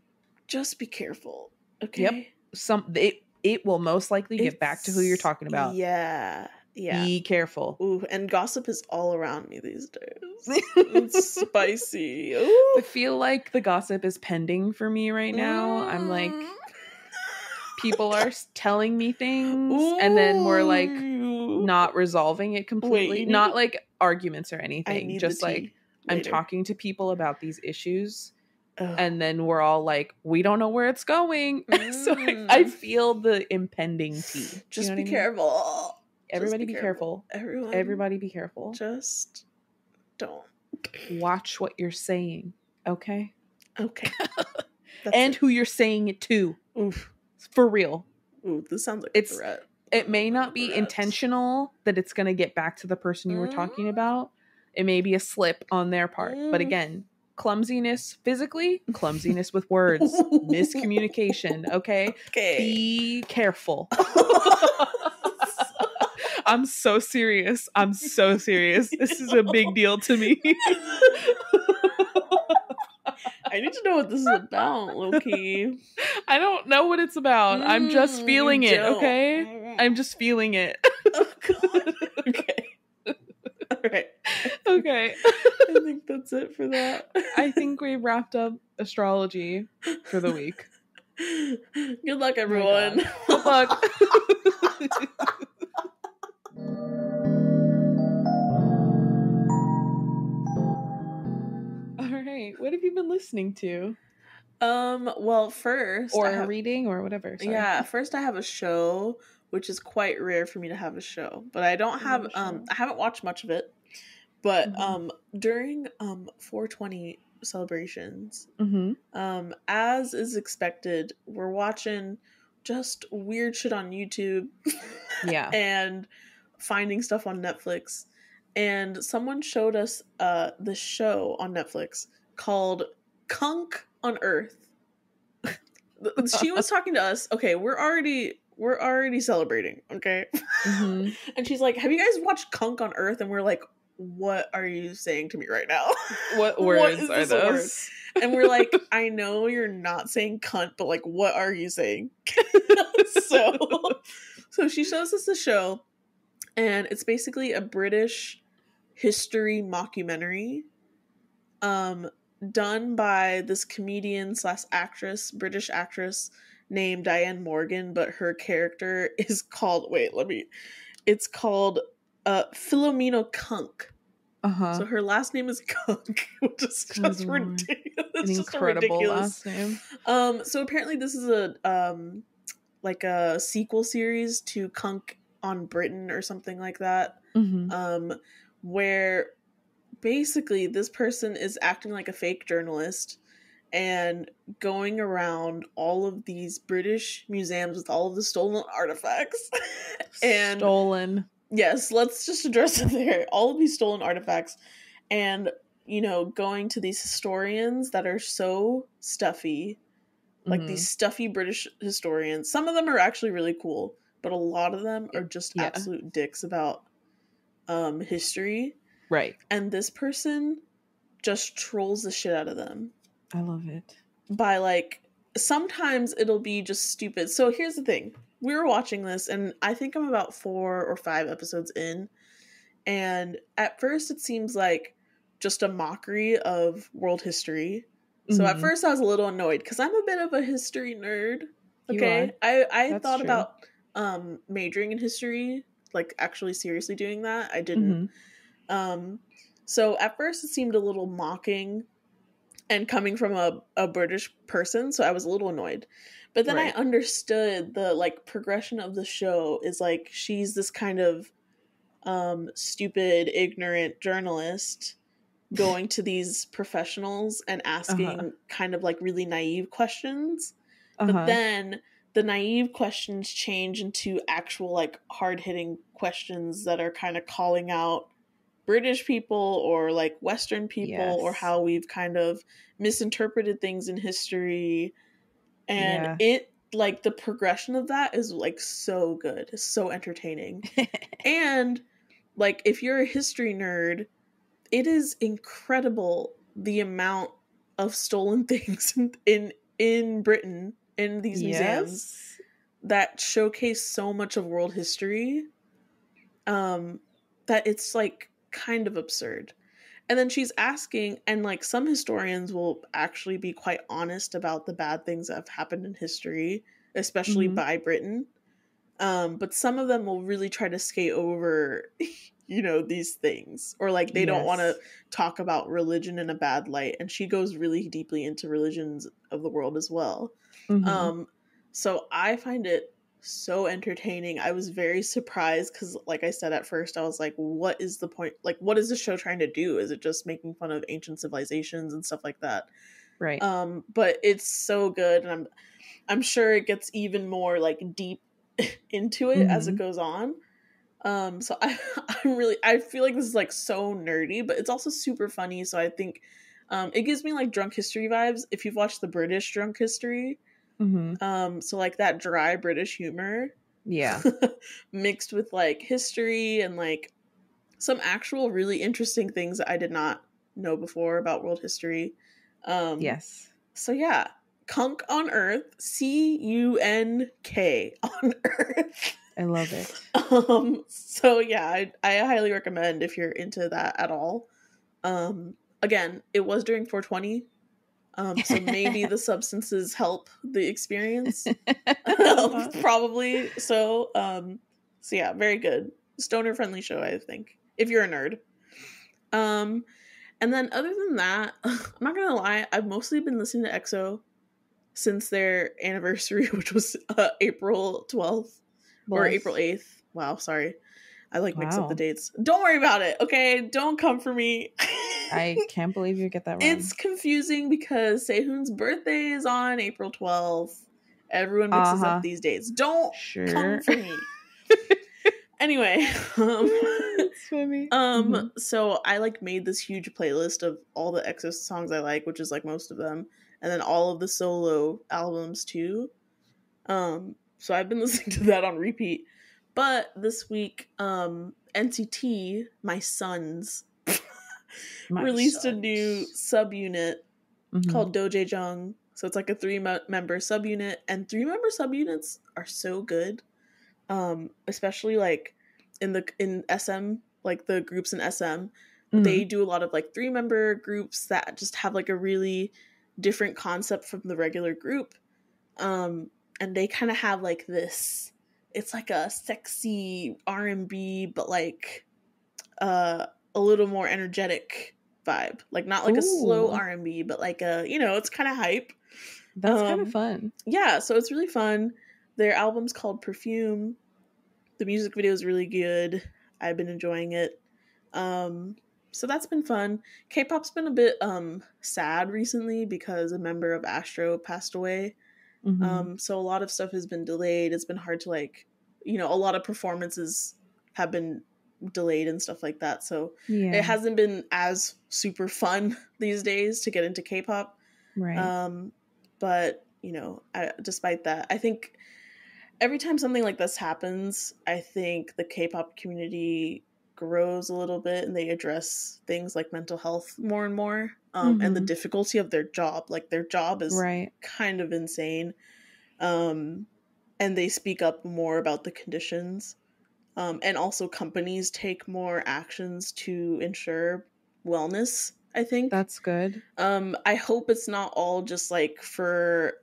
Speaker 2: just be careful. Okay?
Speaker 1: Yep. It will most likely get back to who you're talking about.
Speaker 2: Yeah. Yeah.
Speaker 1: Be careful.
Speaker 2: Ooh, and gossip is all around me these days. It's spicy. Ooh.
Speaker 1: I feel like the gossip is pending for me right now. I'm like, people are telling me things, and then we're like not resolving it completely. Not like arguments or anything. Just like I'm talking to people about these issues. And then we're all like, we don't know where it's going. So I feel the impending tea.
Speaker 2: Just be careful.
Speaker 1: Everybody be careful. Everybody be careful.
Speaker 2: Just don't.
Speaker 1: Watch what you're saying. Okay?
Speaker 2: Okay.
Speaker 1: And who you're saying it to.
Speaker 2: Oof.
Speaker 1: For real.
Speaker 2: Ooh, this sounds like a threat.
Speaker 1: It may not be intentional that it's going to get back to the person you were talking about. It may be a slip on their part. But again, clumsiness physically, clumsiness with words, miscommunication. Okay? Be careful. I'm so serious. This is a big deal to me.
Speaker 2: I need to know what this is about, low-key.
Speaker 1: I don't know what it's about. I'm just feeling it, okay? I'm just feeling it.
Speaker 2: Oh, God. Okay. All right.
Speaker 1: Okay.
Speaker 2: I think that's it for that.
Speaker 1: I think we wrapped up astrology for the week.
Speaker 2: Good luck, everyone.
Speaker 1: Good luck. All right. What have you been listening to?
Speaker 2: Well, first
Speaker 1: or a reading or whatever. Sorry.
Speaker 2: Yeah, first I have a show, which is quite rare for me to have a show, but I don't have I haven't watched much of it. But during 420 celebrations, as is expected, we're watching just weird shit on YouTube.
Speaker 1: Yeah.
Speaker 2: And finding stuff on Netflix. And someone showed us this show on Netflix called Cunk on Earth. She was talking to us. Okay, we're already celebrating, okay? And she's like, have you guys watched Cunk on Earth? And we're like, what are you saying to me right now?
Speaker 1: What words are those?
Speaker 2: And we're like, I know you're not saying cunt, but like, what are you saying? So she shows us the show, and it's basically a British history mockumentary done by this comedian / actress, British actress named Diane Morgan, but her character is called, it's called Philomena Cunk. So her last name is Cunk, which is just ridiculous.
Speaker 1: An incredible last name.
Speaker 2: So apparently this is a like a sequel series to Cunk on Britain or something like that. Where basically this person is acting like a fake journalist and going around all of these British museums with all of the stolen artifacts. Yes, let's just address it there. All of these stolen artifacts and, you know, going to these historians that are so stuffy, like these stuffy British historians. Some of them are actually really cool, but a lot of them are just absolute dicks about history.
Speaker 1: Right.
Speaker 2: And this person just trolls the shit out of them.
Speaker 1: I love it.
Speaker 2: By like, sometimes it'll be just stupid. So here's the thing. We were watching this, and I think I'm about 4 or 5 episodes in. And at first it seems like just a mockery of world history. So at first I was a little annoyed because I'm a bit of a history nerd. Okay. I thought about majoring in history, like actually seriously doing that. I didn't. So at first it seemed a little mocking and coming from a British person, so I was a little annoyed. But then I understood the like progression of the show is like she's this kind of stupid, ignorant journalist going to these professionals and asking kind of like really naive questions. But then the naive questions change into actual like hard-hitting questions that are kind of calling out British people or like Western people or how we've kind of misinterpreted things in history. And it like the progression of that is like so good. It's so entertaining. And like if you're a history nerd, it is incredible the amount of stolen things in Britain in these museums that showcase so much of world history that it's like kind of absurd. And then she's asking, and like some historians will actually be quite honest about the bad things that have happened in history, especially by Britain. But some of them will really try to skate over, you know, these things, or like they don't want to talk about religion in a bad light. And she goes really deeply into religions of the world as well. So I find it so entertaining. I was very surprised because, like I said at first, I was like, what is the point? Like, what is the show trying to do? Is it just making fun of ancient civilizations and stuff like that?
Speaker 1: Right.
Speaker 2: But it's so good, and I'm sure it gets even more like deep into it as it goes on. So I feel like this is like so nerdy, but it's also super funny. So I think it gives me like drunk history vibes if you've watched the British drunk history. So like that dry British humor, mixed with like history and like some actual really interesting things that I did not know before about world history. So yeah, Cunk on Earth, CUNK on Earth.
Speaker 1: I love it.
Speaker 2: So yeah, I highly recommend if you're into that at all. Again, it was during 420. So maybe the substances help the experience. Probably. So yeah, very good. Stoner friendly show, I think, if you're a nerd. And then other than that, I'm not gonna lie, I've mostly been listening to EXO. since their anniversary, which was April 12th or April 8th. Wow, sorry. I mix up the dates. Don't worry about it, okay? Don't come for me.
Speaker 1: I can't believe you get that wrong.
Speaker 2: It's confusing because Sehun's birthday is on April 12th. Everyone mixes up these dates. Don't come for me. Anyway,
Speaker 1: it's funny.
Speaker 2: So I made this huge playlist of all the EXO songs I like, which is most of them, and then all of the solo albums too. So I've been listening to that on repeat. But this week, NCT, my sons, released a new subunit called DOJAEJUNG. So it's a 3-member subunit, and 3-member subunits are so good. Especially in SM, the groups in SM, they do a lot of 3-member groups that just have a really different concept from the regular group. And they kind of have this, it's a sexy R&B, but a little more energetic vibe. Not a slow R&B, but it's kind of hype.
Speaker 1: That's kind of fun.
Speaker 2: Yeah, so it's really fun. Their album's called Perfume. The music video is really good. I've been enjoying it. So that's been fun. K-pop's been a bit sad recently because a member of Astro passed away. So a lot of stuff has been delayed. It's been hard to a lot of performances have been delayed and stuff like that. So it hasn't been as super fun these days to get into K-pop.
Speaker 1: Right.
Speaker 2: But despite that, I think every time something like this happens, I think the K-pop community grows a little bit and they address things like mental health more and more, and the difficulty of their job. Their job is kind of insane. And they speak up more about the conditions. And also companies take more actions to ensure wellness, I think.
Speaker 1: That's good.
Speaker 2: I hope it's not all just for...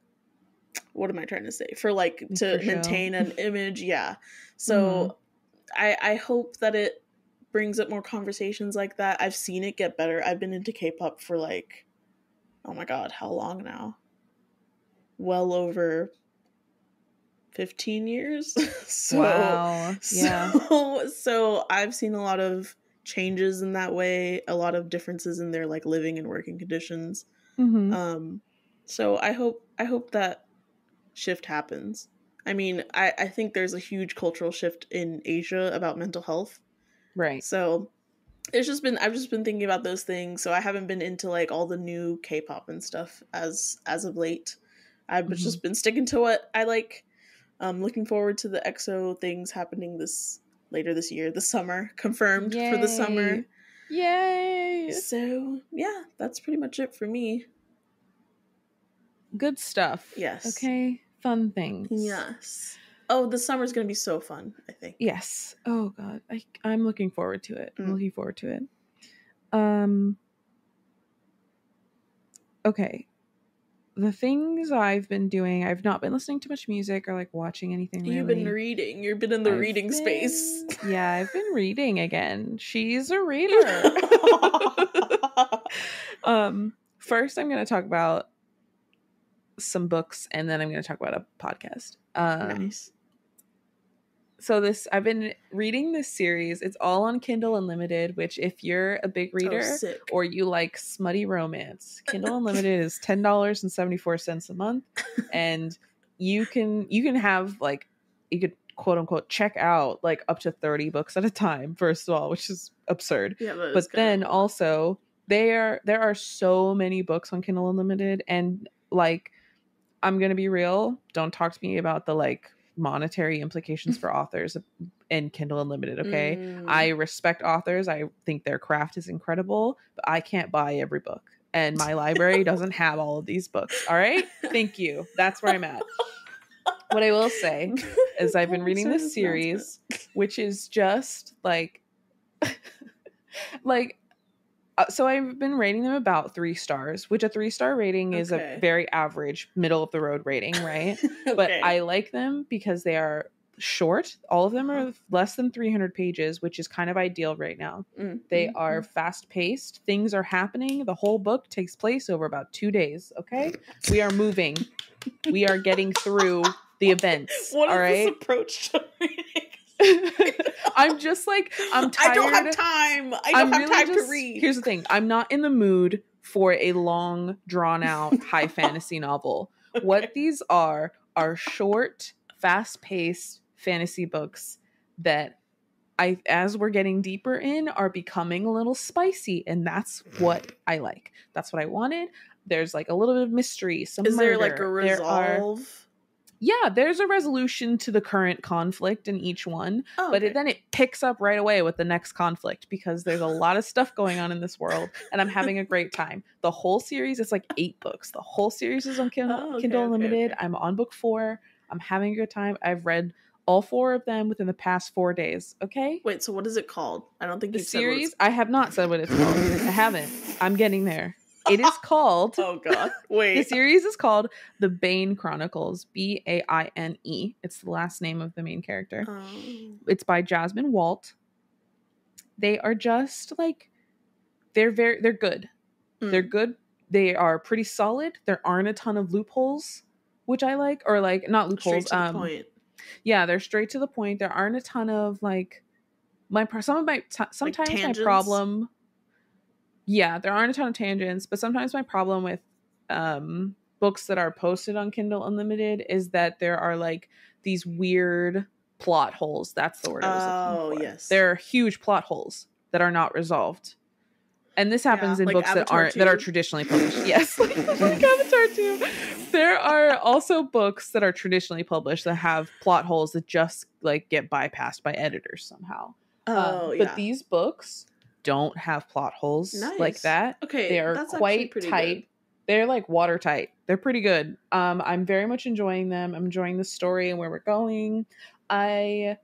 Speaker 2: what am I trying to say? To maintain an image. Yeah. So I hope that it brings up more conversations like that. I've seen it get better. I've been into K-pop for oh my God, how long now? Well over 15 years.
Speaker 1: Wow. Yeah.
Speaker 2: So I've seen a lot of changes in that way, a lot of differences in their living and working conditions. So I hope that shift happens. I mean, I think there's a huge cultural shift in Asia about mental health.
Speaker 1: Right.
Speaker 2: So I've just been thinking about those things. So I haven't been into all the new K-pop and stuff as of late. I've just been sticking to what I like. Looking forward to the EXO things happening later this year, the summer, confirmed for the summer.
Speaker 1: Yay!
Speaker 2: So yeah, that's pretty much it for me.
Speaker 1: Good stuff.
Speaker 2: Yes.
Speaker 1: Okay. Fun things.
Speaker 2: Yes. Oh, the summer's gonna be so fun, I think.
Speaker 1: Yes. Oh God. I'm looking forward to it. I'm looking forward to it. Okay. The things I've been doing, I've not been listening to much music or watching anything really.
Speaker 2: You've been reading. You've been in the reading space.
Speaker 1: Yeah, I've been reading again. She's a reader. First I'm going to talk about some books and then I'm going to talk about a podcast.
Speaker 2: Nice.
Speaker 1: So I've been reading this series. It's all on Kindle Unlimited, which if you're a big reader or you like smutty romance, Kindle Unlimited is $10.74 a month. And you can have you could quote unquote check out up to 30 books at a time, first of all, which is absurd.
Speaker 2: Yeah,
Speaker 1: but then also there are so many books on Kindle Unlimited, and I'm gonna be real, don't talk to me about the monetary implications for authors in Kindle Unlimited, okay? I respect authors. I think their craft is incredible, but I can't buy every book. And my library doesn't have all of these books, all right? Thank you. That's where I'm at. What I will say is I've been reading this series, which is just so I've been rating them about 3 stars, which a 3-star rating is a very average, middle of the road rating, right? But I like them because they are short. All of them are less than 300 pages, which is kind of ideal right now. They are fast paced. Things are happening. The whole book takes place over about 2 days. Okay. We are moving. We are getting through the events.
Speaker 2: What is
Speaker 1: all right?
Speaker 2: this approach to reading?
Speaker 1: I'm just like, I'm tired.
Speaker 2: I don't have time. I don't have time to read.
Speaker 1: Here's the thing. I'm not in the mood for a long, drawn-out, high fantasy novel. Okay. What these are short, fast-paced fantasy books that as we're getting deeper in, are becoming a little spicy, and that's what I like. That's what I wanted. There's like a little bit of mystery, some murder.
Speaker 2: There like a resolve?
Speaker 1: There's a resolution to the current conflict in each one, but then it picks up right away with the next conflict because there's a lot of stuff going on in this world, and I'm having a great time. The whole series, it's like 8 books. The whole series is on Kindle Unlimited. Okay. I'm on book 4. I'm having a good time. I've read all 4 of them within the past 4 days. Okay.
Speaker 2: Wait, so what is it called? I don't think
Speaker 1: the series. I have not said what it's called. I haven't. I'm getting there. It is called.
Speaker 2: Oh God! Wait.
Speaker 1: The series is called The Baine Chronicles. Baine. It's the last name of the main character. It's by Jasmine Walt. They are just like, they're good. They're good. They are pretty solid. There aren't a ton of loopholes, which I like, or like not loopholes.
Speaker 2: Straight to the point.
Speaker 1: Yeah, they're straight to the point. There aren't a ton of like sometimes my problem. Yeah, there aren't a ton of tangents, but sometimes my problem with books that are posted on Kindle Unlimited is that there are like these weird plot holes. That's the word I was looking for. Yes. There are huge plot holes that are not resolved. And this happens in like books that are traditionally published. Yes, like Avatar 2. There are also books that are traditionally published that have plot holes that just like get bypassed by editors somehow. But these books don't have plot holes like that. Okay, they are quite tight. Good. They're like watertight. They're pretty good. I'm very much enjoying them. I'm enjoying the story and where we're going. I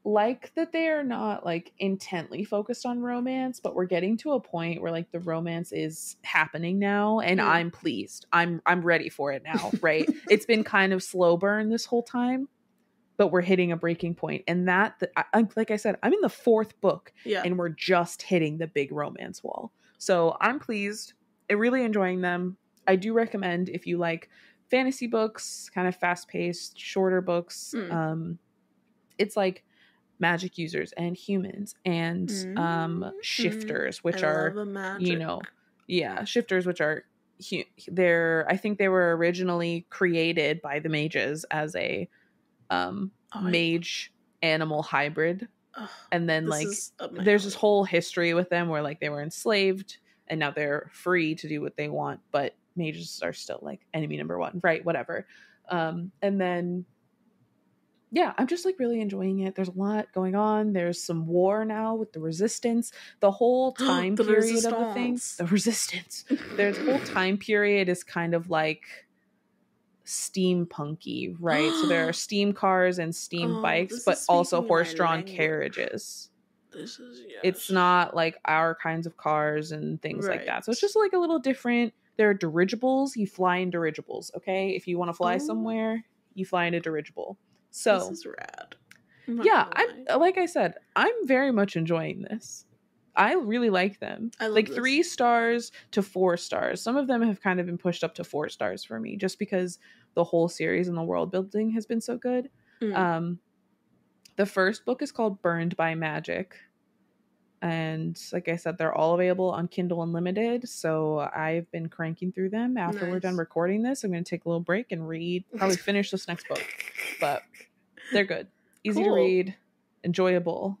Speaker 1: like that they are not like intently focused on romance, but we're getting to a point where like the romance is happening now, and I'm pleased. I'm ready for it now, right? It's been kind of slow burn this whole time, but we're hitting a breaking point. And like I said, I'm in the 4th book, and we're just hitting the big romance wall. So I'm pleased. I'm really enjoying them. I do recommend if you like fantasy books, kind of fast-paced, shorter books. It's like magic users and humans and shifters, which are, shifters, which are I think they were originally created by the mages as a mage animal hybrid, and then like there's this whole history with them where like they were enslaved and now they're free to do what they want, but mages are still like enemy number 1, right? Whatever. And then I'm just like really enjoying it. There's a lot going on. There's some war now with the resistance. The whole time period of the thing, the resistance. There's whole time period is kind of like steampunky, right? So there are steam cars and steam bikes, but also horse-drawn carriages. It's not like our kinds of cars and things like that. So it's just like a little different. There are dirigibles. You fly in dirigibles, okay? If you want to fly somewhere, you fly in a dirigible. So
Speaker 2: this is rad.
Speaker 1: I'm like I said, I'm very much enjoying this. I really like them. I love like this. 3 stars to 4 stars. Some of them have kind of been pushed up to 4 stars for me, just because the whole series and the world building has been so good. The first book is called Burned by Magic. And like I said, they're all available on Kindle Unlimited. So I've been cranking through them. After we're done recording this, I'm going to take a little break and probably finish this next book. But they're good. Easy to read. Enjoyable.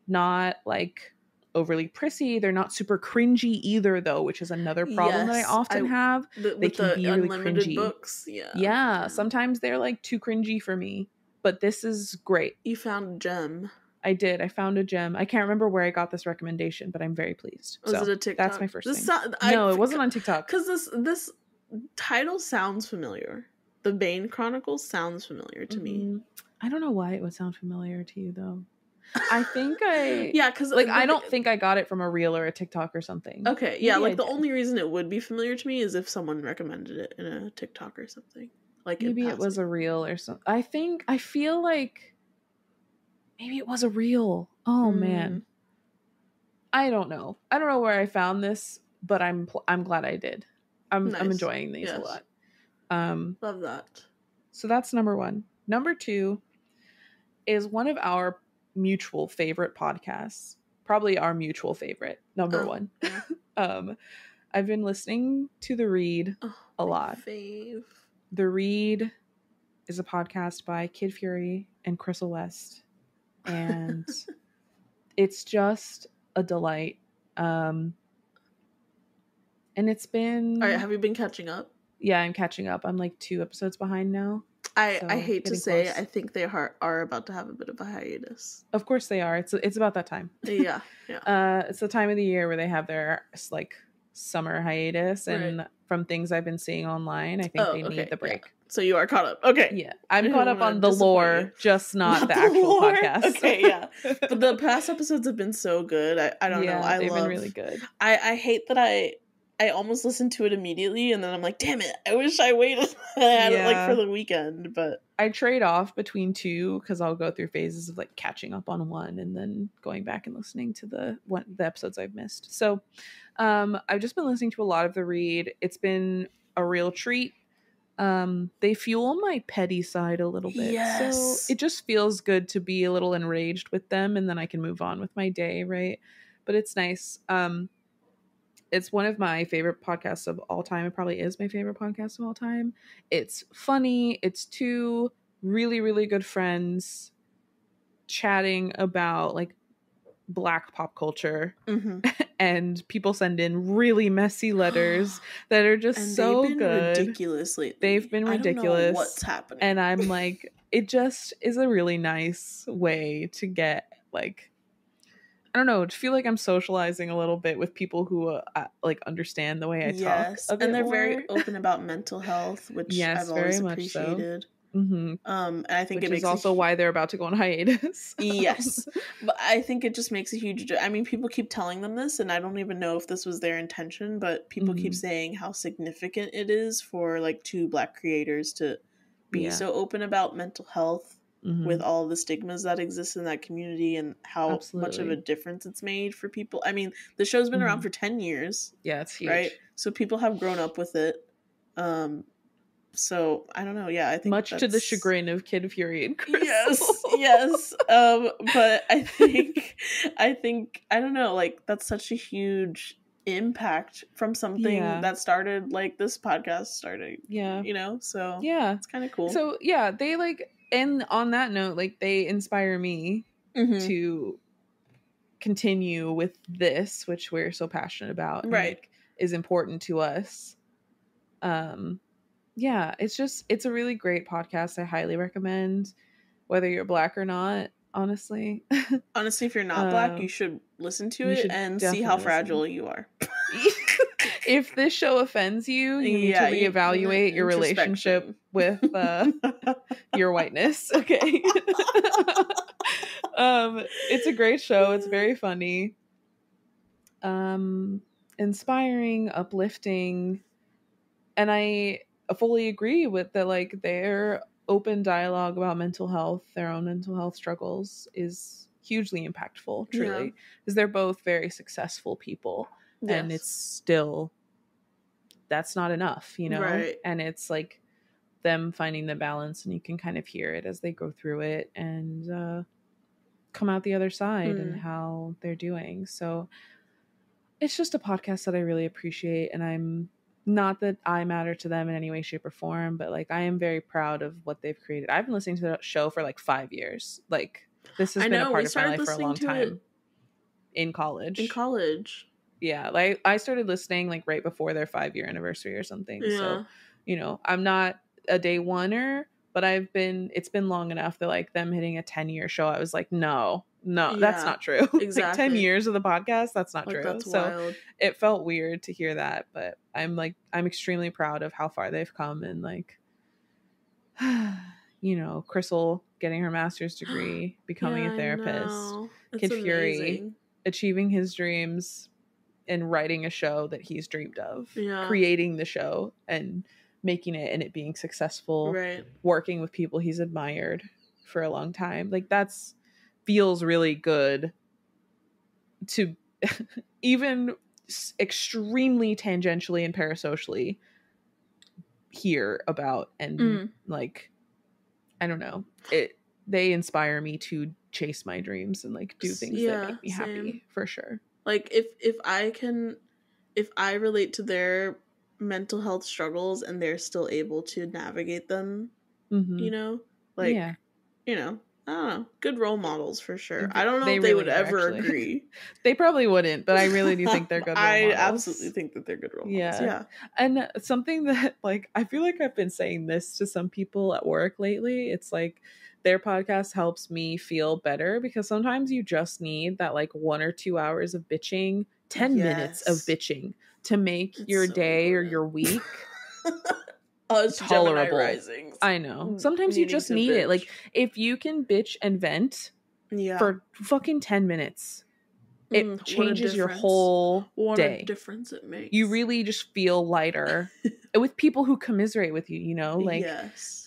Speaker 1: Not like overly prissy. They're not super cringy either, though, which is another problem that I often have. They can be really cringy. Books, yeah. Sometimes they're like too cringy for me. But this is great.
Speaker 2: You found a gem.
Speaker 1: I did. I found a gem. I can't remember where I got this recommendation, but I'm very pleased.
Speaker 2: Was it a TikTok?
Speaker 1: That's my first thing. No, it wasn't on TikTok.
Speaker 2: Because this title sounds familiar. The Baine Chronicles sounds familiar to me.
Speaker 1: I don't know why it would sound familiar to you, though. I think because
Speaker 2: like
Speaker 1: I don't think I got it from a reel or a TikTok or something.
Speaker 2: Okay, yeah, maybe like the only reason it would be familiar to me is if someone recommended it in a TikTok or something. Like
Speaker 1: maybe it was a reel or something. I feel like maybe it was a reel. Oh man, I don't know. I don't know where I found this, but I'm glad I did. I'm enjoying these a lot.
Speaker 2: Love that.
Speaker 1: So that's number 1. Number 2 is one of our mutual favorite podcasts. Probably our mutual favorite. Number 1. Yeah. I've been listening to The Read a lot.
Speaker 2: Fave.
Speaker 1: The Read is a podcast by Kid Fury and Crissle West. And it's just a delight. And it's been...
Speaker 2: All right, have you been catching up?
Speaker 1: Yeah, I'm catching up. I'm like 2 episodes behind now.
Speaker 2: I hate to say, close. I think they are about to have a bit of a hiatus.
Speaker 1: Of course they are. It's about that time.
Speaker 2: Yeah.
Speaker 1: It's the time of the year where they have their like summer hiatus, and from things I've been seeing online, I think they need the break.
Speaker 2: Yeah. So you are caught up. Okay.
Speaker 1: Yeah, I'm caught up on the lore, just not the actual lore? Podcast.
Speaker 2: Okay, yeah. But the past episodes have been so good. I don't know.
Speaker 1: They've been really good.
Speaker 2: I hate that I almost listened to it immediately, and then I'm like, damn it, I wish I waited and had it like for the weekend. But I
Speaker 1: trade off between 2 because I'll go through phases of like catching up on 1 and then going back and listening to the episodes I've missed. So I've just been listening to a lot of The Read. It's been a real treat. They fuel my petty side a little bit.
Speaker 2: Yes.
Speaker 1: So it just feels good to be a little enraged with them, and then I can move on with my day, right? But it's nice. It's one of my favorite podcasts of all time. It probably is my favorite podcast of all time. It's funny. It's 2 really, really good friends chatting about like Black pop culture. And people send in really messy letters that are just and so
Speaker 2: they've been
Speaker 1: good.
Speaker 2: Ridiculous lately.
Speaker 1: They've been ridiculous.
Speaker 2: I don't know what's happening.
Speaker 1: And I'm like, it just is a really nice way to get like, I don't know, to feel like I'm socializing a little bit with people who like understand the way I talk.
Speaker 2: And they're very open about mental health, which I've always appreciated.
Speaker 1: And
Speaker 2: I think
Speaker 1: it makes also why they're about to go on hiatus.
Speaker 2: Yes, but I think it just makes a huge. I mean, people keep telling them this, and I don't even know if this was their intention, but people keep saying how significant it is for like 2 Black creators to be so open about mental health. With all the stigmas that exist in that community and how much of a difference it's made for people. I mean, the show's been around for 10 years.
Speaker 1: Yeah, it's huge.
Speaker 2: Right? So people have grown up with it. So, I don't know. Yeah, I think
Speaker 1: much to the chagrin of Kid Fury and Crissle.
Speaker 2: Yes. But I think, I don't know, like, that's such a huge impact from something that started, like, this podcast started.
Speaker 1: Yeah.
Speaker 2: You know? So,
Speaker 1: it's
Speaker 2: kind of cool.
Speaker 1: So, yeah, they, like... And on that note, like, they inspire me to continue with this, which we're so passionate about, and, like, is important to us. Yeah, it's a really great podcast. I highly recommend, whether you're Black or not, honestly.
Speaker 2: Honestly, if you're not Black, you should listen to it and see how fragile you are.
Speaker 1: If this show offends you, you need to reevaluate your relationship with your whiteness. Okay. It's a great show. It's very funny. Inspiring, uplifting. And I fully agree with that, like, their open dialogue about mental health, their own mental health struggles, is hugely impactful, truly. Because they're both very successful people. And it's still, that's not enough, you know?
Speaker 2: Right.
Speaker 1: And it's like them finding the balance, and you can kind of hear it as they go through it and come out the other side and how they're doing. So it's just a podcast that I really appreciate, and I'm not that I matter to them in any way, shape, or form, but like I am very proud of what they've created. I've been listening to the show for like 5 years. Like, this has been a part of my life for a long time. In college. Yeah, like I started listening like right before their 5-year anniversary or something. Yeah. So, you know, I'm not a day oneer, but it's been long enough that like them hitting a 10-year show, I was like, no, that's not true.
Speaker 2: Exactly.
Speaker 1: Like 10 years of the podcast, that's not true.
Speaker 2: That's
Speaker 1: so
Speaker 2: wild.
Speaker 1: It felt weird to hear that, but I'm extremely proud of how far they've come, and like, you know, Crissle getting her master's degree, becoming a therapist, Kid Fury achieving his dreams and writing a show that he's dreamed of, creating the show and making it, and it being successful, working with people he's admired for a long time. Like, that's feels really good to even extremely tangentially and parasocially hear about, and like, I don't know, they inspire me to chase my dreams and like do things that make me happy, for sure.
Speaker 2: Like if I relate to their mental health struggles and they're still able to navigate them, you know, like, you know, I don't know, good role models for sure. I don't know if they would ever agree.
Speaker 1: They probably wouldn't, but I really do think they're good role models.
Speaker 2: I absolutely think that they're good role models. Yeah.
Speaker 1: And something that, like, I feel like I've been saying this to some people at work lately. It's like their podcast helps me feel better, because sometimes you just need that like 1 or 2 hours of bitching, 10 minutes of bitching to make your day or your week tolerable. I know. Sometimes you just need it. Like, if you can bitch and vent for fucking 10 minutes, it changes your whole day.
Speaker 2: What a difference it makes.
Speaker 1: You really just feel lighter with people who commiserate with you, you know? Like,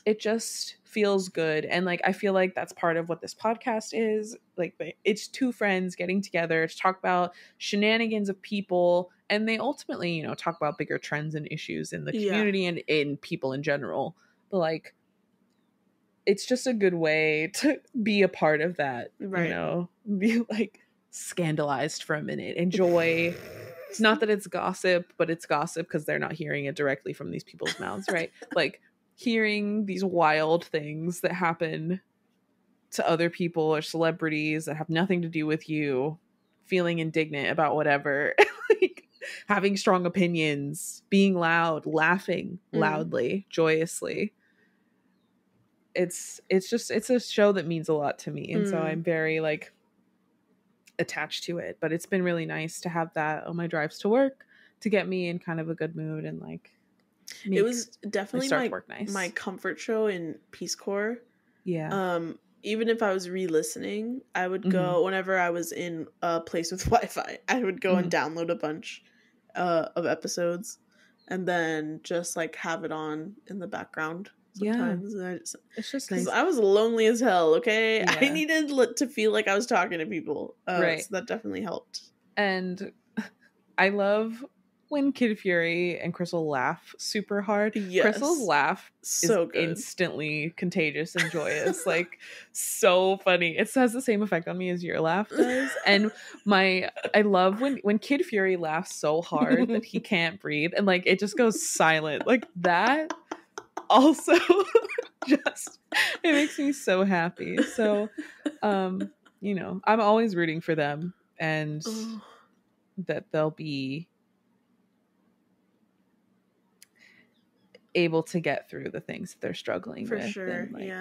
Speaker 1: it just feels good. And like, I feel like that's part of what this podcast is. Like, it's two friends getting together to talk about shenanigans of people, and they ultimately, you know, talk about bigger trends and issues in the community and in people in general. But like, it's just a good way to be a part of that, you know? Be like scandalized for a minute. Enjoy. It's not that it's gossip, but it's gossip because they're not hearing it directly from these people's mouths, right? Like, hearing these wild things that happen to other people or celebrities that have nothing to do with you, feeling indignant about whatever, like having strong opinions, being loud, laughing loudly, joyously. It's a show that means a lot to me, and so I'm very like attached to it. But it's been really nice to have that on my drives to work to get me in kind of a good mood and like.
Speaker 2: It was definitely my comfort show in Peace Corps.
Speaker 1: Yeah.
Speaker 2: Even if I was re-listening, I would go whenever I was in a place with Wi-Fi. I would go and download a bunch of episodes, and then just like have it on in the background. Sometimes
Speaker 1: it's just nice.
Speaker 2: I was lonely as hell. Okay, I needed to feel like I was talking to people. So that definitely helped.
Speaker 1: And I love when Kid Fury and Crissle laugh super hard. Crissle's laugh is good. Instantly contagious and joyous. Like, so funny. It has the same effect on me as your laugh does. And I love when Kid Fury laughs so hard that he can't breathe and like it just goes silent. Like, that also just, it makes me so happy. So you know, I'm always rooting for them, and that they'll be able to get through the things that they're struggling with. For
Speaker 2: sure,
Speaker 1: and like,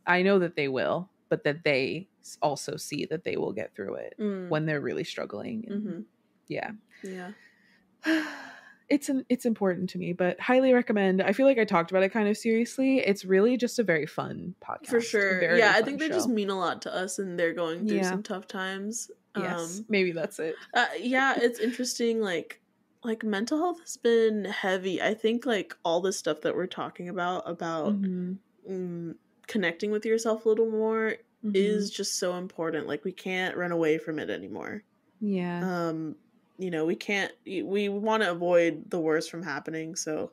Speaker 1: I know that they will, but that they also see that they will get through it when they're really struggling. And yeah. It's important to me, but highly recommend. I feel like I talked about it kind of seriously. It's really just a very fun podcast.
Speaker 2: For sure. Yeah, I think they just mean a lot to us, and they're going through some tough times.
Speaker 1: Yes, maybe that's it.
Speaker 2: Yeah, it's interesting. Like mental health has been heavy. I think like all the stuff that we're talking about connecting with yourself a little more is just so important. Like, we can't run away from it anymore.
Speaker 1: Yeah.
Speaker 2: You know, we want to avoid the worst from happening. So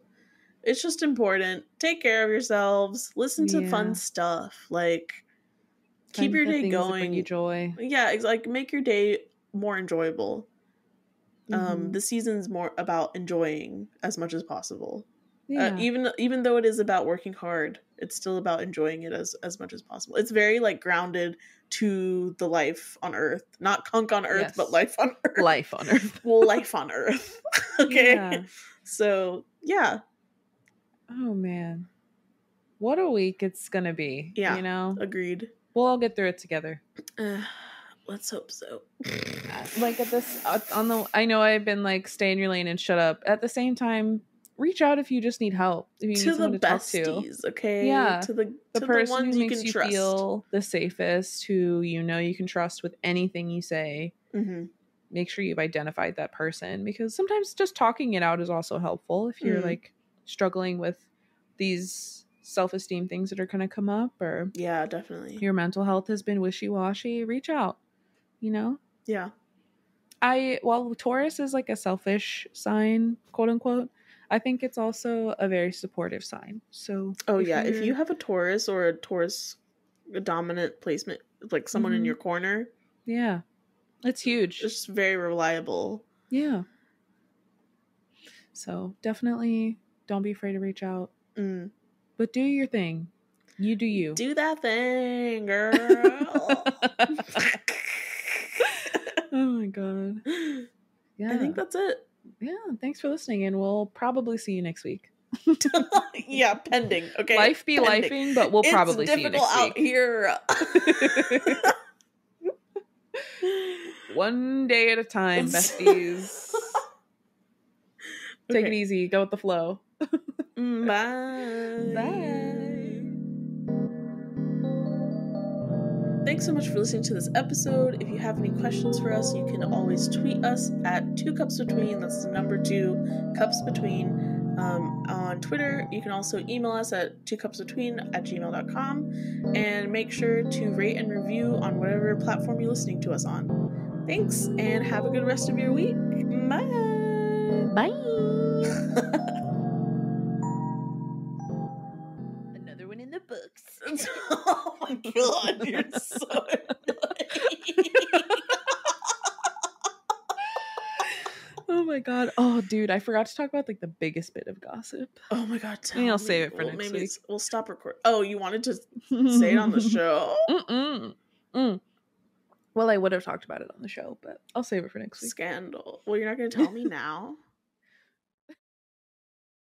Speaker 2: it's just important. Take care of yourselves. Listen to fun stuff. Like, keep your day going.
Speaker 1: Bring you joy.
Speaker 2: Yeah, like make your day more enjoyable. The season's more about enjoying as much as possible. Yeah. Even though it is about working hard, it's still about enjoying it as much as possible. It's very like grounded to the life on Earth, not Cunk on Earth, but life on Earth.
Speaker 1: Life on Earth.
Speaker 2: Life on Earth. Okay. Yeah. So yeah.
Speaker 1: Oh man, what a week it's gonna be.
Speaker 2: Yeah.
Speaker 1: You know.
Speaker 2: Agreed.
Speaker 1: We'll all get through it together.
Speaker 2: Let's hope so.
Speaker 1: Like at this I know I've been like stay in your lane and shut up. At the same time, reach out if you just need help. If you need someone to talk to.
Speaker 2: Okay?
Speaker 1: Yeah.
Speaker 2: To the
Speaker 1: person
Speaker 2: ones
Speaker 1: who
Speaker 2: you
Speaker 1: makes
Speaker 2: can
Speaker 1: you
Speaker 2: trust.
Speaker 1: feel the safest, who you know you can trust with anything you say. Make sure you've identified that person, because sometimes just talking it out is also helpful if you're like struggling with these self-esteem things that are going to come up, or
Speaker 2: yeah, definitely
Speaker 1: your mental health has been wishy-washy. Reach out, you know.
Speaker 2: Yeah.
Speaker 1: While Taurus is like a selfish sign, quote unquote, I think it's also a very supportive sign. So
Speaker 2: if you have a Taurus or a Taurus dominant placement, like someone in your corner,
Speaker 1: it's huge.
Speaker 2: It's very reliable.
Speaker 1: Yeah. So definitely don't be afraid to reach out. But do your thing. You do you.
Speaker 2: Do that thing, girl.
Speaker 1: Oh my god. Yeah.
Speaker 2: I think that's it.
Speaker 1: Yeah. Thanks for listening, and we'll probably see you next week.
Speaker 2: Yeah, pending. Okay.
Speaker 1: Life be lifing, but we'll probably see you next week.
Speaker 2: It's difficult out
Speaker 1: here. One day at a time, besties. Take it easy. Go with the flow.
Speaker 2: Bye.
Speaker 1: Bye.
Speaker 2: Thanks so much for listening to this episode. If you have any questions for us, you can always tweet us at 2 Cups Between. That's the number 2 Cups Between. On Twitter. You can also email us at 2cupsbetween@gmail.com, and make sure to rate and review on whatever platform you're listening to us on. Thanks, and have a good rest of your week. Bye.
Speaker 1: Bye. Another one in the books.
Speaker 2: Oh my god, you're so annoying.
Speaker 1: Oh my god. Oh, dude, I forgot to talk about like the biggest bit of gossip.
Speaker 2: Oh my god.
Speaker 1: Maybe I'll save it for next week.
Speaker 2: We'll stop recording. Oh, you wanted to say it on the show?
Speaker 1: Well, I would have talked about it on the show, but I'll save it for next week.
Speaker 2: Scandal. Well, you're not going to tell me now?